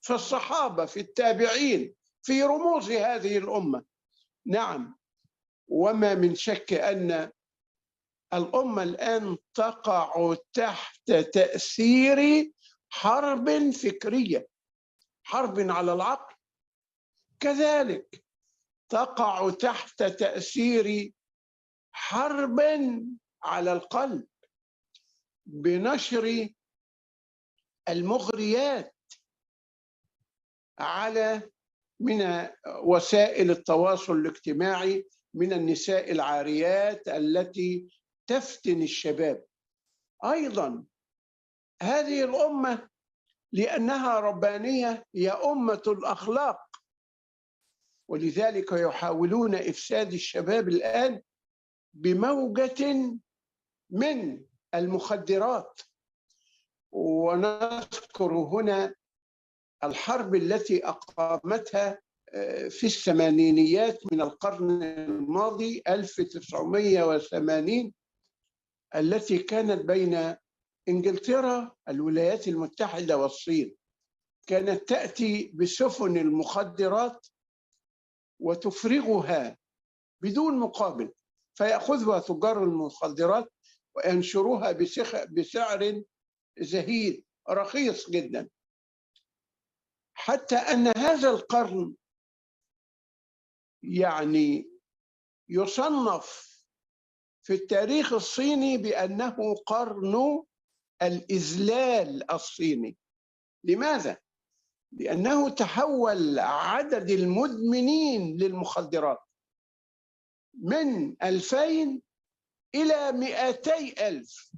S11: في الصحابة، في التابعين، في رموز هذه الأمة. نعم، وما من شك أن الأمة الآن تقع تحت تأثير حرب فكرية، حرب على العقل، كذلك تقع تحت تأثير حرب على القلب بنشر المغريات على من وسائل التواصل الاجتماعي من النساء العاريات التي تفتن الشباب. أيضا هذه الأمة لأنها ربانية هي أمة الأخلاق، ولذلك يحاولون إفساد الشباب الآن بموجة من المخدرات. ونذكر هنا الحرب التي أقامتها في الثمانينيات من القرن الماضي 1980 التي كانت بين إنجلترا، الولايات المتحدة والصين. كانت تأتي بسفن المخدرات وتفرغها بدون مقابل، فيأخذها تجار المخدرات وينشروها بسعر زهيد رخيص جدا، حتى أن هذا القرن يعني يصنف في التاريخ الصيني بأنه قرن الإذلال الصيني. لماذا؟ لأنه تحول عدد المدمنين للمخدرات من 2000 إلى 200,000،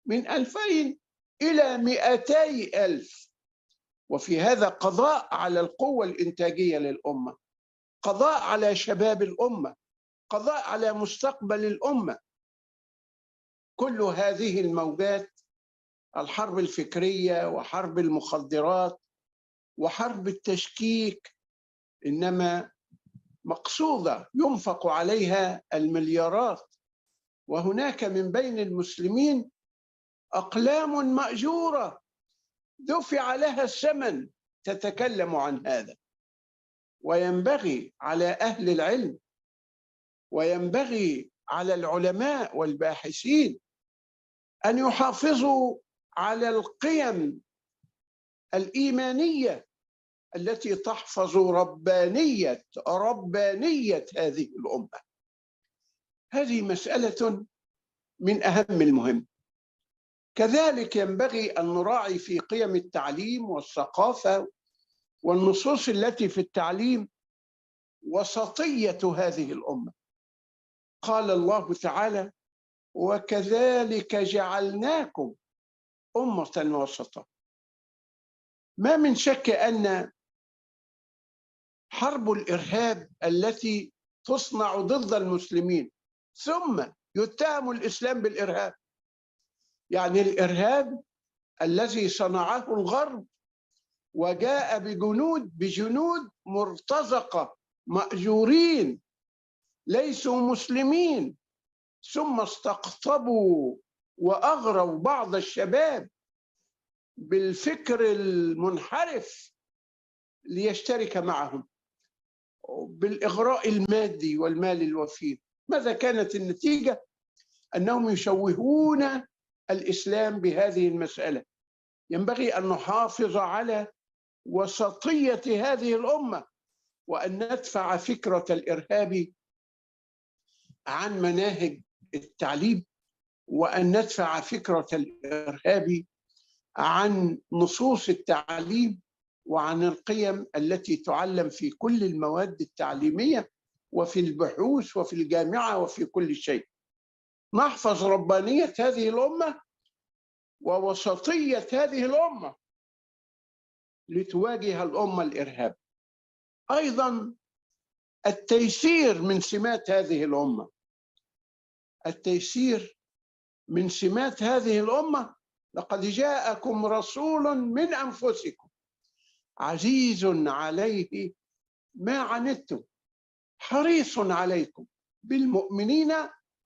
S11: من 2000 إلى 200,000. وفي هذا قضاء على القوة الإنتاجية للأمة، قضاء على شباب الأمة، قضاء على مستقبل الأمة. كل هذه الموجات، الحرب الفكرية وحرب المخدرات وحرب التشكيك، إنما مقصودة ينفق عليها المليارات، وهناك من بين المسلمين أقلام مأجورة دفع لها الثمن تتكلم عن هذا. وينبغي على أهل العلم وينبغي على العلماء والباحثين أن يحافظوا على القيم الإيمانية التي تحفظ ربانية هذه الأمة. هذه مسألة من أهم المهم. كذلك ينبغي أن نراعي في قيم التعليم والثقافة والنصوص التي في التعليم وسطية هذه الأمة. قال الله تعالى: وكذلك جعلناكم أمة وسطا. ما من شك أن حرب الإرهاب التي تصنع ضد المسلمين ثم يتهم الإسلام بالإرهاب، يعني الإرهاب الذي صنعه الغرب وجاء بجنود مرتزقة مأجورين ليسوا مسلمين، ثم استقطبوا وأغروا بعض الشباب بالفكر المنحرف ليشترك معهم بالإغراء المادي والمال الوفير. ماذا كانت النتيجة؟ أنهم يشوهون الإسلام بهذه المسألة. ينبغي أن نحافظ على وسطية هذه الأمة وأن ندفع فكرة الإرهاب عن مناهج التعليم، وأن ندفع فكرة الإرهاب عن نصوص التعليم وعن القيم التي تعلم في كل المواد التعليمية وفي البحوث وفي الجامعة وفي كل شيء. نحفظ ربانية هذه الأمة ووسطية هذه الأمة لتواجه الأمة الإرهاب. أيضا التيسير من سمات هذه الأمة، التيسير من سمات هذه الأمة. لقد جاءكم رسول من أنفسكم عزيز عليه ما عنتم حريص عليكم بالمؤمنين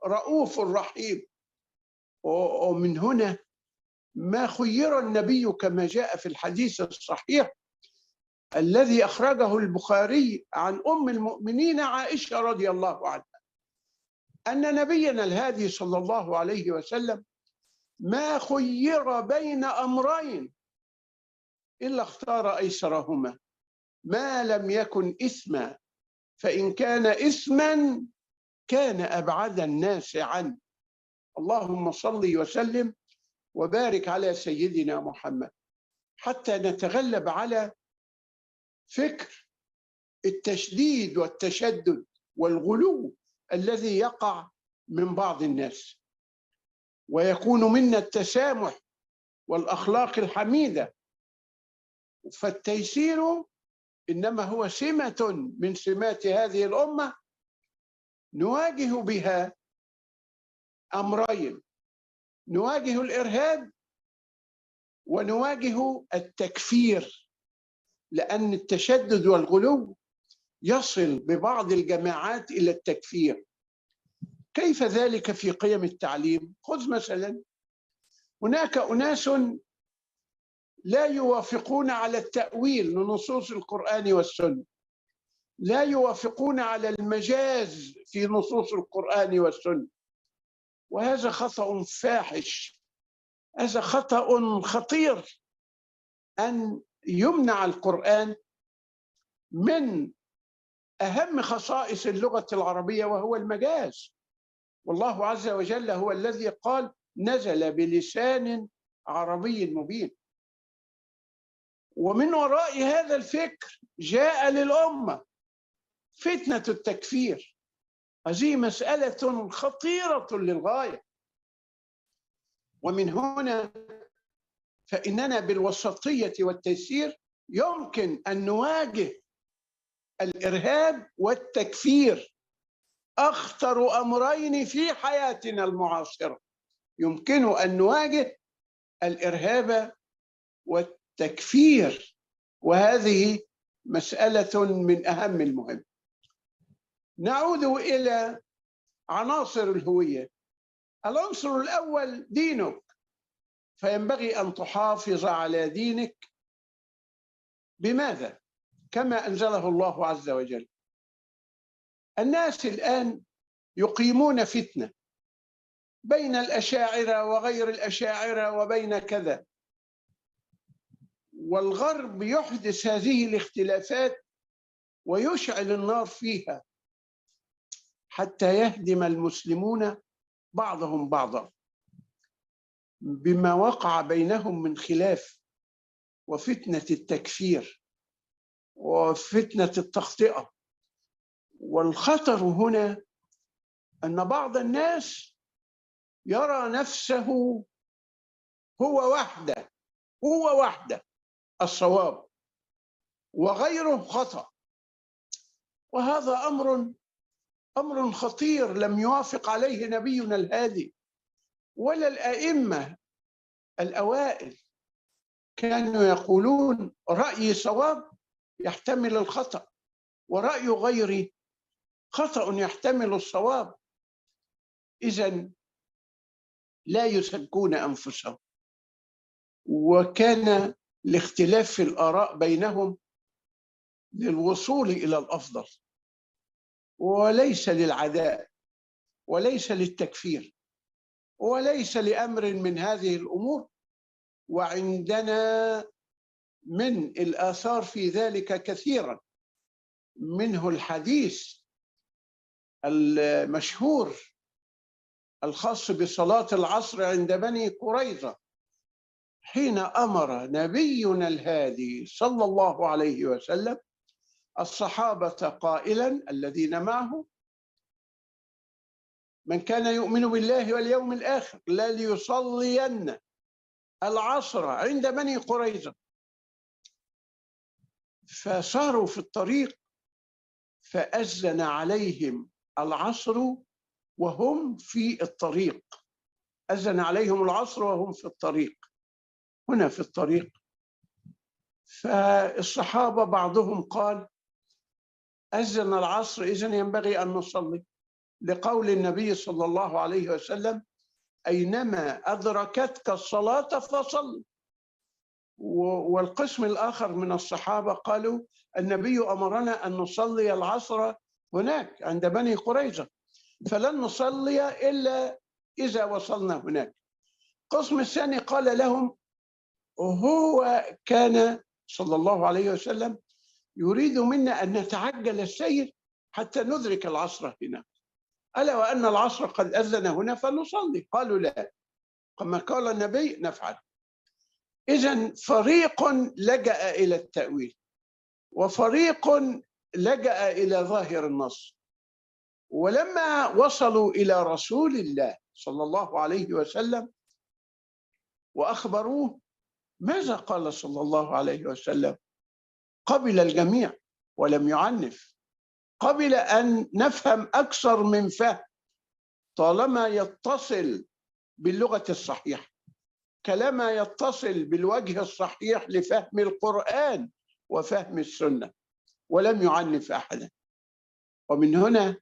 S11: رؤوف رحيم. ومن هنا ما خير النبي كما جاء في الحديث الصحيح الذي أخرجه البخاري عن أم المؤمنين عائشة رضي الله عنها، أن نبينا الهادي صلى الله عليه وسلم ما خير بين أمرين إلا اختار أيسرهما ما لم يكن إثما، فإن كان إثما كان أبعد الناس عنه. اللهم صل وسلم وبارك على سيدنا محمد حتى نتغلب على فكر التشديد والتشدد والغلو الذي يقع من بعض الناس، ويكون منا التسامح والأخلاق الحميدة. فالتيسير إنما هو سمة من سمات هذه الأمة نواجه بها أمرين: نواجه الإرهاب ونواجه التكفير، لأن التشدد والغلو يصل ببعض الجماعات إلى التكفير. كيف ذلك في قيم التعليم؟ خذ مثلا هناك أناس لا يوافقون على التأويل لنصوص القرآن والسنة، لا يوافقون على المجاز في نصوص القرآن والسنة، وهذا خطأ فاحش، هذا خطأ خطير أن يمنع القرآن من أهم خصائص اللغة العربية وهو المجاز. والله عز وجل هو الذي قال: نزل بلسان عربي مبين. ومن وراء هذا الفكر جاء للأمة فتنة التكفير. هذه مسألة خطيرة للغاية، ومن هنا فإننا بالوسطية والتيسير يمكن أن نواجه الإرهاب والتكفير، أخطر أمرين في حياتنا المعاصرة. يمكن أن نواجه الإرهاب والتكفير، وهذه مسألة من أهم المهم. نعود إلى عناصر الهوية. العنصر الأول دينك، فينبغي أن تحافظ على دينك. بماذا؟ كما أنزله الله عز وجل. الناس الآن يقيمون فتنة بين الأشاعرة وغير الأشاعرة وبين كذا، والغرب يحدث هذه الاختلافات ويشعل النار فيها حتى يهدم المسلمون بعضهم بعضا بما وقع بينهم من خلاف وفتنة التكفير وفتنة التخطئة. والخطر هنا أن بعض الناس يرى نفسه هو وحده الصواب وغيره خطأ، وهذا أمر خطير لم يوافق عليه نبينا الهادي ولا الأئمة الأوائل. كانوا يقولون رأيي صواب يحتمل الخطأ، ورأي غيري خطأ يحتمل الصواب. إذن لا يزكون أنفسهم، وكان الاختلاف في الآراء بينهم للوصول إلى الأفضل، وليس للعداء وليس للتكفير وليس لأمر من هذه الأمور. وعندنا من الآثار في ذلك كثيرا، منه الحديث المشهور الخاص بصلاة العصر عند بني قريظة، حين أمر نبينا الهادي صلى الله عليه وسلم الصحابة قائلا الذين معه: من كان يؤمن بالله واليوم الآخر لا ليصلين العصر عند بني قريظة. فصاروا في الطريق فأذن عليهم العصر وهم في الطريق، أذن عليهم العصر وهم في الطريق، هنا في الطريق. فالصحابة بعضهم قال: أذن العصر إذن ينبغي أن نصلي، لقول النبي صلى الله عليه وسلم: أينما أدركتك الصلاة فصل. والقسم الآخر من الصحابة قالوا: النبي أمرنا أن نصلي العصر هناك عند بني قريظة، فلن نصلي إلا إذا وصلنا هناك. القسم الثاني قال لهم: هو كان صلى الله عليه وسلم يريد منا أن نتعجل السير حتى ندرك العصر هنا، ألا وأن العصر قد أذن هنا فنصلي. قالوا: لا، كما قال النبي نفعل. إذن فريق لجأ إلى التأويل، وفريق لجأ إلى ظاهر النص. ولما وصلوا إلى رسول الله صلى الله عليه وسلم وأخبروه، ماذا قال صلى الله عليه وسلم؟ قبل الجميع ولم يعنف، قبل أن نفهم أكثر من فهم طالما يتصل باللغة الصحيحة، كلما يتصل بالوجه الصحيح لفهم القرآن وفهم السنة، ولم يعنف أحدا. ومن هنا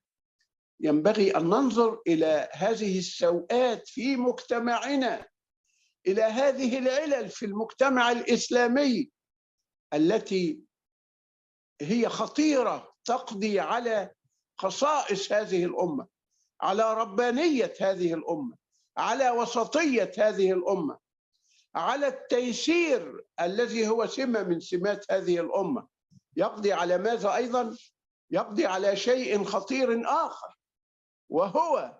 S11: ينبغي أن ننظر إلى هذه السوءات في مجتمعنا، إلى هذه العلل في المجتمع الإسلامي التي هي خطيرة، تقضي على خصائص هذه الأمة، على ربانية هذه الأمة، على وسطية هذه الأمة، على التيسير الذي هو سمة من سمات هذه الأمة. يقضي على ماذا أيضا؟ يقضي على شيء خطير آخر، وهو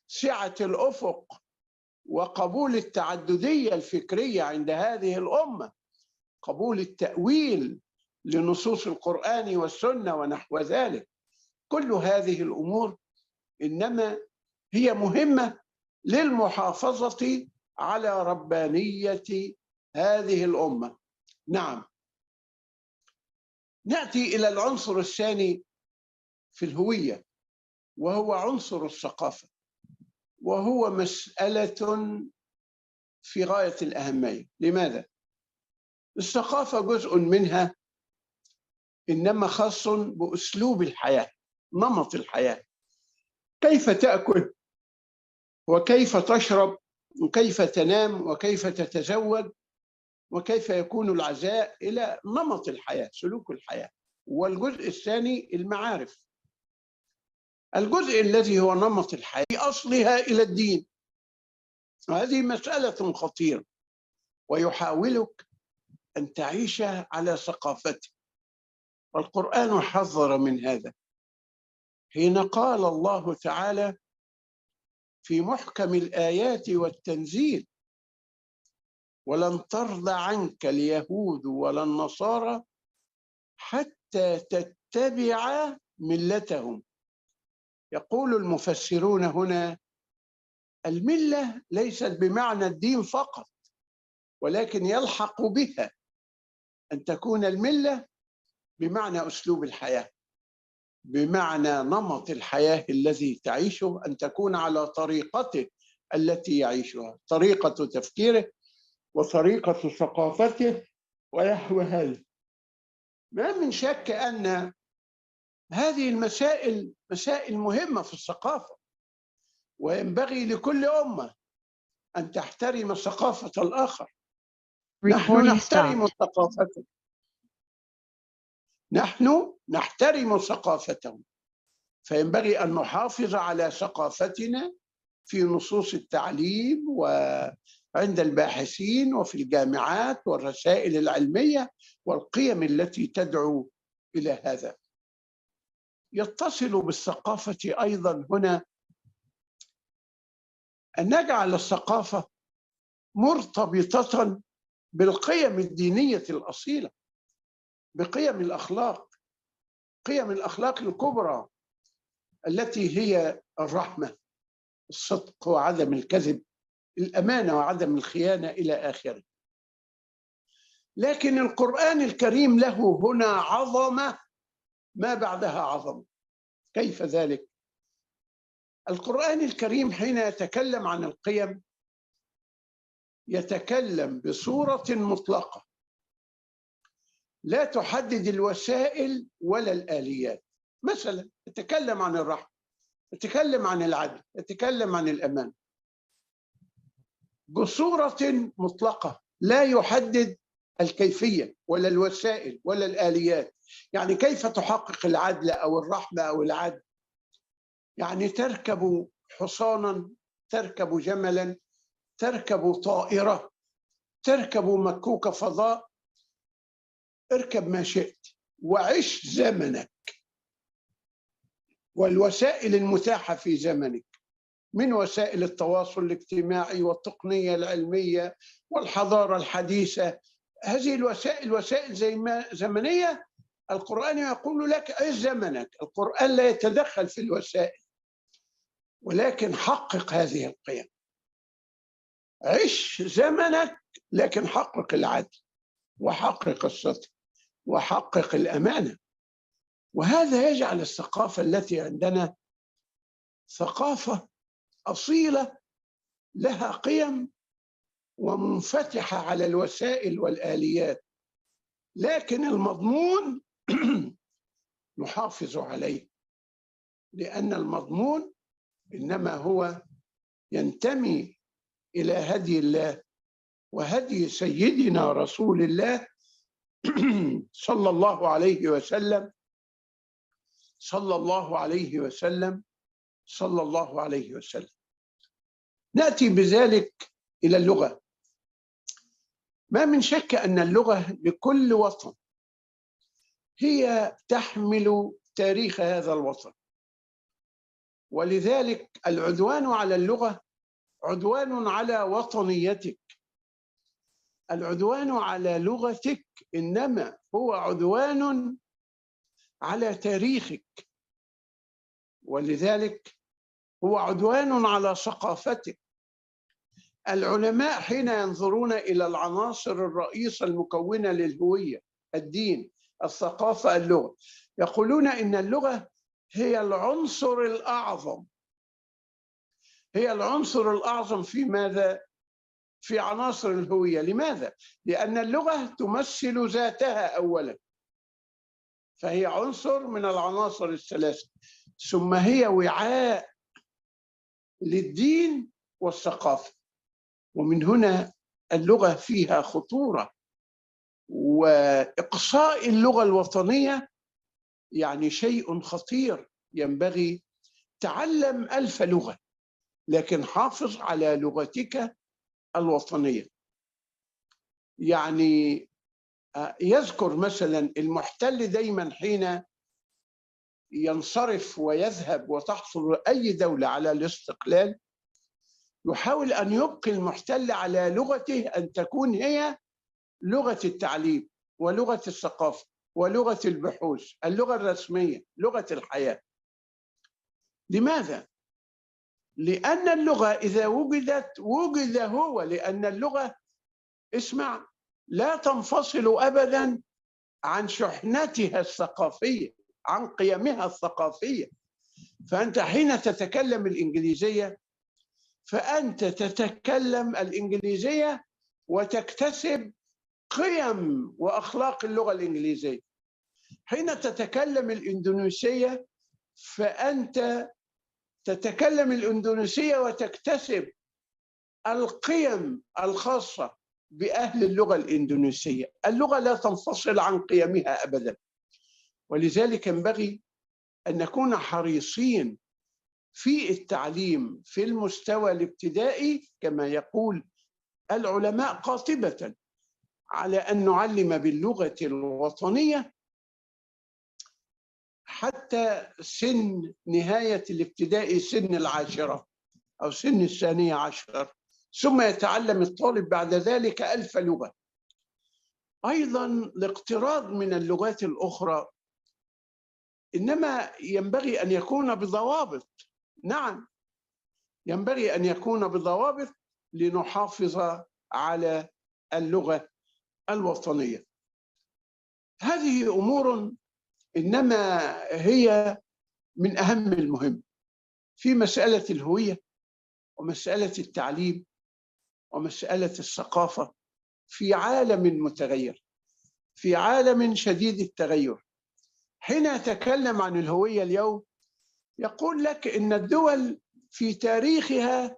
S11: سعة الأفق وقبول التعددية الفكرية عند هذه الأمة، قبول التأويل لنصوص القرآن والسنة ونحو ذلك. كل هذه الأمور إنما هي مهمة للمحافظة على ربانية هذه الأمة. نعم. نأتي إلى العنصر الثاني في الهوية، وهو عنصر الثقافة، وهو مسألة في غاية الأهمية. لماذا؟ الثقافة جزء منها إنما خاص بأسلوب الحياة، نمط الحياة، كيف تأكل وكيف تشرب وكيف تنام وكيف تتزوج وكيف يكون العزاء، إلى نمط الحياة، سلوك الحياة. والجزء الثاني المعارف. الجزء الذي هو نمط الحياة أصلها إلى الدين، وهذه مسألة خطيرة، ويحاولك أن تعيش على ثقافته. والقرآن حذر من هذا حين قال الله تعالى في محكم الآيات والتنزيل: ولن ترضى عنك اليهود ولا النصارى حتى تتبع ملتهم. يقول المفسرون هنا الملة ليست بمعنى الدين فقط، ولكن يلحق بها أن تكون الملة بمعنى أسلوب الحياة، بمعنى نمط الحياة الذي تعيشه، أن تكون على طريقته التي يعيشها، طريقة تفكيره وطريقة ثقافته ونحو هذا. ما من شك أن هذه المسائل مسائل مهمة في الثقافة، وينبغي لكل أمة أن تحترم ثقافة الآخر. نحن نحترم ثقافته، نحن نحترم ثقافتهم، فينبغي أن نحافظ على ثقافتنا في نصوص التعليم وعند الباحثين وفي الجامعات والرسائل العلمية والقيم التي تدعو إلى هذا. يتصل بالثقافة أيضا هنا أن نجعل الثقافة مرتبطة بالقيم الدينية الأصيلة، بقيم الأخلاق، قيم الأخلاق الكبرى التي هي الرحمة، الصدق وعدم الكذب، الأمانة وعدم الخيانة إلى آخره. لكن القرآن الكريم له هنا عظمة ما بعدها عظمة. كيف ذلك؟ القرآن الكريم حين يتكلم عن القيم يتكلم بصورة مطلقة لا تحدد الوسائل ولا الآليات. مثلا يتكلم عن الرحمة، يتكلم عن العدل، يتكلم عن الأمان بصورة مطلقة، لا يحدد الكيفية ولا الوسائل ولا الآليات. يعني كيف تحقق العدل أو الرحمة أو العدل؟ يعني تركب حصانا، تركب جملا، تركب طائرة، تركب مكوك فضاء، اركب ما شئت وعش زمنك والوسائل المتاحة في زمنك من وسائل التواصل الاجتماعي والتقنية العلمية والحضارة الحديثة. هذه الوسائل وسائل زمنية. القرآن يقول لك عش زمنك. القرآن لا يتدخل في الوسائل، ولكن حقق هذه القيم. عش زمنك لكن حقق العدل وحقق الصدق وحقق الأمانة. وهذا يجعل الثقافة التي عندنا ثقافة أصيلة لها قيم ومنفتحة على الوسائل والآليات، لكن المضمون نحافظ عليه، لأن المضمون إنما هو ينتمي إلى هدي الله وهدي سيدنا رسول الله صلى الله عليه وسلم، صلى الله عليه وسلم، صلى الله عليه وسلم. نأتي بذلك إلى اللغة. ما من شك أن اللغة لكل وطن هي تحمل تاريخ هذا الوطن، ولذلك العدوان على اللغة عدوان على وطنيتك. العدوان على لغتك إنما هو عدوان على تاريخك، ولذلك هو عدوان على ثقافتك. العلماء حين ينظرون إلى العناصر الرئيسة المكونة للهوية، الدين، الثقافة، اللغة، يقولون إن اللغة هي العنصر الأعظم. هي العنصر الأعظم في ماذا؟ في عناصر الهوية. لماذا؟ لأن اللغة تمثل ذاتها أولا، فهي عنصر من العناصر الثلاثة، ثم هي وعاء للدين والثقافة. ومن هنا اللغة فيها خطورة، وإقصاء اللغة الوطنية يعني شيء خطير. ينبغي تعلم 1000 لغة لكن حافظ على لغتك الوطنية. يعني يذكر مثلا المحتل دايما حين ينصرف ويذهب وتحصل أي دولة على الاستقلال يحاول أن يبقي المحتل على لغته أن تكون هي لغة التعليم ولغة الثقافة ولغة البحوث، اللغة الرسمية، لغة الحياة. لماذا؟ لأن اللغة إذا وجدت وجد هو، لأن اللغة اسمع لا تنفصل أبدا عن شحنتها الثقافية، عن قيمها الثقافية. فأنت حين تتكلم الإنجليزية فأنت تتكلم الإنجليزية وتكتسب قيم وأخلاق اللغة الإنجليزية. حين تتكلم الإندونيسية فأنت تتكلم الإندونيسية وتكتسب القيم الخاصة بأهل اللغة الإندونيسية. اللغة لا تنفصل عن قيمها أبدا، ولذلك ينبغي أن نكون حريصين في التعليم في المستوى الابتدائي كما يقول العلماء قاطبة على أن نعلم باللغة الوطنية حتى سن نهاية الابتدائي، سن العاشرة أو سن الثانية عشر، ثم يتعلم الطالب بعد ذلك 1000 لغة. أيضا الاقتراض من اللغات الأخرى إنما ينبغي أن يكون بضوابط. نعم ينبغي أن يكون بضوابط لنحافظ على اللغة الوطنية. هذه أمور إنما هي من أهم المهم في مسألة الهوية ومسألة التعليم ومسألة الثقافة في عالم متغير، في عالم شديد التغير. حين يتكلم عن الهوية اليوم يقول لك إن الدول في تاريخها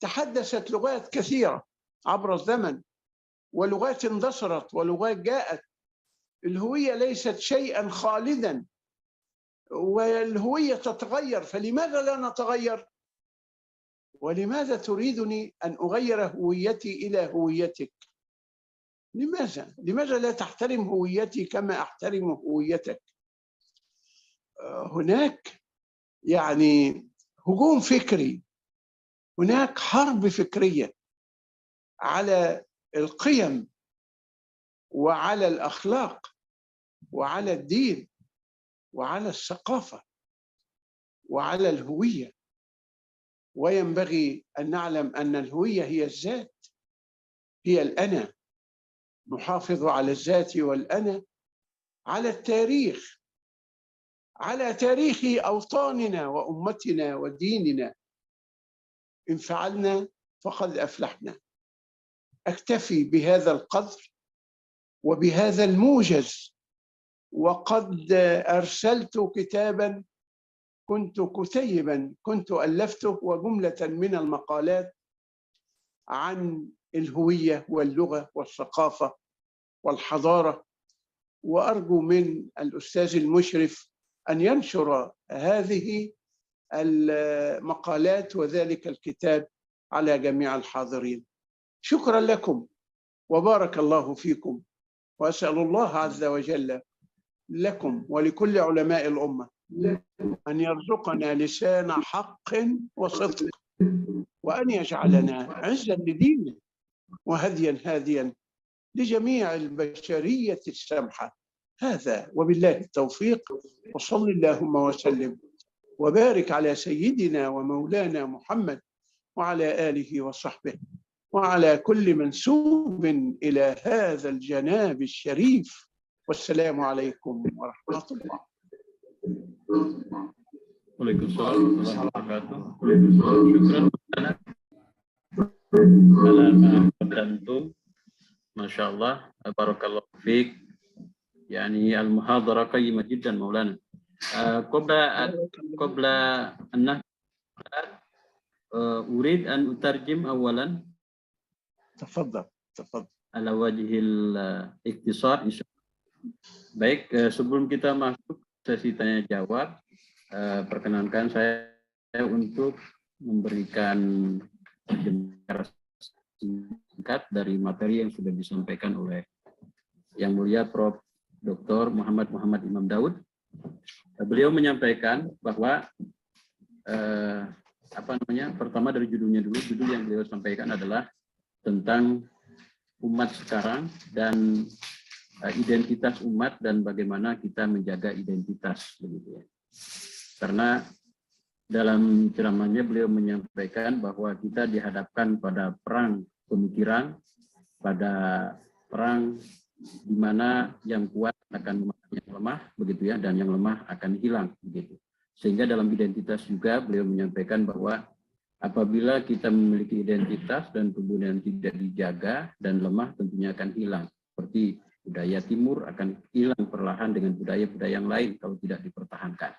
S11: تحدثت لغات كثيرة عبر الزمن، ولغات اندثرت ولغات جاءت. الهوية ليست شيئا خالدا، والهوية تتغير، فلماذا لا نتغير؟ ولماذا تريدني أن أغير هويتي إلى هويتك؟ لماذا لا تحترم هويتي كما أحترم هويتك؟ هناك يعني هجوم فكري، هناك حرب فكرية على القيم وعلى الأخلاق وعلى الدين وعلى الثقافة وعلى الهوية. وينبغي أن نعلم أن الهوية هي الذات، هي الأنا. نحافظ على الذات والأنا، على التاريخ، على تاريخ أوطاننا وأمتنا وديننا. إن فعلنا فقد أفلحنا. أكتفي بهذا القدر وبهذا الموجز، وقد أرسلت كتابا كنت ألفته وجملة من المقالات عن الهوية واللغة والثقافة والحضارة، وأرجو من الأستاذ المشرف أن ينشر هذه المقالات وذلك الكتاب على جميع الحاضرين. شكرا لكم وبارك الله فيكم، وأسأل الله عز وجل لكم ولكل علماء الأمة أن يرزقنا لسان حق وصدق وأن يجعلنا عزا لدينه وهديا هاديا لجميع البشرية السمحة. هذا وبالله التوفيق، وصل اللهم وسلم وبارك على سيدنا ومولانا محمد وعلى آله وصحبه وعلى كل منسوب إلى هذا الجناب الشريف. والسلام عليكم ورحمة الله.
S10: Waalaikumsalam warahmatullahi wabarakatuh. Syukran Maulana. Masya Allah, barakallahu fiik. Yani al-muhadharah qayyimah jiddan Maulana. قبل أن نبدأ أريد أن أترجم أولا.
S11: تفضل.
S10: على وجه الاختصار. Baik, sebelum kita masuk sesi tanya jawab, perkenankan saya untuk memberikan penjelasan singkat dari materi yang sudah disampaikan oleh Yang Mulia Prof. Dr. Muhammad Imam Daud. Beliau menyampaikan bahwa pertama dari judulnya dulu, judul yang beliau sampaikan adalah tentang umat sekarang dan identitas umat dan bagaimana kita menjaga identitas, begitu ya. Karena dalam ceramahnya beliau menyampaikan bahwa kita dihadapkan pada perang pemikiran, pada perang di mana yang kuat akan memakan yang lemah, begitu ya, dan yang lemah akan hilang, begitu. Sehingga dalam identitas juga beliau menyampaikan bahwa apabila kita memiliki identitas dan kemudian tidak dijaga dan lemah, tentunya akan hilang. Seperti budaya Timur akan hilang perlahan dengan budaya-budaya yang lain kalau tidak dipertahankan.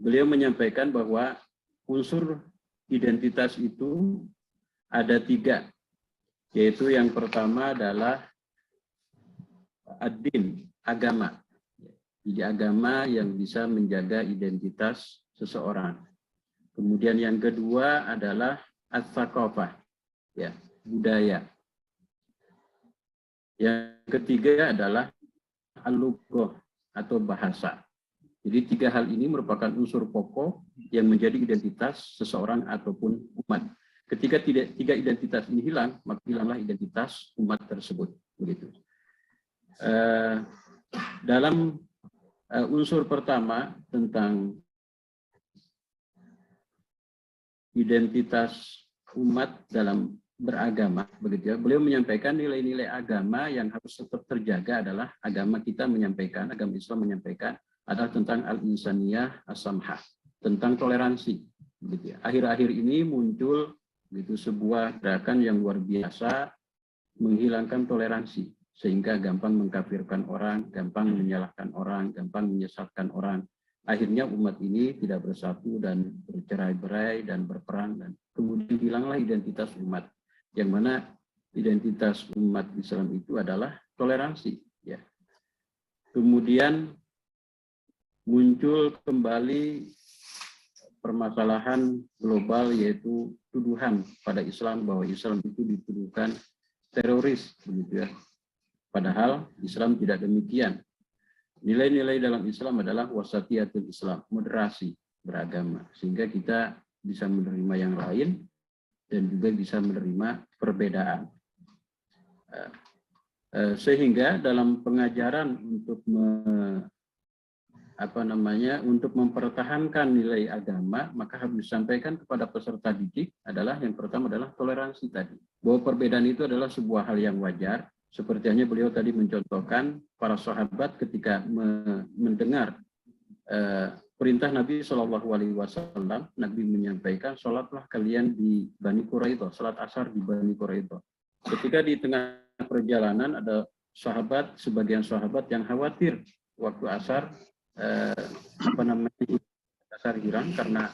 S10: Beliau menyampaikan bahwa unsur identitas itu ada 3, yaitu yang pertama adalah ad-din, agama. Jadi agama yang bisa menjaga identitas seseorang. Kemudian yang kedua adalah as-saqafah, ya, budaya. Yang ketiga adalah al-lughah atau bahasa. Jadi 3 hal ini merupakan unsur pokok yang menjadi identitas seseorang ataupun umat. Ketika 3 identitas ini hilang, maka hilanglah identitas umat tersebut, begitu. Dalam unsur pertama tentang identitas umat dalam beragama, begitu ya. Beliau menyampaikan nilai-nilai agama yang harus tetap terjaga adalah agama kita menyampaikan, agama Islam menyampaikan adalah tentang al-insaniyah as-samhah, tentang toleransi, begitu ya. Akhir-akhir ini muncul begitu sebuah gerakan yang luar biasa menghilangkan toleransi, sehingga gampang mengkafirkan orang, gampang menyalahkan orang, gampang menyesatkan orang. Akhirnya umat ini tidak bersatu dan bercerai-berai dan berperang, dan kemudian hilanglah identitas umat. Yang mana identitas umat Islam itu adalah toleransi. Ya. Kemudian muncul kembali permasalahan global, yaitu tuduhan pada Islam bahwa Islam itu dituduhkan teroris, begitu ya. Padahal Islam tidak demikian. Nilai-nilai dalam Islam adalah wasatiyatul Islam, moderasi beragama, sehingga kita bisa menerima yang lain dan juga bisa menerima perbedaan. Sehingga dalam pengajaran untuk untuk mempertahankan nilai agama, maka harus disampaikan kepada peserta didik adalah yang pertama adalah toleransi tadi. Bahwa perbedaan itu adalah sebuah hal yang wajar. Seperti hanya beliau tadi mencontohkan para sahabat ketika mendengar perintah Nabi SAW, Nabi menyampaikan, sholatlah kalian di Bani Quraidah, sholat asar di Bani Quraidah. Ketika di tengah perjalanan ada sebagian sahabat yang khawatir waktu asar, asar hilang karena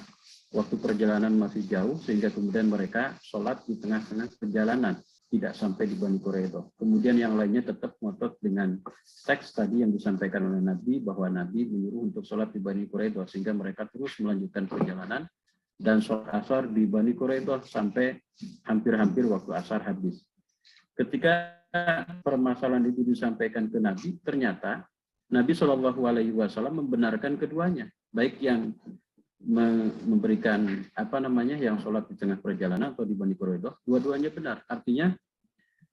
S10: waktu perjalanan masih jauh, sehingga kemudian mereka sholat di tengah-tengah perjalanan, tidak sampai di Bani Quraidah. Kemudian yang lainnya tetap ngotot dengan teks tadi yang disampaikan oleh Nabi, bahwa Nabi menyuruh untuk sholat di Bani Quraidah, sehingga mereka terus melanjutkan perjalanan dan sholat asar di Bani Quraidah sampai hampir-hampir waktu asar habis. Ketika permasalahan itu disampaikan ke Nabi, ternyata Nabi SAW membenarkan keduanya, baik yang memberikan apa namanya yang sholat di tengah perjalanan atau di bani koridor, dua-duanya benar. Artinya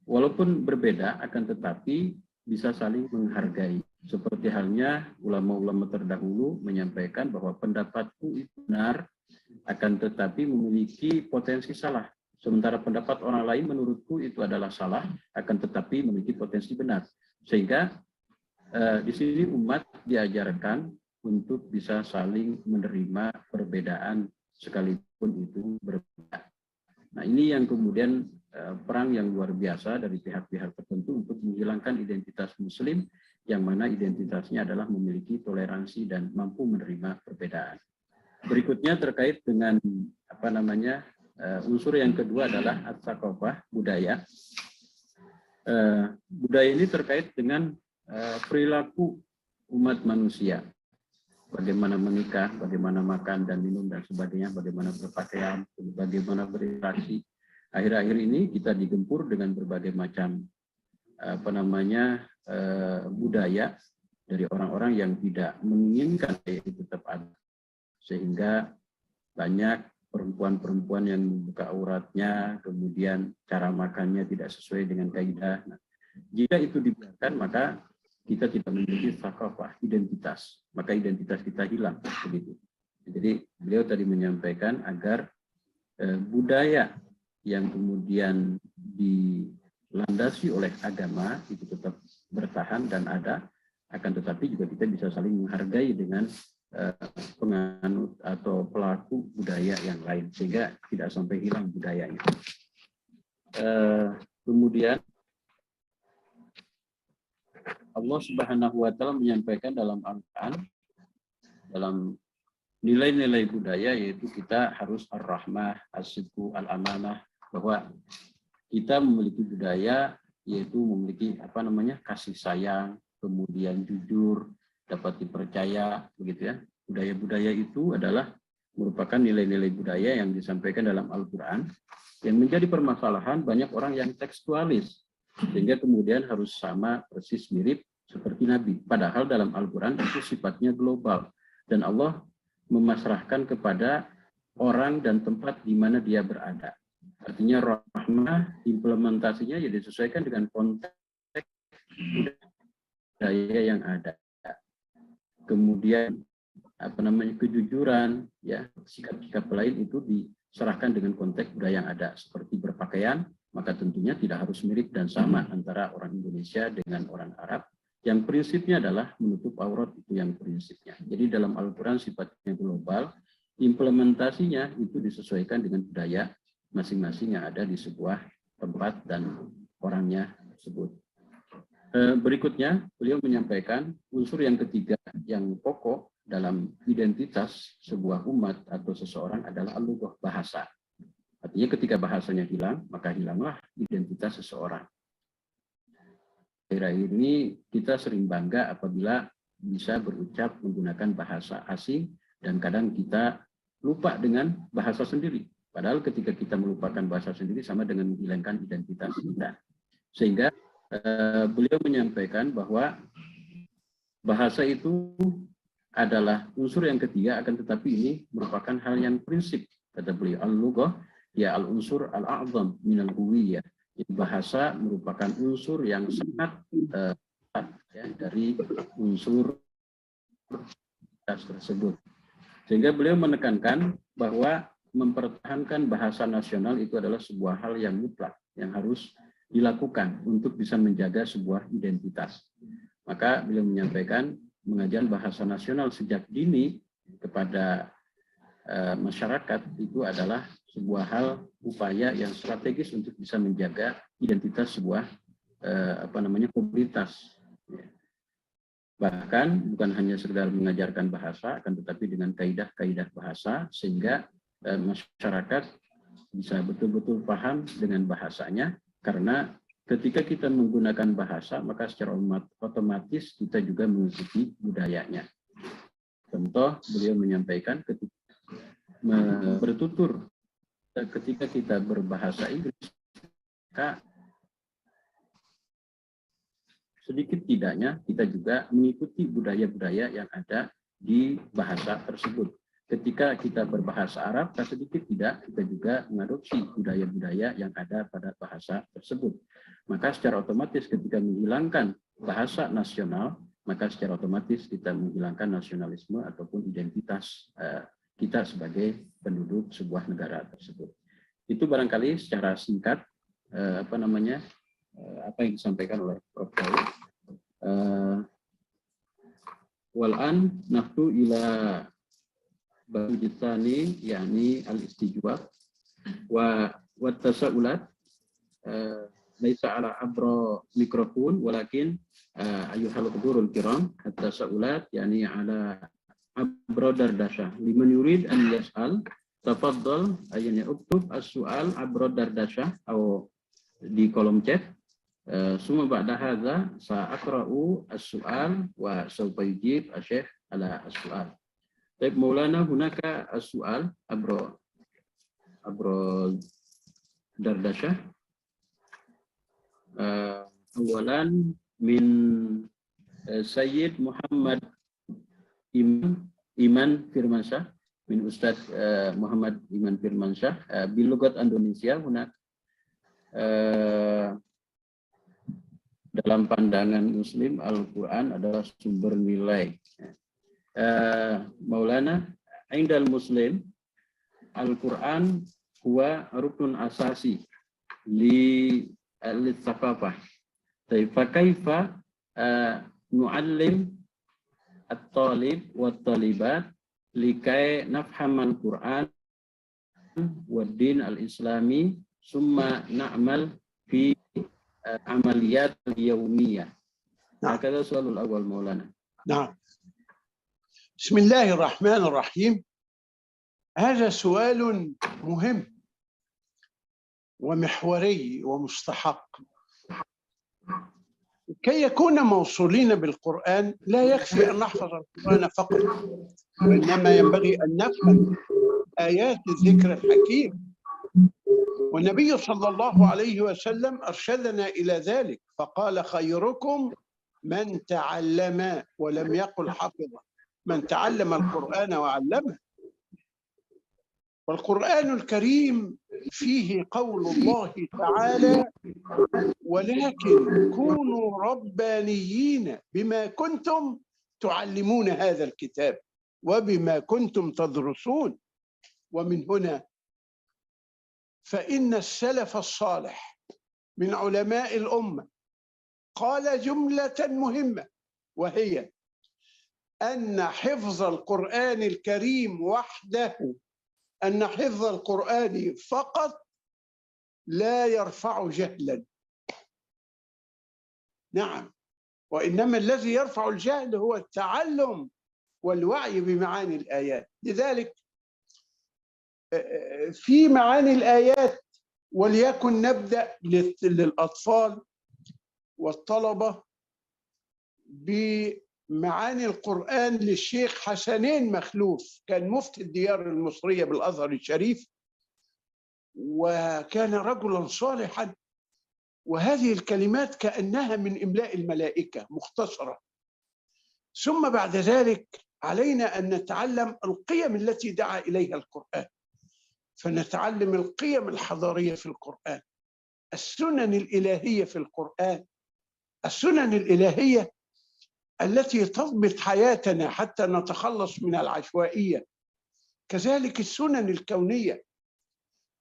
S10: walaupun berbeda akan tetapi bisa saling menghargai. Seperti halnya ulama-ulama terdahulu menyampaikan bahwa pendapatku itu benar akan tetapi memiliki potensi salah. Sementara pendapat orang lain menurutku itu adalah salah akan tetapi memiliki potensi benar. Sehingga di sini umat diajarkan untuk bisa saling menerima perbedaan sekalipun itu berbeda. Nah, ini yang kemudian perang yang luar biasa dari pihak-pihak tertentu untuk menghilangkan identitas Muslim yang mana identitasnya adalah memiliki toleransi dan mampu menerima perbedaan. Berikutnya terkait dengan apa namanya unsur yang kedua adalah at-tsaqafah, budaya. Budaya ini terkait dengan perilaku umat manusia. Bagaimana menikah, bagaimana makan dan minum dan sebagainya, bagaimana berpakaian, bagaimana berinteraksi. Akhir-akhir ini kita digempur dengan berbagai macam apa namanya budaya dari orang-orang yang tidak menginginkan itu tetap ada, sehingga banyak perempuan-perempuan yang membuka auratnya, kemudian cara makannya tidak sesuai dengan kaidah. Nah, jika itu dibiarkan maka kita tidak memiliki tsaqafah, identitas, maka identitas kita hilang begitu. Jadi beliau tadi menyampaikan agar budaya yang kemudian dilandasi oleh agama itu tetap bertahan dan ada, akan tetapi juga kita bisa saling menghargai dengan penganut atau pelaku budaya yang lain sehingga tidak sampai hilang budayanya. Kemudian Allah Subhanahu wa Ta'ala menyampaikan dalam Al-Quran, dalam nilai-nilai budaya, yaitu kita harus ar-rahmah, as-sidqu, al-amanah, bahwa kita memiliki budaya yaitu memiliki apa namanya kasih sayang, kemudian jujur, dapat dipercaya, begitu ya. Budaya-budaya itu adalah merupakan nilai-nilai budaya yang disampaikan dalam Al-Quran, yang menjadi permasalahan banyak orang yang tekstualis, sehingga kemudian harus sama persis mirip seperti Nabi. Padahal dalam Al-Quran itu sifatnya global. Dan Allah memasrahkan kepada orang dan tempat di mana dia berada. Artinya rahmah, implementasinya ya disesuaikan dengan konteks budaya yang ada. Kemudian apa namanya kejujuran, ya sikap-sikap lain itu diserahkan dengan konteks budaya yang ada. Seperti berpakaian, maka tentunya tidak harus mirip dan sama antara orang Indonesia dengan orang Arab. Yang prinsipnya adalah menutup aurat, itu yang prinsipnya. Jadi dalam Al-Quran sifatnya global, implementasinya itu disesuaikan dengan budaya masing-masing yang ada di sebuah tempat dan orangnya tersebut. Berikutnya, beliau menyampaikan unsur yang ketiga yang pokok dalam identitas sebuah umat atau seseorang adalah al-lughah, bahasa. Artinya ketika bahasanya hilang, maka hilanglah identitas seseorang. Akhir-akhir ini kita sering bangga apabila bisa berucap menggunakan bahasa asing dan kadang kita lupa dengan bahasa sendiri. Padahal ketika kita melupakan bahasa sendiri sama dengan menghilangkan identitas kita. Sehingga beliau menyampaikan bahwa bahasa itu adalah unsur yang ketiga, akan tetapi ini merupakan hal yang prinsip. Kata beliau, al-lughah ya al-unsur al-a'zam minal huwiyah. Bahasa merupakan unsur yang sangat ya, dari unsur tersebut. Sehingga beliau menekankan bahwa mempertahankan bahasa nasional itu adalah sebuah hal yang mutlak, yang harus dilakukan untuk bisa menjaga sebuah identitas. Maka beliau menyampaikan mengajar bahasa nasional sejak dini kepada masyarakat itu adalah sebuah hal upaya yang strategis untuk bisa menjaga identitas sebuah komunitas. Bahkan bukan hanya sekedar mengajarkan bahasa, akan tetapi dengan kaidah-kaidah bahasa sehingga masyarakat bisa betul-betul paham dengan bahasanya, karena ketika kita menggunakan bahasa maka secara otomatis kita juga mengikuti budayanya. Contoh, beliau menyampaikan ketika bertutur, ketika kita berbahasa Inggris, maka sedikit tidaknya kita juga mengikuti budaya-budaya yang ada di bahasa tersebut. ketika kita berbahasa Arab, tak sedikit tidak kita juga mengadopsi budaya-budaya yang ada pada bahasa tersebut. Maka secara otomatis ketika menghilangkan bahasa nasional, maka secara otomatis kita menghilangkan nasionalisme ataupun identitas kita sebagai penduduk sebuah negara tersebut. Itu barangkali secara singkat apa yang disampaikan oleh Prof. Daud. Wal'an nahtu ila ba'uditani yakni al-istijwab wa tasaulat laisa ala abra mikrofon walakin ayuhal hudurul kiram at-tasaulat yakni ala abra dardasha liman yurid an yas'al tafaddal ayatnya uktub as-su'al abra dardasha atau di kolom chat. Summa ba'da hadza sa'aqra'u as-su'al wa sawfa yujib asy-syekh ala as-su'al. Baik Maulana hunaka as-su'al abro dardasha. Awalan min Sayyid Muhammad Iman Firmansyah min Ustaz Muhammad Iman Firmansyah bilugat Indonesia hunak dalam pandangan Muslim Al-Quran adalah sumber nilai. Maulana indal Muslim Al-Quran huwa rukun asasi li al-thaqafah. Fa kaifa nu'allim at-talib wa at-talibat likai nafham al-Quran wa din al-islami summa na'mal fi amaliyat al-yawmiyah. Hakadha soalul awal Maulana.
S11: نعم. بسم الله الرحمن الرحيم. هذا سؤال مهم ومحوري ومستحق. كي يكون موصولين بالقرآن لا يكفي أن نحفظ القرآن فقط، وإنما ينبغي أن نفهم آيات الذكر الحكيم. والنبي صلى الله عليه وسلم أرشدنا إلى ذلك فقال خيركم من تعلم ولم يقل حفظ، من تعلم القرآن وعلمه. والقرآن الكريم فيه قول الله تعالى ولكن كونوا ربانيين بما كنتم تعلمون هذا الكتاب وبما كنتم تدرسون. ومن هنا فإن السلف الصالح من علماء الأمة قال جملة مهمة، وهي أن حفظ القرآن الكريم وحده، أن حفظ القرآن فقط لا يرفع جهلا. نعم، وإنما الذي يرفع الجهل هو التعلم والوعي بمعاني الآيات. لذلك في معاني الآيات وليكن نبدأ للأطفال والطلبة بمعاني القرآن للشيخ حسنين مخلوف، كان مفتي الديار المصرية بالأزهر الشريف، وكان رجلا صالحا، وهذه الكلمات كأنها من إملاء الملائكة مختصرة. ثم بعد ذلك علينا أن نتعلم القيم التي دعا إليها القرآن، فنتعلم القيم الحضارية في القرآن، السنن الإلهية في القرآن، السنن الإلهية التي تضبط حياتنا حتى نتخلص من العشوائية، كذلك السنن الكونية.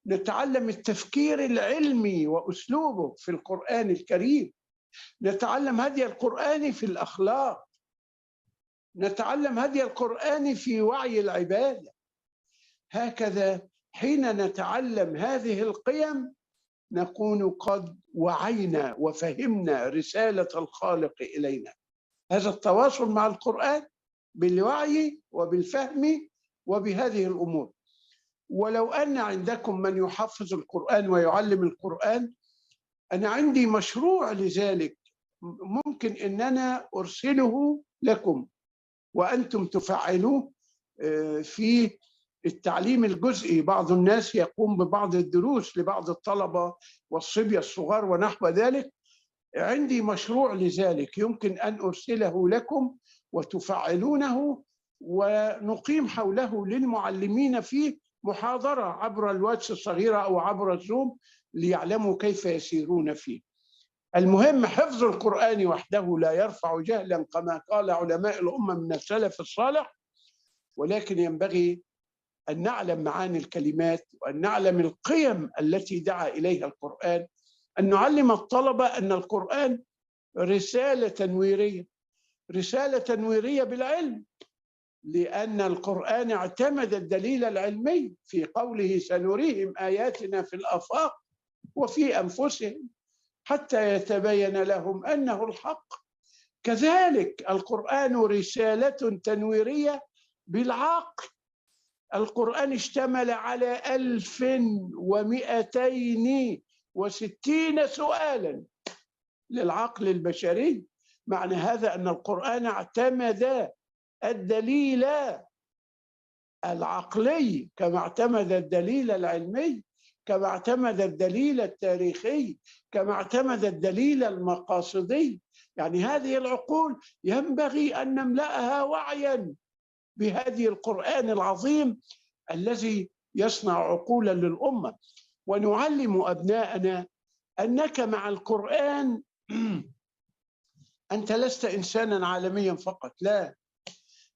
S11: نتعلم التفكير العلمي وأسلوبه في القرآن الكريم، نتعلم هدي القرآن في الأخلاق، نتعلم هدي القرآن في وعي العبادة. هكذا حين نتعلم هذه القيم نكون قد وعينا وفهمنا رسالة الخالق إلينا. هذا التواصل مع القرآن بالوعي وبالفهم وبهذه الأمور. ولو أن عندكم من يحفظ القرآن ويعلم القرآن، أنا عندي مشروع لذلك، ممكن أن أنا أرسله لكم وأنتم تفعلوه في التعليم الجزئي. بعض الناس يقوم ببعض الدروس لبعض الطلبة والصبية الصغار ونحو ذلك. عندي مشروع لذلك يمكن أن أرسله لكم وتفعلونه ونقيم حوله للمعلمين فيه محاضرة عبر الواتس الصغيرة أو عبر الزوم ليعلموا كيف يسيرون فيه. المهم حفظ القرآن وحده لا يرفع جهلا كما قال علماء الأمة من السلف الصالح، ولكن ينبغي أن نعلم معاني الكلمات وأن نعلم القيم التي دعا إليها القرآن، أن نعلم الطلبة أن القرآن رسالة تنويرية، رسالة تنويرية بالعلم، لأن القرآن اعتمد الدليل العلمي في قوله سنريهم آياتنا في الآفاق وفي أنفسهم حتى يتبين لهم أنه الحق. كذلك القرآن رسالة تنويرية بالعقل. القرآن اشتمل على 1260 سؤالا للعقل البشري. معنى هذا أن القرآن اعتمد الدليل العقلي كما اعتمد الدليل العلمي، كما اعتمد الدليل التاريخي، كما اعتمد الدليل المقاصدي. يعني هذه العقول ينبغي أن نملأها وعيا بهذه القرآن العظيم الذي يصنع عقولا للأمة. ونعلم أبناءنا أنك مع القرآن أنت لست إنسانا عالميا فقط، لا،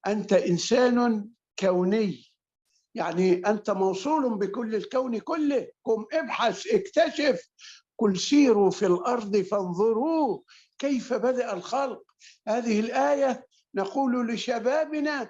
S11: أنت إنسان كوني، يعني أنت موصول بكل الكون كله. قم ابحث اكتشف، قل سيروا في الأرض فانظروا كيف بدأ الخلق. هذه الآية نقول لشبابنا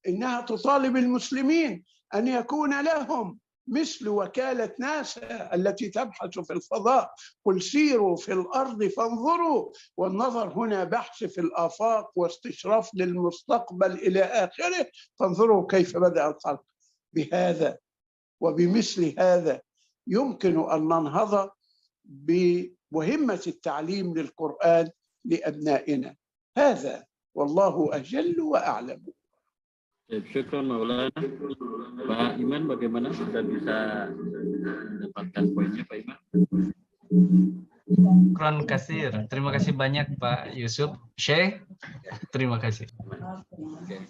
S11: إنها تطالب المسلمين أن يكون لهم مثل وكالة ناسا التي تبحث في الفضاء. قل سيروا في الأرض فانظروا، والنظر هنا بحث في الآفاق واستشراف للمستقبل إلى آخره. فانظروا كيف بدأ الخلق. بهذا وبمثل هذا يمكن أن ننهض بمهمة التعليم للقرآن لأبنائنا. هذا والله أجل وأعلم.
S10: Syukron Maulana. Pak Iman, bagaimana sudah bisa mendapatkan poinnya Pak Iman?
S12: Syukron kasir. Terima kasih banyak Pak Yusuf. Syekh, terima kasih.
S10: Oke.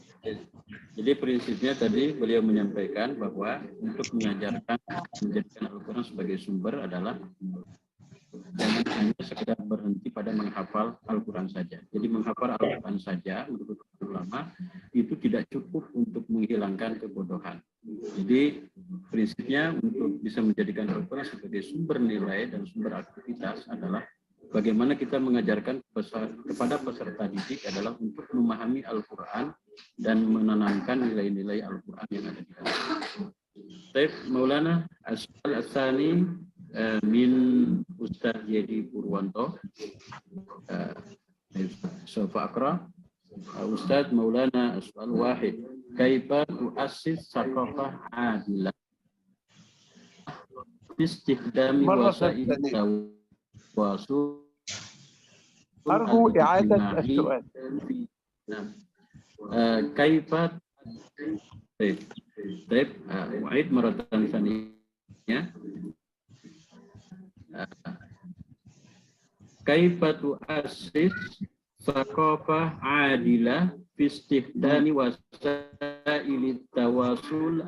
S10: Jadi prinsipnya tadi beliau menyampaikan bahwa untuk mengajarkan, menjadikan Al-Quran sebagai sumber adalah jangan hanya sekedar berhenti pada menghafal Al-Quran saja. Jadi menghafal Al-Quran saja menurut ulama itu tidak cukup untuk menghilangkan kebodohan. Jadi prinsipnya untuk bisa menjadikan Al-Quran sebagai sumber nilai dan sumber aktivitas adalah bagaimana kita mengajarkan kepada peserta didik adalah untuk memahami Al-Quran dan menanamkan nilai-nilai Al-Quran yang ada di dalam. Baik, Maulana As-Sani min Ustaz Yedi Purwanto. Sofa Akra. Ustaz Maulana As-Su'al Wahid. Kaifa tu'assis saqafah adilah bistikdami wasa'il tawasul.
S11: أرجو إعادة السؤال.
S10: كيف طيب أعيد مرة ثانية. كيف تؤسس ثقافة عادلة في استخدام وسائل التواصل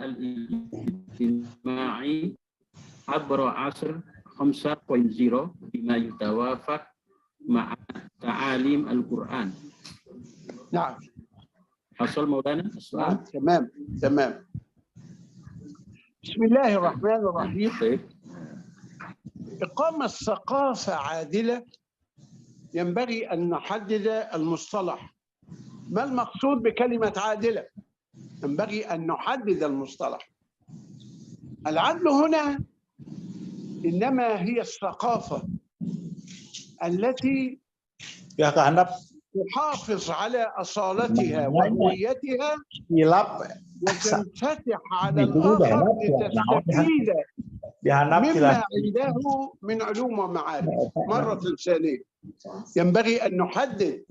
S10: الاجتماعي عبر عصر 5.0 بما يتوافق مع تعاليم القرآن.
S11: نعم.
S10: حصل مولانا السؤال؟
S11: نعم. تمام تمام. بسم الله الرحمن الرحيم. إقامة ثقافة عادلة ينبغي أن نحدد المصطلح. ما المقصود بكلمة عادلة؟ ينبغي أن نحدد المصطلح. العدل هنا إنما هي الثقافة التي تحافظ على أصالتها وهويتها وتنفتح على الآخر لتستفيد مما عنده من علوم ومعارف. مرة ثانية ينبغي أن نحدد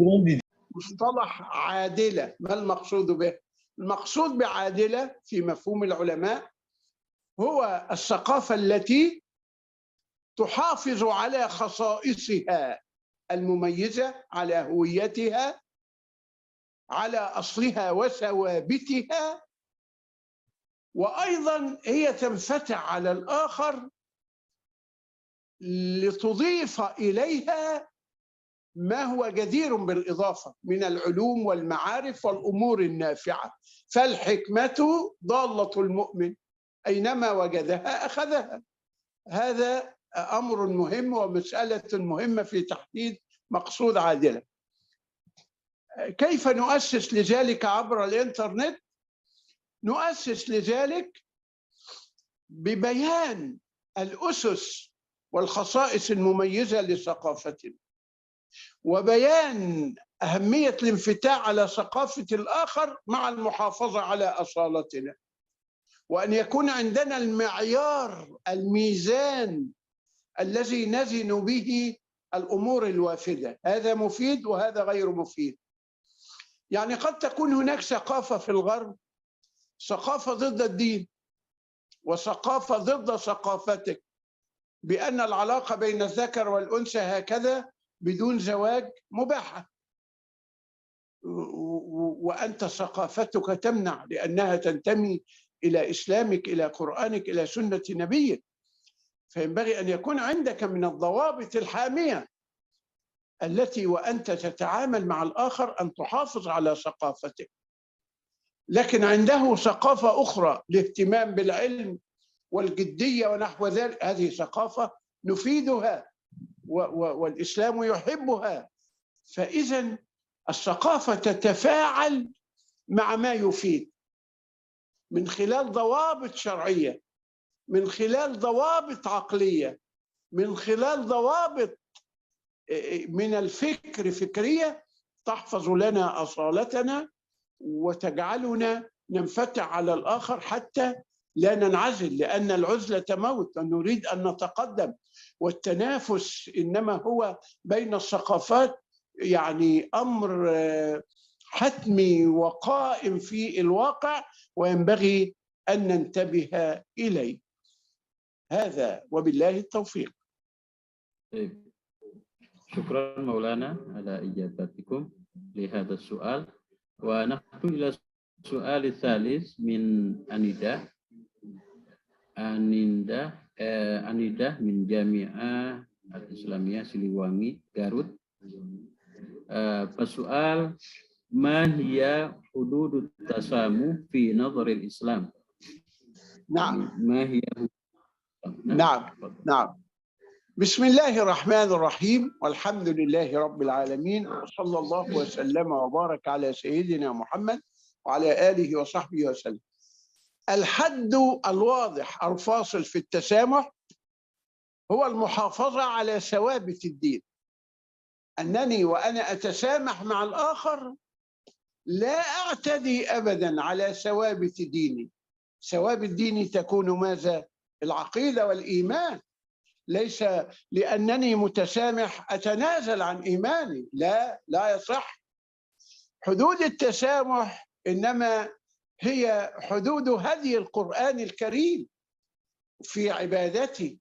S11: مصطلح عادلة. ما المقصود به؟ المقصود بعادلة في مفهوم العلماء هو الثقافة التي تحافظ على خصائصها المميزة، على هويتها، على أصلها وثوابتها، وأيضا هي تنفتح على الآخر لتضيف إليها ما هو جدير بالإضافة من العلوم والمعارف والأمور النافعة. فالحكمة ضالة المؤمن، أينما وجدها أخذها. هذا أمر مهم ومسألة مهمة في تحديد مقصود عادلة. كيف نؤسس لذلك عبر الإنترنت؟ نؤسس لذلك ببيان الأسس والخصائص المميزة لثقافتنا، وبيان أهمية الانفتاح على ثقافة الآخر مع المحافظة على أصالتنا، وأن يكون عندنا المعيار، الميزان الذي نزن به الأمور الوافدة. هذا مفيد وهذا غير مفيد. يعني قد تكون هناك ثقافة في الغرب، ثقافة ضد الدين وثقافة ضد ثقافتك، بأن العلاقة بين الذكر والأنثى هكذا بدون زواج مباحة، وأنت ثقافتك تمنع لأنها تنتمي إلى إسلامك، إلى قرآنك، إلى سنة نبيك. فينبغي أن يكون عندك من الضوابط الحامية التي وأنت تتعامل مع الآخر أن تحافظ على ثقافتك. لكن عنده ثقافة أخرى، الاهتمام بالعلم والجدية ونحو ذلك، هذه ثقافة نفيدها والإسلام يحبها. فإذا الثقافة تتفاعل مع ما يفيد من خلال ضوابط شرعية، من خلال ضوابط عقلية، من خلال ضوابط من الفكر فكرية تحفظ لنا أصالتنا وتجعلنا ننفتح على الآخر حتى لا ننعزل، لأن العزلة موت ونريد أن نتقدم. والتنافس إنما هو بين الثقافات يعني أمر حتمي وقائم في الواقع، وينبغي أن ننتبه إليه. هذا وبالله التوفيق.
S10: شكرا مولانا على إجابتكم لهذا السؤال. ونحن إلى السؤال الثالث من أنيدة من جامعة الإسلامية سiliwangi Garut. السؤال: ما هي حدود التسامح في نظر الإسلام؟
S11: نعم.
S10: ما هي؟
S11: نعم. بسم الله الرحمن الرحيم، والحمد لله رب العالمين، وصلى الله وسلم وبارك على سيدنا محمد وعلى آله وصحبه وسلم. الحد الواضح الفاصل في التسامح هو المحافظة على ثوابت الدين. أنني وأنا أتسامح مع الآخر لا أعتدي أبدا على ثوابت ديني. ثوابت ديني تكون ماذا؟ العقيدة والإيمان. ليس لأنني متسامح أتنازل عن إيماني، لا يصح. حدود التسامح إنما هي حدود هدي القرآن الكريم في عبادتي.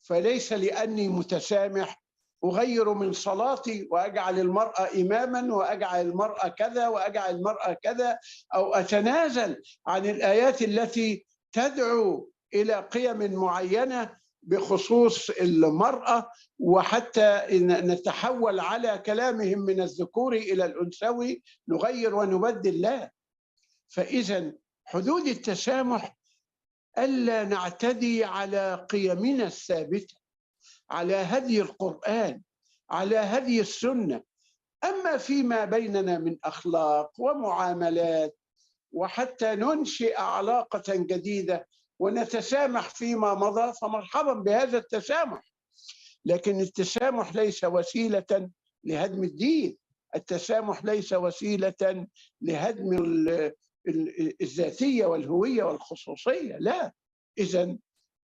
S11: فليس لأني متسامح أغير من صلاتي وأجعل المرأة إماما وأجعل المرأة كذا وأجعل المرأة كذا، أو أتنازل عن الآيات التي تدعو إلى قيم معينة بخصوص المرأة، وحتى نتحول على كلامهم من الذكوري إلى الأنثوي نغير ونبدل. لا. فإذا حدود التسامح ألا نعتدي على قيمنا الثابتة، على هدي القرآن، على هدي السنة. أما فيما بيننا من أخلاق ومعاملات، وحتى ننشئ علاقة جديدة ونتسامح فيما مضى، فمرحبا بهذا التسامح. لكن التسامح ليس وسيلة لهدم الدين، التسامح ليس وسيلة لهدم الذاتية والهوية والخصوصية، لا. إذن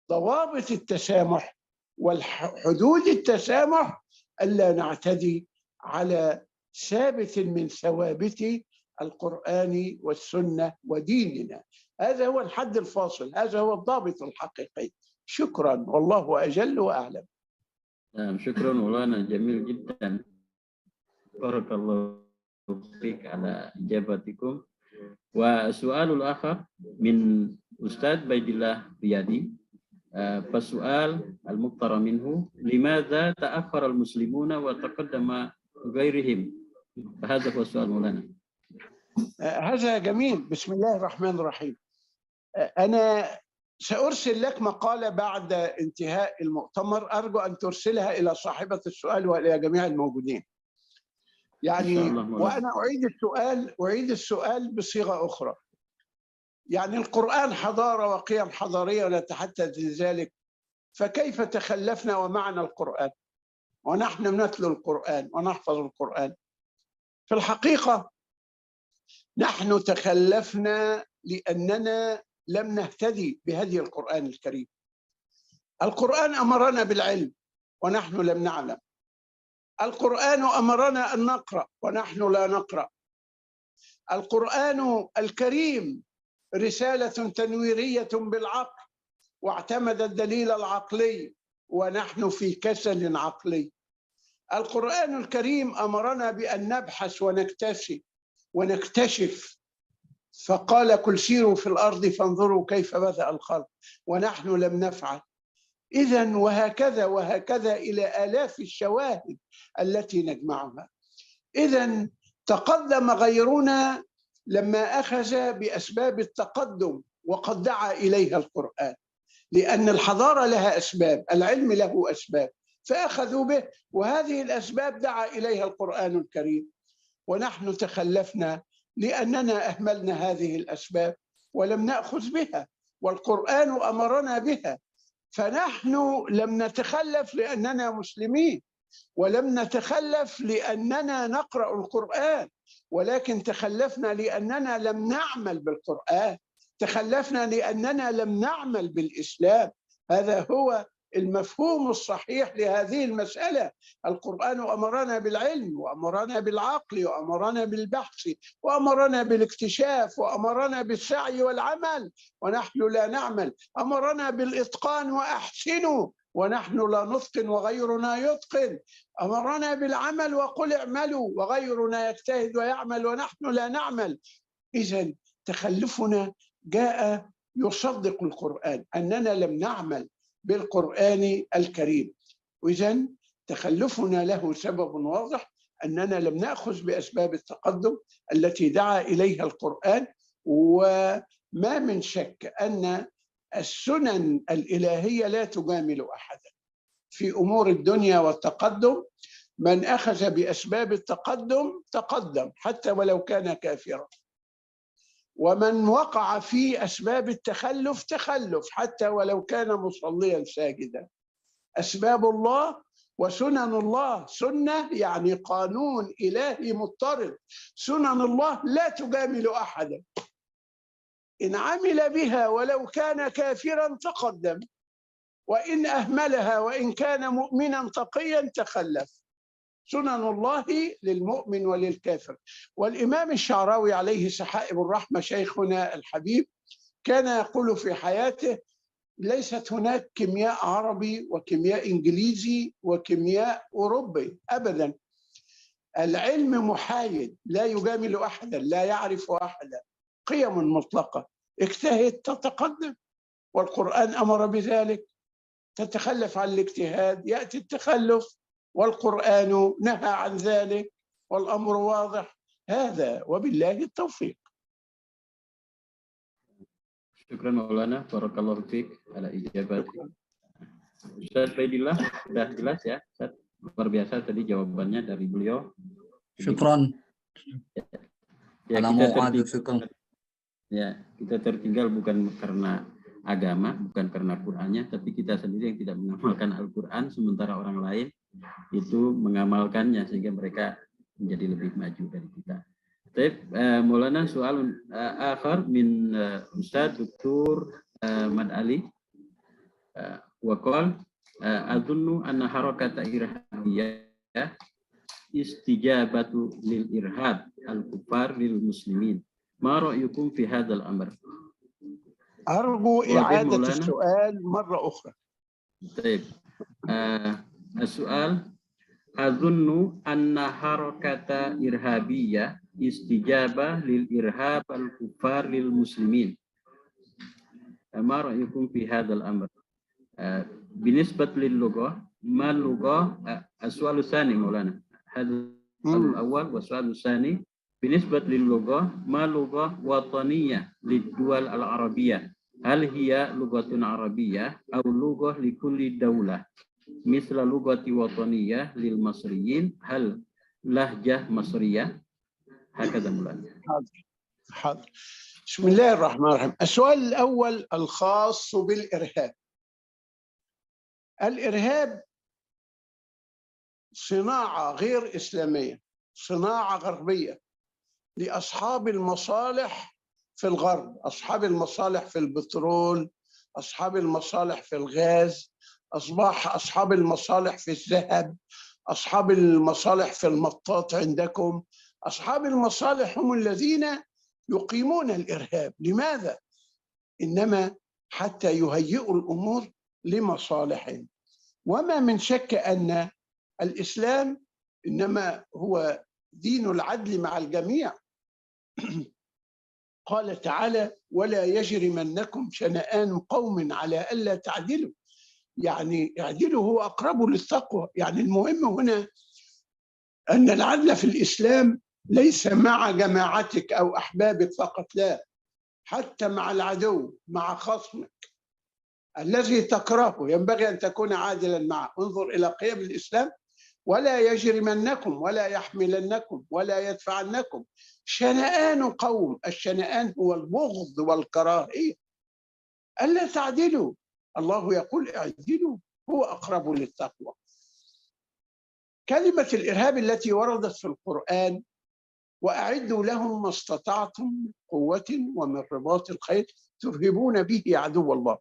S11: ضوابط التسامح والحدود التسامح ألا نعتدي على ثابت من ثوابت القرآن والسنة وديننا. هذا هو الحد الفاصل، هذا هو الضابط الحقيقي. شكرا، والله أجل وأعلم.
S10: شكرا مولانا، جميل جدا. بارك الله التوفيق على إجابتكم. والسؤال الآخر من أستاذ بيد الله ريادي. فالسؤال المقترح منه: لماذا تأخر المسلمون وتقدم غيرهم؟ فهذا هو السؤال مولانا.
S11: هذا جميل. بسم الله الرحمن الرحيم. أنا سأرسل لك مقالة بعد انتهاء المؤتمر، أرجو أن ترسلها إلى صاحبة السؤال وإلى جميع الموجودين. يعني وأنا أعيد السؤال بصيغة أخرى. يعني القرآن حضارة وقيم حضارية ونتحدث لذلك، فكيف تخلفنا ومعنا القرآن ونحن نتلو القرآن ونحفظ القرآن؟ في الحقيقة نحن تخلفنا لأننا لم نهتدي بهدي القرآن الكريم. القرآن أمرنا بالعلم ونحن لم نعلم. القرآن أمرنا أن نقرأ ونحن لا نقرأ. القرآن الكريم رسالة تنويرية بالعقل، واعتمد الدليل العقلي ونحن في كسل عقلي. القرآن الكريم أمرنا بأن نبحث ونكتشف، فقال: قل سيروا في الأرض فانظروا كيف بدأ الخلق، ونحن لم نفعل. إذن وهكذا إلى آلاف الشواهد التي نجمعها. إذن تقدم غيرنا لما أخذ بأسباب التقدم وقد دعا إليها القرآن، لأن الحضارة لها أسباب، العلم له أسباب، فأخذوا به، وهذه الأسباب دعا إليها القرآن الكريم. ونحن تخلفنا لأننا أهملنا هذه الأسباب ولم نأخذ بها، والقرآن أمرنا بها. فنحن لم نتخلف لأننا مسلمين، ولم نتخلف لأننا نقرأ القرآن، ولكن تخلفنا لأننا لم نعمل بالقرآن، تخلفنا لأننا لم نعمل بالإسلام. هذا هو المفهوم الصحيح لهذه المسألة. القرآن أمرنا بالعلم، وأمرنا بالعقل، وأمرنا بالبحث، وأمرنا بالاكتشاف، وأمرنا بالسعي والعمل ونحن لا نعمل. أمرنا بالإتقان وأحسنوا ونحن لا نتقن وغيرنا يتقن. أمرنا بالعمل وقل اعملوا وغيرنا يجتهد ويعمل ونحن لا نعمل. إذن تخلفنا جاء يصدق القرآن أننا لم نعمل بالقرآن الكريم. وإذن تخلفنا له سبب واضح، أننا لم نأخذ بأسباب التقدم التي دعا إليها القرآن. وما من شك أن السنن الإلهية لا تجامل أحدا في أمور الدنيا والتقدم. من أخذ بأسباب التقدم تقدم حتى ولو كان كافرا، ومن وقع في أسباب التخلف تخلف حتى ولو كان مصليا ساجدا. أسباب الله وسنن الله، سنة يعني قانون إلهي مضطرد، سنن الله لا تجامل أحدا. إن عمل بها ولو كان كافرا تقدم، وإن أهملها وإن كان مؤمنا تقيا تخلف. سنن الله للمؤمن وللكافر. والإمام الشعراوي عليه سحائب الرحمة شيخنا الحبيب كان يقول في حياته: ليست هناك كيمياء عربي وكيمياء إنجليزي وكيمياء أوروبي أبدا. العلم محايد لا يجامل أحدا، لا يعرف أحدا، قيم مطلقة. اجتهد تتقدم، والقرآن أمر بذلك. تتخلف عن الاجتهاد يأتي التخلف، والقرآن نهى عن ذلك، والأمر واضح. هذا وبالله التوفيق.
S10: Syukran Maulana, barakallahu fiik ala ijabat. Ustaz Baidillah, sudah jelas ya, Ustaz? Luar biasa tadi jawabannya dari beliau.
S13: Syukran.
S10: Ya, kita tertinggal bukan karena agama, bukan karena Qur'annya, tapi kita sendiri yang tidak mengamalkan Al-Quran, sementara orang lain itu mengamalkannya sehingga mereka menjadi lebih maju dari kita. Baik, Maulana soal akhar min Ustaz Dr. Mad Ali waqal adunnu anna harakata irhabiyah istijabatu lil irhab al-kufar lil muslimin. ما رأيكم في هذا الأمر؟
S11: أرجو إعادة السؤال مرة أخرى.
S10: طيب السؤال أظن أن حركة إرهابية استجابة للإرهاب الكفار للمسلمين. ما رأيكم في هذا الأمر؟ بالنسبة للغة، ما اللغة؟ السؤال الثاني مولانا، هذا السؤال الأول. والسؤال الثاني بالنسبة للغة، ما لغة وطنية للدول العربية؟ هل هي لغة عربية أو لغة لكل دولة؟ مثل لغة وطنية للمصريين، هل لهجة مصرية؟ هكذا مولانا.
S11: حاضر. بسم الله الرحمن الرحيم. السؤال الأول الخاص بالإرهاب. الإرهاب صناعة غير إسلامية، صناعة غربية لأصحاب المصالح في الغرب، أصحاب المصالح في البترول، أصحاب المصالح في الغاز، أصحاب المصالح في الذهب، أصحاب المصالح في المطاط عندكم. أصحاب المصالح هم الذين يقيمون الإرهاب. لماذا؟ إنما حتى يهيئوا الأمور لمصالحهم. وما من شك أن الإسلام إنما هو دين العدل مع الجميع. قال تعالى: ولا يجرمنكم شنآن قوم على ألا تعدلوا. يعني اعدلوا هو أقرب للتقوى. يعني المهم هنا أن العدل في الإسلام ليس مع جماعتك أو أحبابك فقط، لا، حتى مع العدو، مع خصمك الذي تكرهه ينبغي أن تكون عادلا معه. انظر إلى قيم الإسلام: ولا يجرمنكم ولا يحملنكم ولا يدفعنكم شنآن قوم. الشنآن هو البغض والكراهية، ألا تعدلوا. الله يقول: اعدلوا هو أقرب للتقوى. كلمة الإرهاب التي وردت في القرآن: وأعدوا لهم ما استطعتم من قوة ومن رباط الخيل ترهبون به عدو الله.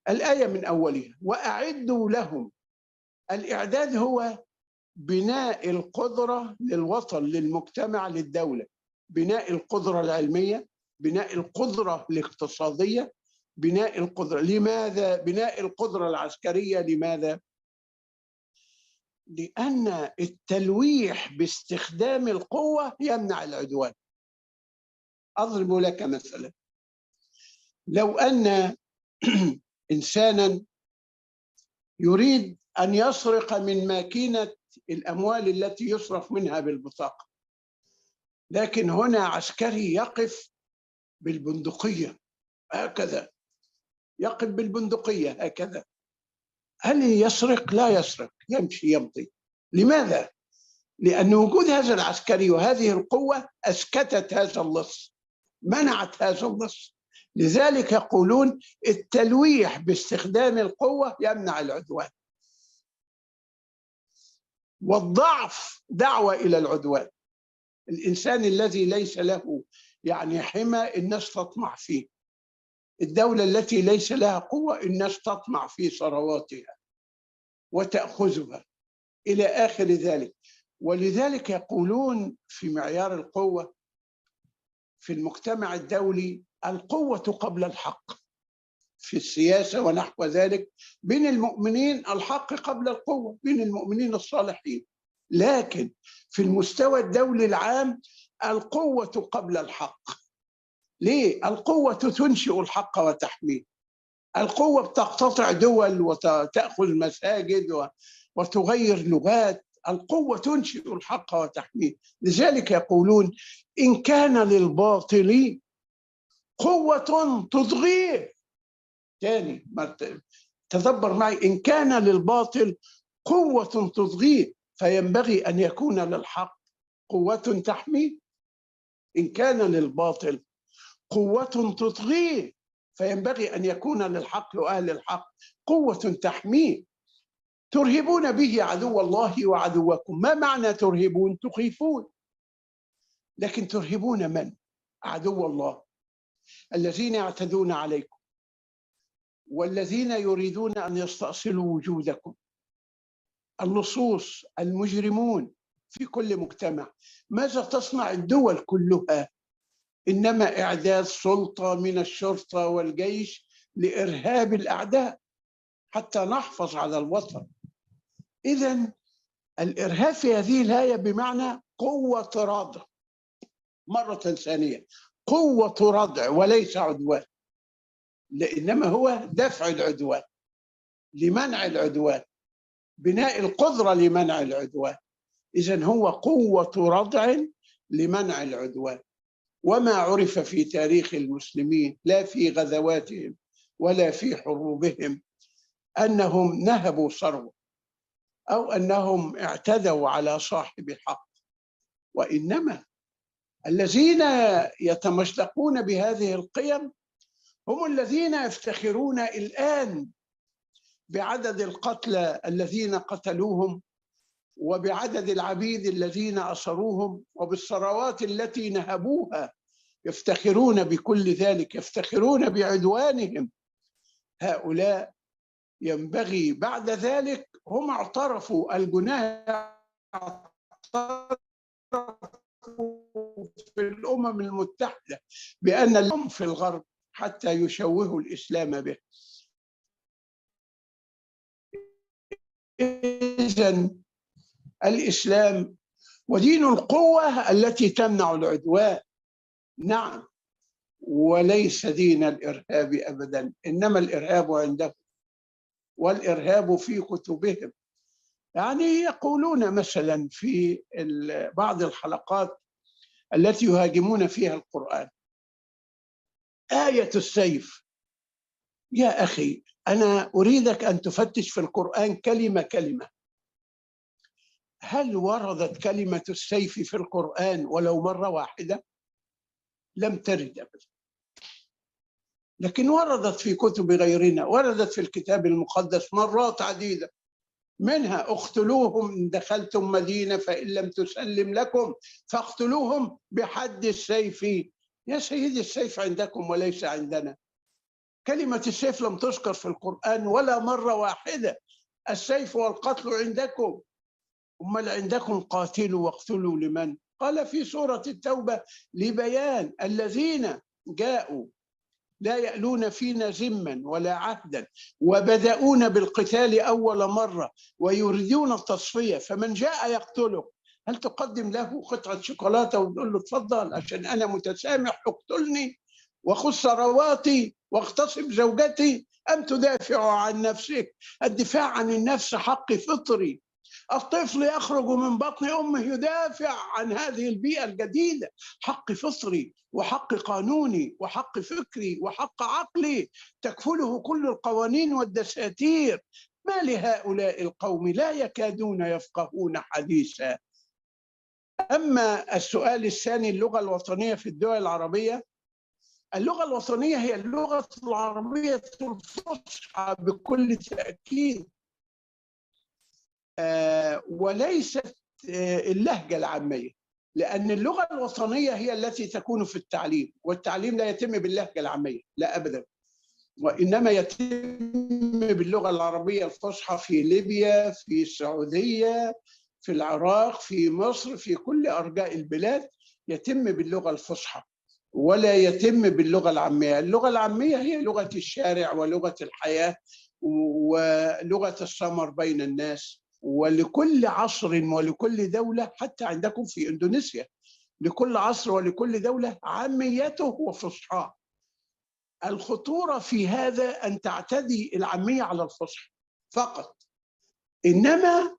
S11: الآية من أولها وأعدوا لهم. الإعداد هو بناء القدرة للوطن، للمجتمع، للدولة. بناء القدرة العلمية، بناء القدرة الاقتصادية، بناء القدرة. لماذا بناء القدرة العسكرية؟ لماذا؟ لأن التلويح باستخدام القوة يمنع العدوان. أضرب لك مثلا: لو أن إنسانا يريد أن يسرق من ماكينة الأموال التي يصرف منها بالبطاقة، لكن هنا عسكري يقف بالبندقية هكذا، يقف بالبندقية هكذا، هل يسرق؟ لا يسرق، يمشي يمضي. لماذا؟ لأن وجود هذا العسكري وهذه القوة أسكتت هذا اللص، منعت هذا اللص. لذلك يقولون التلويح باستخدام القوة يمنع العدوان، والضعف دعوة إلى العدوان. الإنسان الذي ليس له يعني حمى الناس تطمع فيه، الدولة التي ليس لها قوة الناس تطمع في ثرواتها وتأخذها إلى آخر ذلك. ولذلك يقولون في معيار القوة في المجتمع الدولي: القوة قبل الحق. في السياسة ونحو ذلك بين المؤمنين الحق قبل القوة، بين المؤمنين الصالحين. لكن في المستوى الدولي العام القوة قبل الحق. ليه؟ القوة تنشئ الحق وتحميه. القوة بتقتطع دول وتأخذ مساجد وتغير لغات. القوة تنشئ الحق وتحميه. لذلك يقولون: إن كان للباطل قوة تضغيه. تاني تدبر معي: إن كان للباطل قوة تضغيه فينبغي أن يكون للحق قوة تحميه. إن كان للباطل قوة تطغيه فينبغي أن يكون للحق وأهل الحق قوة تحميه. ترهبون به عدو الله وعدوكم. ما معنى ترهبون؟ تخيفون. لكن ترهبون من؟ عدو الله، الذين يعتدون عليكم والذين يريدون أن يستأصلوا وجودكم، اللصوص، المجرمون في كل مجتمع. ماذا تصنع الدول كلها؟ إنما إعداد سلطة من الشرطة والجيش لإرهاب الأعداء حتى نحفظ على الوطن. إذن الإرهاب في هذه الآية بمعنى قوة ردع، مرة ثانية قوة ردع وليس عدوان، إنما هو دفع العدوان، لمنع العدوان، بناء القدرة لمنع العدوان. إذن هو قوة ردع لمنع العدوان. وما عرف في تاريخ المسلمين لا في غزواتهم ولا في حروبهم أنهم نهبوا ثروة أو أنهم اعتدوا على صاحب حق، وإنما الذين يتمشدقون بهذه القيم هم الذين يفتخرون الآن بعدد القتلى الذين قتلوهم، وبعدد العبيد الذين أسروهم، وبالثروات التي نهبوها. يفتخرون بكل ذلك، يفتخرون بعدوانهم. هؤلاء ينبغي بعد ذلك، هم اعترفوا الجناه، اعترفوا في الأمم المتحدة بأن لهم في الغرب حتى يشوهوا الإسلام به. إذن الإسلام ودين القوة التي تمنع العدوان، نعم، وليس دين الإرهاب أبدا، إنما الإرهاب عندهم والإرهاب في كتبهم. يعني يقولون مثلا في بعض الحلقات التي يهاجمون فيها القرآن آية السيف. يا أخي، أنا أريدك أن تفتش في القرآن كلمة كلمة. هل وردت كلمة السيف في القرآن ولو مرة واحدة؟ لم ترد أبدا. لكن وردت في كتب غيرنا، وردت في الكتاب المقدس مرات عديدة، منها اقتلوهم إن دخلتم مدينة فإن لم تسلم لكم فاقتلوهم بحد السيف. يا سيدي، السيف عندكم وليس عندنا. كلمة السيف لم تذكر في القرآن ولا مرة واحدة. السيف والقتل عندكم، أمال عندكم قاتلوا واقتلوا لمن؟ قال في سورة التوبة لبيان الذين جاءوا لا يألون فينا ذما ولا عهدا وبدأون بالقتال أول مرة ويريدون التصفية، فمن جاء يقتله هل تقدم له قطعة شوكولاتة وتقول له اتفضل عشان أنا متسامح اقتلني وخذ ثرواتي واغتصب زوجتي، أم تدافع عن نفسك؟ الدفاع عن النفس حق فطري. الطفل يخرج من بطن أمه يدافع عن هذه البيئة الجديدة، حق فطري وحق قانوني وحق فكري وحق عقلي تكفله كل القوانين والدساتير. ما لهؤلاء القوم لا يكادون يفقهون حديثا. أما السؤال الثاني، اللغة الوطنية في الدول العربية، اللغة الوطنية هي اللغة العربية الفصحى بكل تأكيد، وليست اللهجة العامية، لأن اللغة الوطنية هي التي تكون في التعليم، والتعليم لا يتم باللهجة العامية، لا أبدا، وإنما يتم باللغة العربية الفصحى في ليبيا، في السعودية، في العراق، في مصر، في كل أرجاء البلاد يتم باللغة الفصحى ولا يتم باللغة العامية. اللغة العامية هي لغة الشارع ولغة الحياة ولغة السمر بين الناس. ولكل عصر ولكل دولة، حتى عندكم في إندونيسيا، لكل عصر ولكل دولة عاميته وفصحاه. الخطورة في هذا أن تعتدي العامية على الفصحى فقط، إنما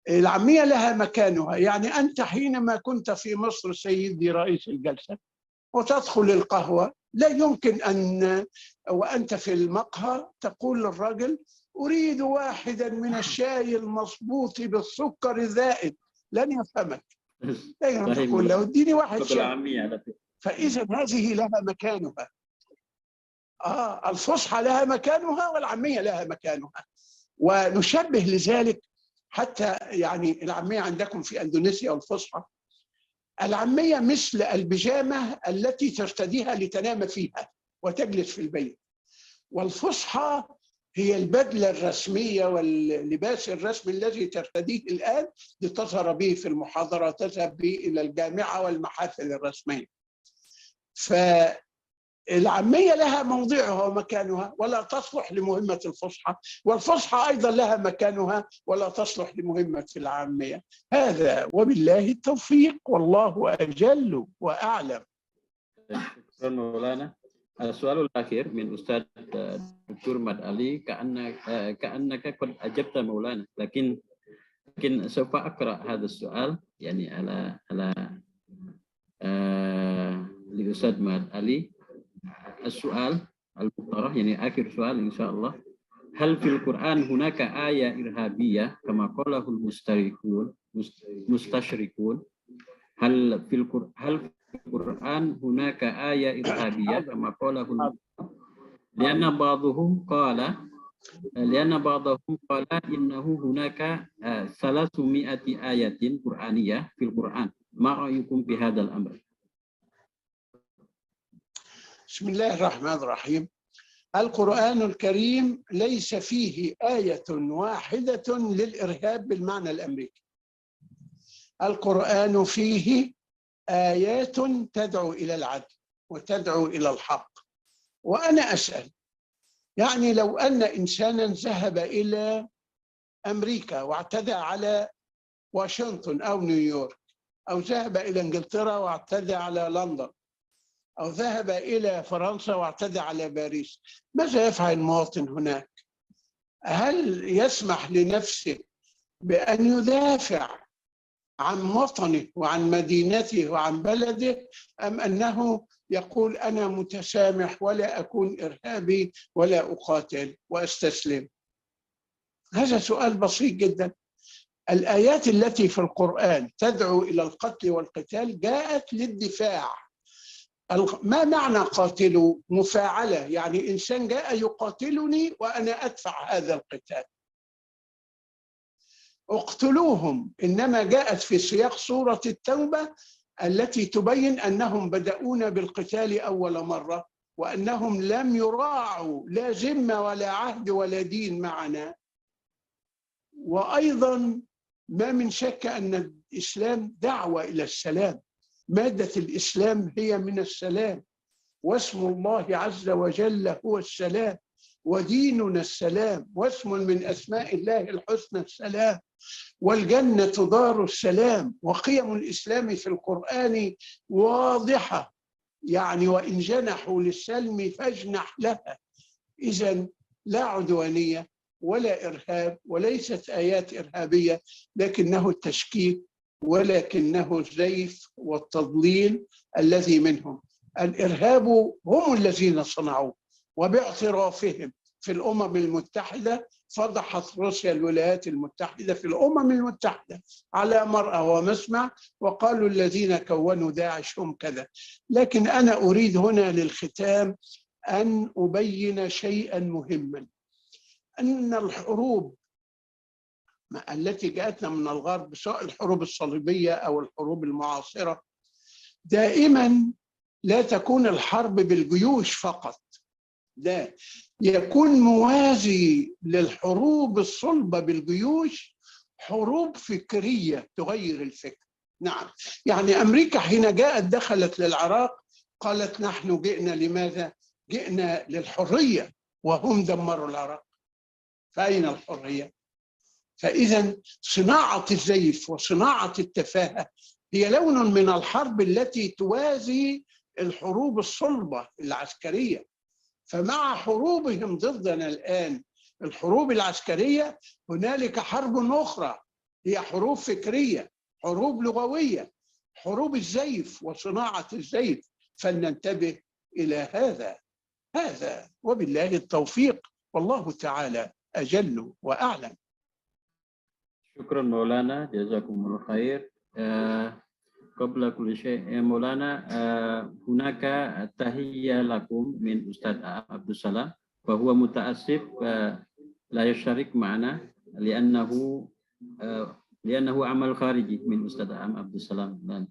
S11: العامية لها مكانها. يعني أنت حينما كنت في مصر سيدي رئيس الجلسة وتدخل القهوة، لا يمكن أن وأنت في المقهى تقول للرجل أريد واحدا من الشاي المصبوط بالسكر الزائد، لن يفهمك. لا تقول له اديني واحد شاي. فإذا هذه لها مكانها. الفصحى لها مكانها والعامية لها مكانها. ونشبه لذلك حتى يعني العامية عندكم في أندونيسيا والفصحى، العامية مثل البيجامة التي ترتديها لتنام فيها وتجلس في البيت، والفصحى هي البدلة الرسمية واللباس الرسمي الذي ترتديه الآن لتظهر به في المحاضرة، تذهب به إلى الجامعة والمحافل الرسمية. العامية لها موضعها ومكانها ولا تصلح لمهمة الفصحى، والفصحى أيضا لها مكانها ولا تصلح لمهمة العامية. هذا وبالله التوفيق، والله أجل وأعلم.
S10: شكرا مولانا. السؤال الأخير من أستاذ دكتور مد علي، كأنك قد أجبت مولانا، لكن سوف أقرأ هذا السؤال يعني على لأستاذ مد علي. السؤال المقترح يعني آخر سؤال إن شاء الله: هل في القرآن هناك آية إرهابية كما قاله المستشركون؟ هل في القرآن هناك آية إرهابية كما قاله؟ لأن بعضهم قال إنه هناك 300 آية قرآنية في القرآن. ما رأيكم بهذا الأمر؟
S11: بسم الله الرحمن الرحيم. القرآن الكريم ليس فيه آية واحدة للإرهاب بالمعنى الأمريكي. القرآن فيه آيات تدعو إلى العدل وتدعو إلى الحق. وأنا أسأل، يعني لو أن إنسانا ذهب إلى أمريكا واعتدى على واشنطن أو نيويورك، أو ذهب إلى إنجلترا واعتدى على لندن، أو ذهب إلى فرنسا واعتدى على باريس، ماذا يفعل المواطن هناك؟ هل يسمح لنفسه بأن يدافع عن وطنه وعن مدينته وعن بلده، أم أنه يقول أنا متسامح ولا أكون إرهابي ولا أقاتل وأستسلم؟ هذا سؤال بسيط جدا. الآيات التي في القرآن تدعو إلى القتل والقتال جاءت للدفاع. ما معنى قاتلوا؟ مفاعلة، يعني إنسان جاء يقاتلني وأنا أدفع هذا القتال. اقتلوهم إنما جاءت في سياق سورة التوبة التي تبين أنهم بدأون بالقتال أول مرة، وأنهم لم يراعوا لا ذمة ولا عهد ولا دين معنا. وأيضا ما من شك أن الإسلام دعوة إلى السلام. مادة الإسلام هي من السلام، واسم الله عز وجل هو السلام، وديننا السلام، واسم من أسماء الله الحسنى السلام، والجنة دار السلام. وقيم الإسلام في القرآن واضحة، يعني وإن جنحوا للسلم فاجنح لها. إذن لا عدوانية ولا إرهاب، وليست آيات إرهابية، لكنه التشكيك ولكنه الزيف والتضليل الذي منهم. الإرهاب هم الذين صنعوه، وباعترافهم في الأمم المتحدة فضحت روسيا الولايات المتحدة في الأمم المتحدة على مرأى ومسمع، وقالوا الذين كونوا داعش هم كذا. لكن أنا أريد هنا للختام أن أبين شيئا مهما، أن الحروب التي جاءتنا من الغرب، سواء الحروب الصليبية أو الحروب المعاصرة، دائما لا تكون الحرب بالجيوش فقط، لا، يكون موازي للحروب الصلبة بالجيوش حروب فكرية تغير الفكر. نعم، يعني أمريكا حين جاءت دخلت للعراق قالت نحن جئنا لماذا؟ جئنا للحرية، وهم دمروا العراق، فأين الحرية؟ فإذا صناعة الزيف وصناعة التفاهة هي لون من الحرب التي توازي الحروب الصلبة العسكرية. فمع حروبهم ضدنا الآن الحروب العسكرية، هنالك حرب أخرى هي حروب فكرية، حروب لغوية، حروب الزيف وصناعة الزيف. فلننتبه إلى هذا وبالله التوفيق، والله تعالى أجل وأعلم.
S10: شكرا مولانا، جزاكم الله خير. قبل كل شيء مولانا، هناك تحية لكم من أستاذ عبد السلام، وهو متأسف لا يشارك معنا لأنه عمل خارجي من أستاذ عبد السلام.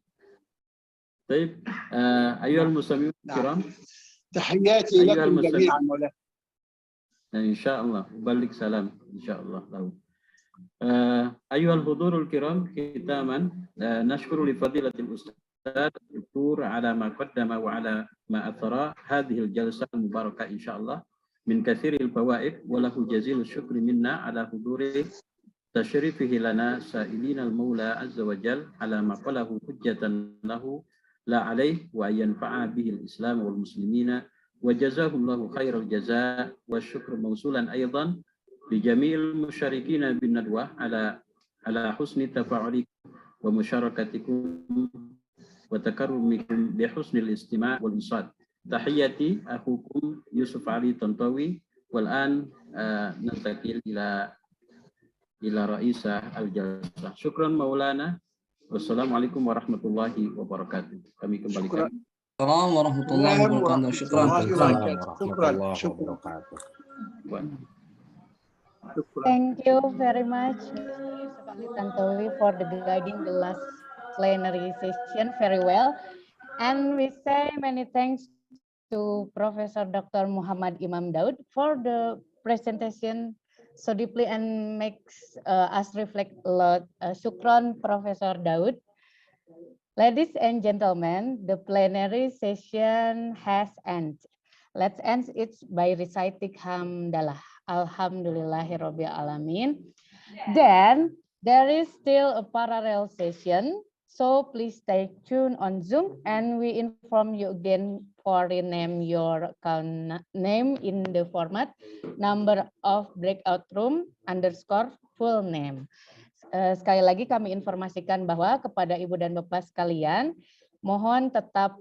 S10: طيب، أيها المستمعون الكرام،
S11: تحياتي لكم جميعا مولانا.
S10: إن شاء الله أبلغ سلام إن شاء الله له. أيها الحضور الكرام، ختاما نشكر لفضيلة الأستاذ الدكتور على ما قدم وعلى ما أثر هذه الجلسة المباركة إن شاء الله من كثير الفوائد، وله جزيل الشكر منا على حضوره تشريفه لنا سائلين المولى عز وجل على ما قاله حجة له لا عليه، وأن ينفع به الإسلام والمسلمين، وجزاهم الله خير الجزاء. والشكر موصولا أيضا بجميع المشاركين بالندوة على حسن تفاعلكم ومشاركتكم وتكرمكم بحسن الاستماع والإنصات. تحياتي أخوكم يوسف علي طنطاوي. والآن ننتقل إلى رئيس الجلسة. شكرا مولانا. Wassalamualaikum warahmatullahi wabarakatuh. Kami kembalikan.
S13: Assalamualaikum warahmatullahi wabarakatuh. Syukran.
S1: Thank you very much, Yusuf Ali Tantowi, for the guiding the last plenary session very well. And we say many thanks to Professor Dr. Muhammad Imam Daud for the presentation so deeply and makes us reflect a lot. Shukran, Professor Daud. Ladies and gentlemen, the plenary session has ended. Let's end it by reciting Hamdalah. Alhamdulillahirabbil alamin. Then there is still a parallel session, so please stay tuned on Zoom, and we inform you again for rename your account name in the format number of breakout room _ full name. Sekali lagi kami informasikan bahwa kepada Ibu dan Bapak sekalian, mohon tetap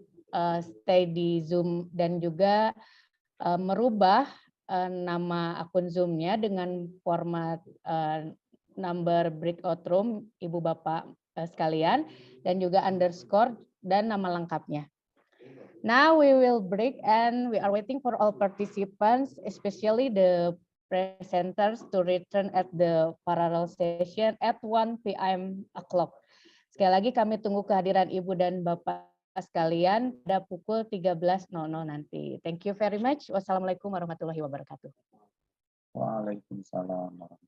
S1: stay di Zoom dan juga merubah nama akun Zoom-nya dengan format number breakout room Ibu Bapak sekalian dan juga _ dan nama lengkapnya. Now we will break and we are waiting for all participants, especially the presenters, to return at the parallel session at 1 p.m. o'clock. Sekali lagi kami tunggu kehadiran Ibu dan Bapak sekalian pada pukul 13.00 nanti. Thank you very much. Wassalamualaikum warahmatullahi wabarakatuh.
S7: Waalaikumsalam.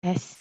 S1: Yes.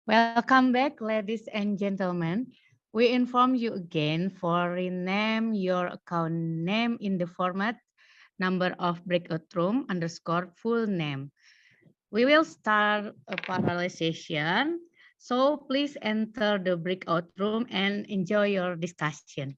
S1: Welcome back, ladies and gentlemen. We inform you again for rename your account name in the format number of breakout room underscore full name. We will start a parallel session. So please enter the breakout room and enjoy your discussion.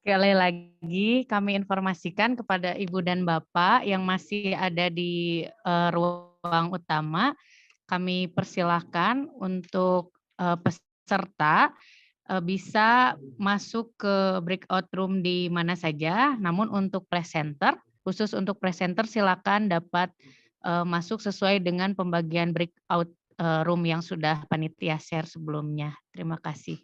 S1: Sekali lagi kami informasikan kepada Ibu dan Bapak yang masih ada di ruang utama, kami persilahkan untuk peserta bisa masuk ke breakout room di mana saja, namun untuk presenter, khusus untuk presenter silakan dapat masuk sesuai dengan pembagian breakout room yang sudah panitia share sebelumnya. Terima kasih.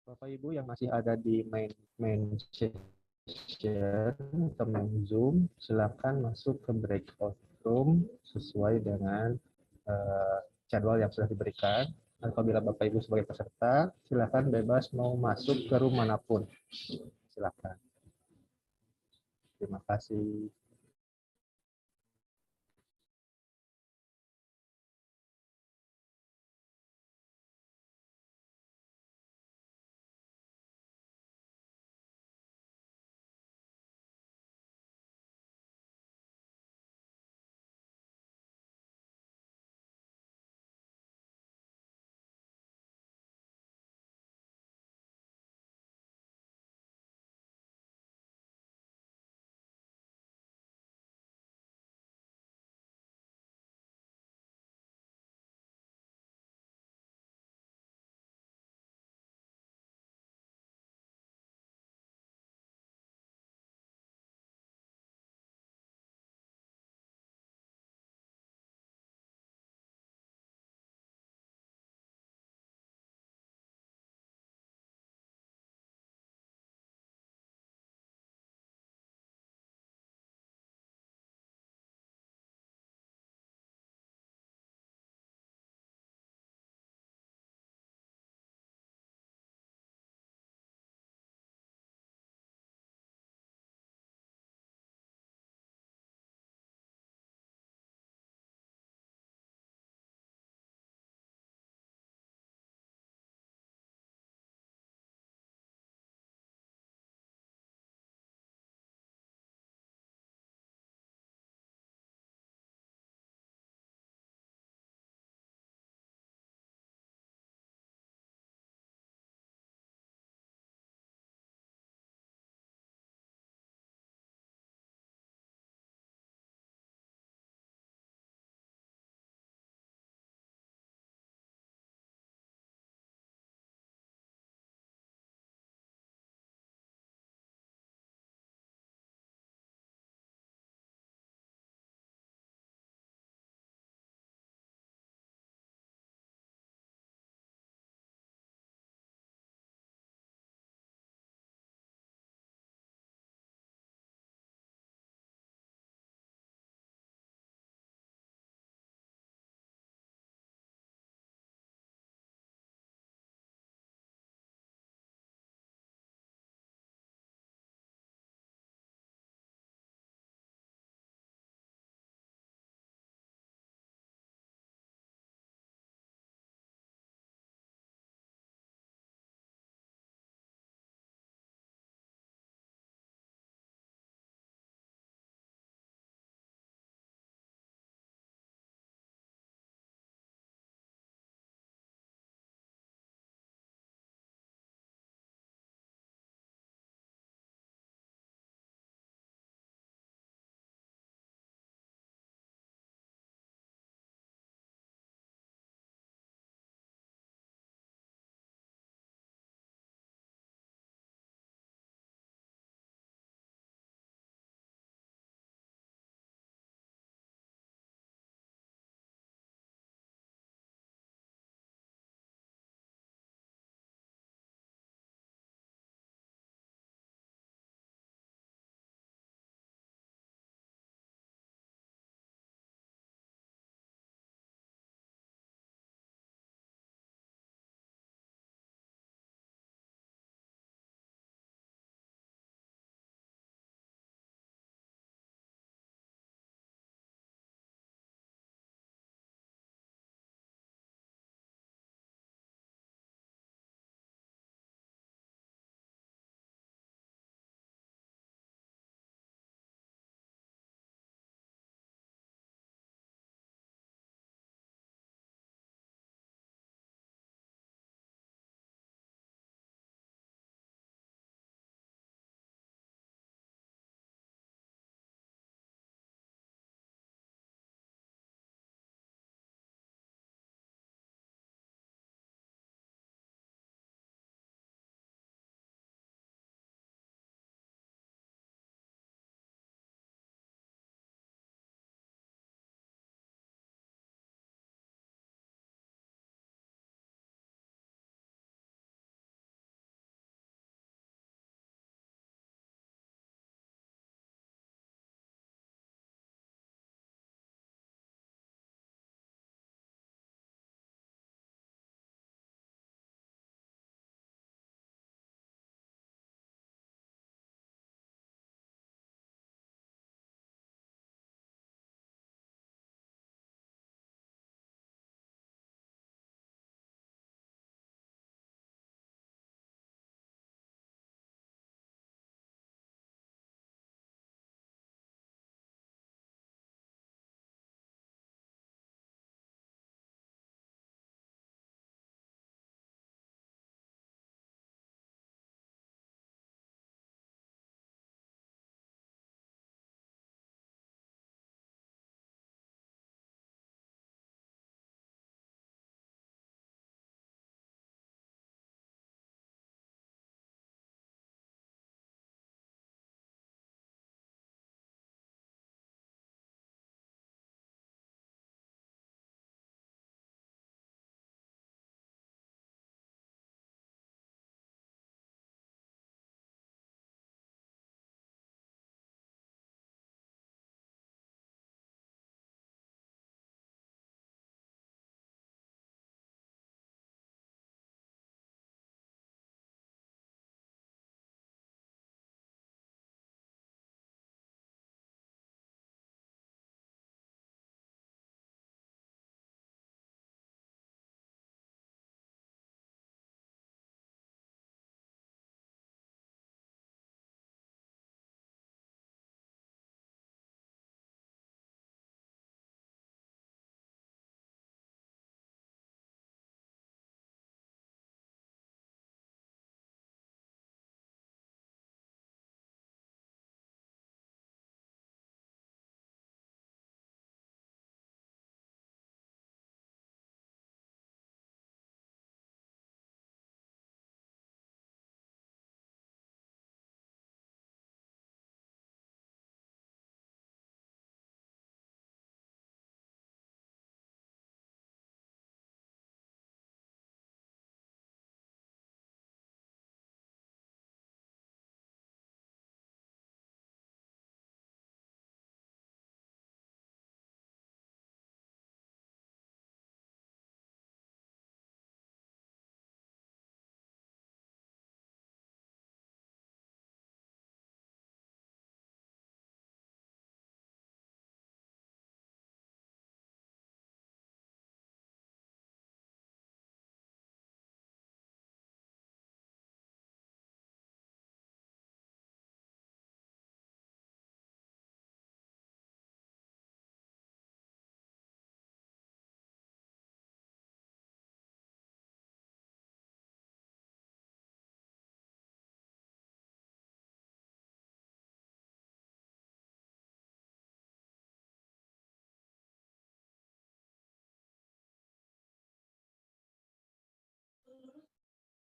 S14: Bapak Ibu yang masih ada di main session atau main Zoom, silakan masuk ke breakout room sesuai dengan jadwal yang sudah diberikan. Apabila Bapak Ibu sebagai peserta, silakan bebas mau masuk ke room manapun. Silakan. Terima kasih.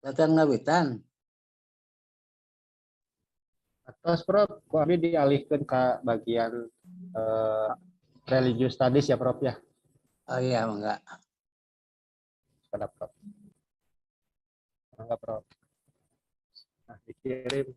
S15: Latihan ngawitan.
S14: Terus Prof, kami dialihkan ke bagian religious studies ya Prof ya.
S15: Oh iya, enggak.
S14: Pada Prof. Enggak Prof. Nah, dikirim.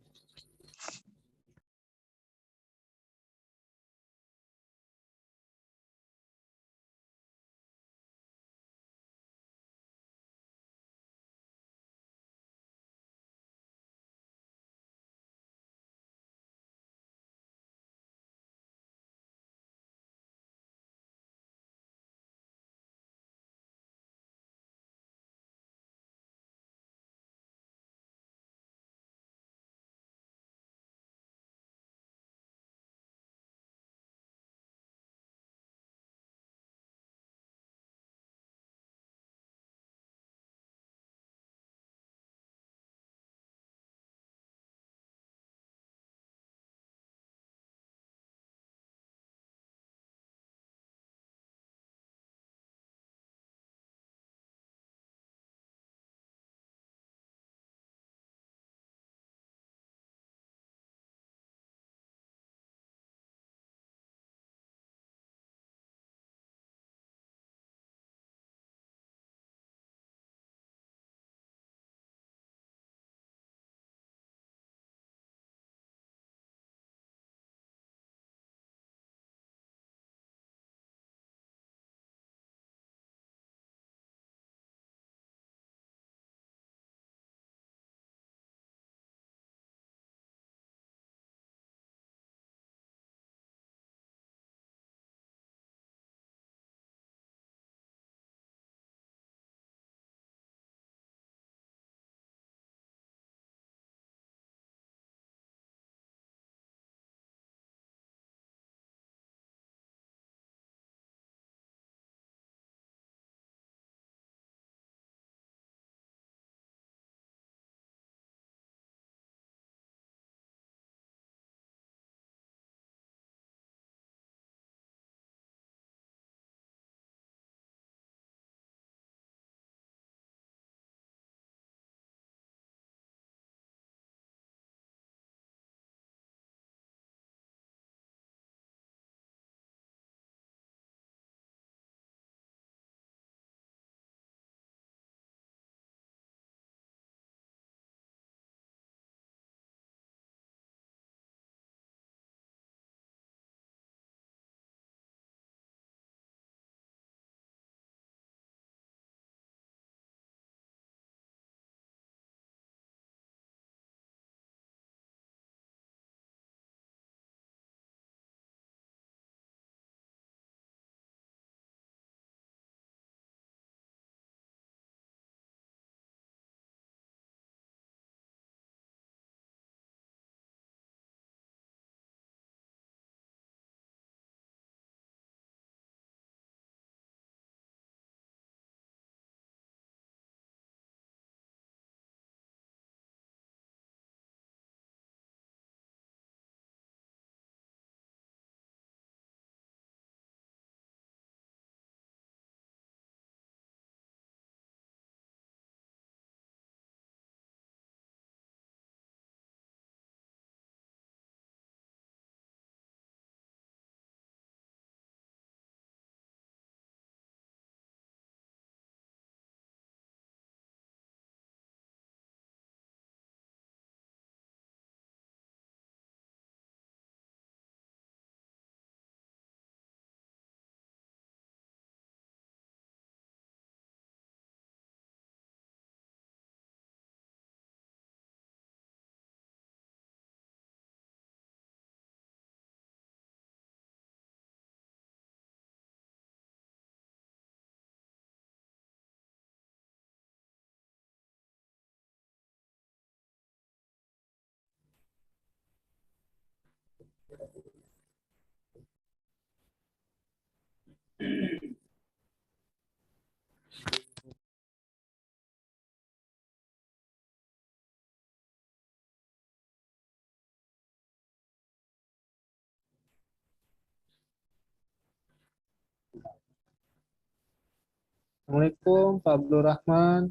S14: Assalamualaikum Pak Abdul Rahman.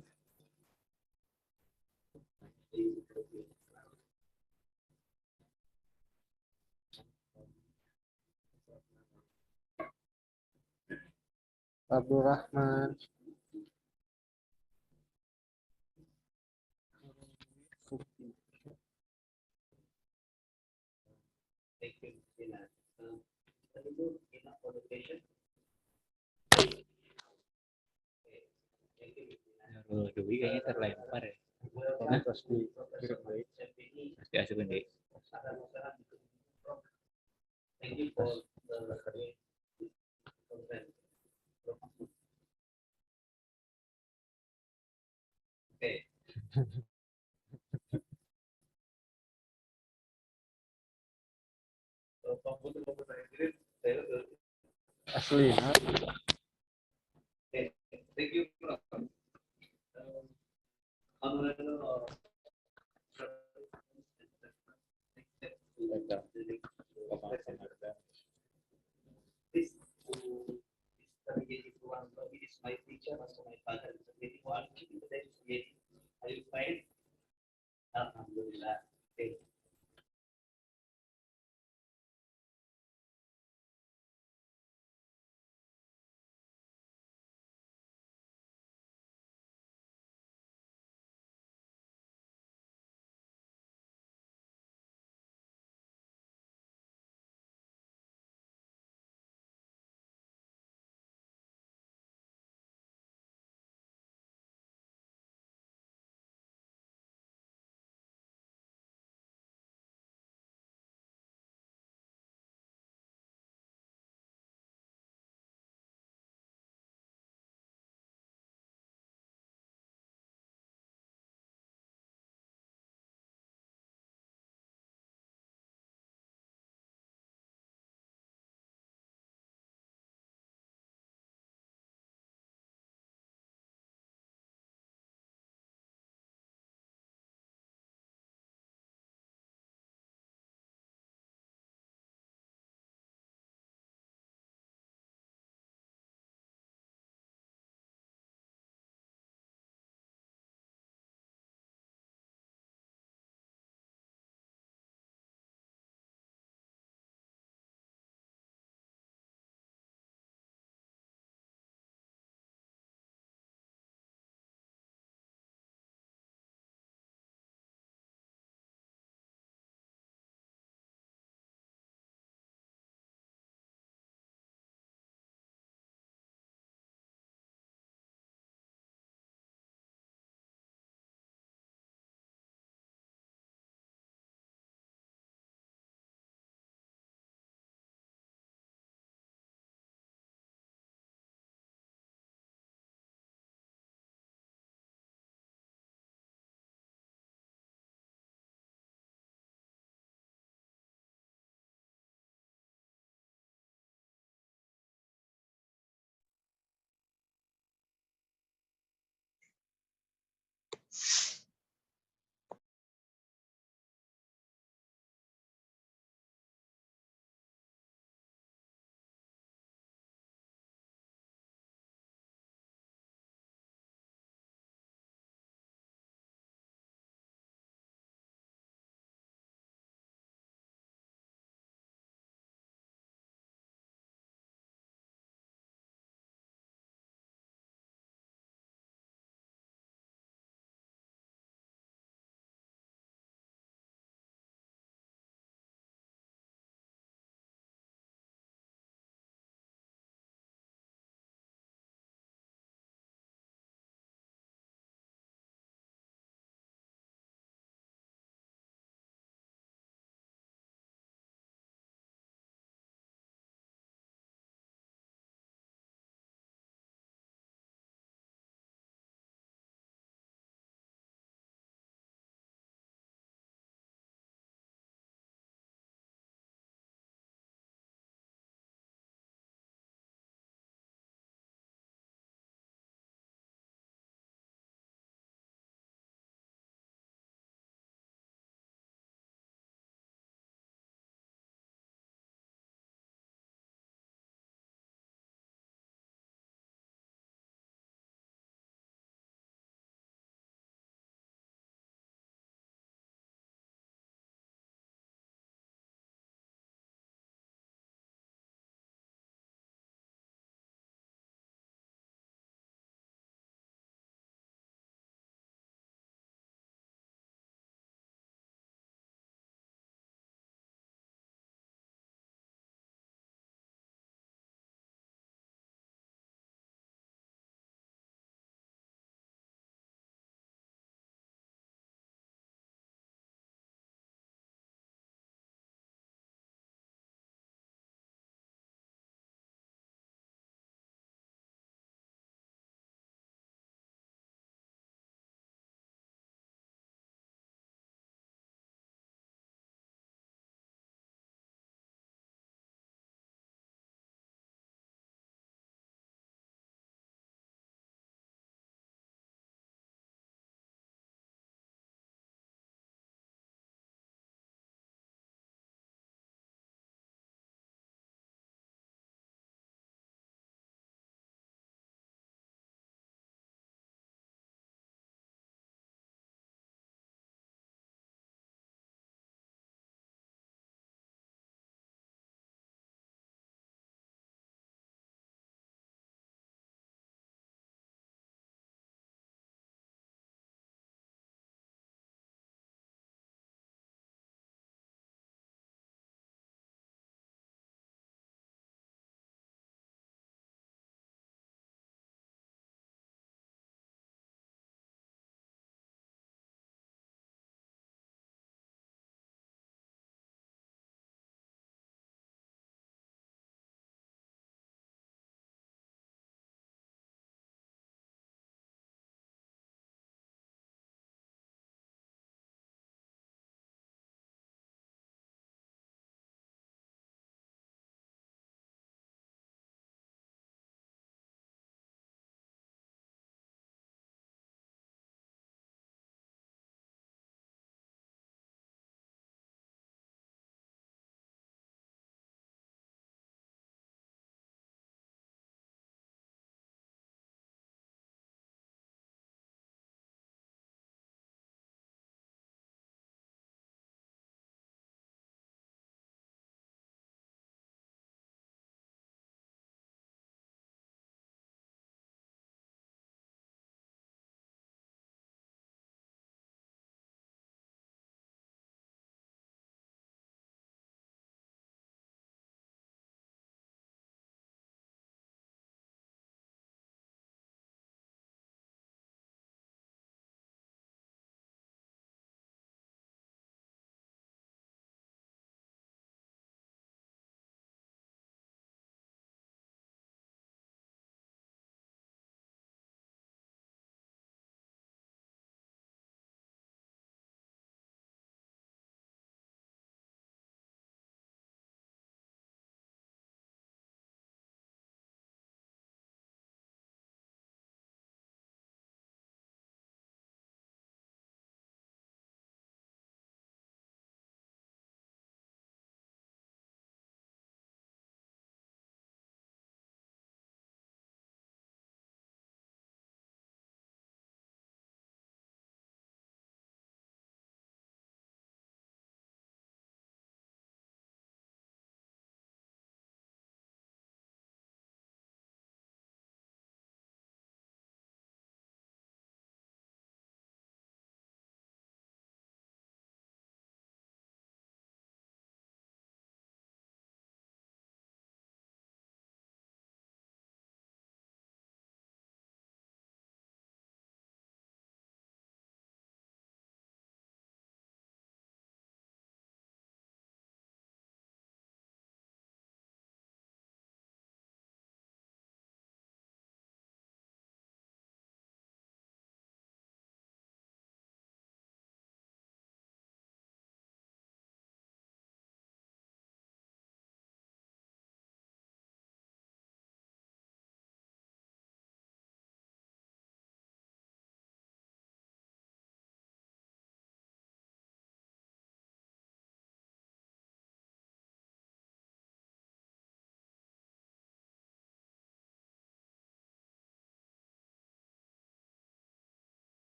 S14: Abdurrahman.
S12: Dwi kayaknya terlempar ya. Pasti asuhin deh.
S14: Asli.
S12: Thank you. This is my teacher, also my father is a very one. Are you fine? Alhamdulillah. Okay.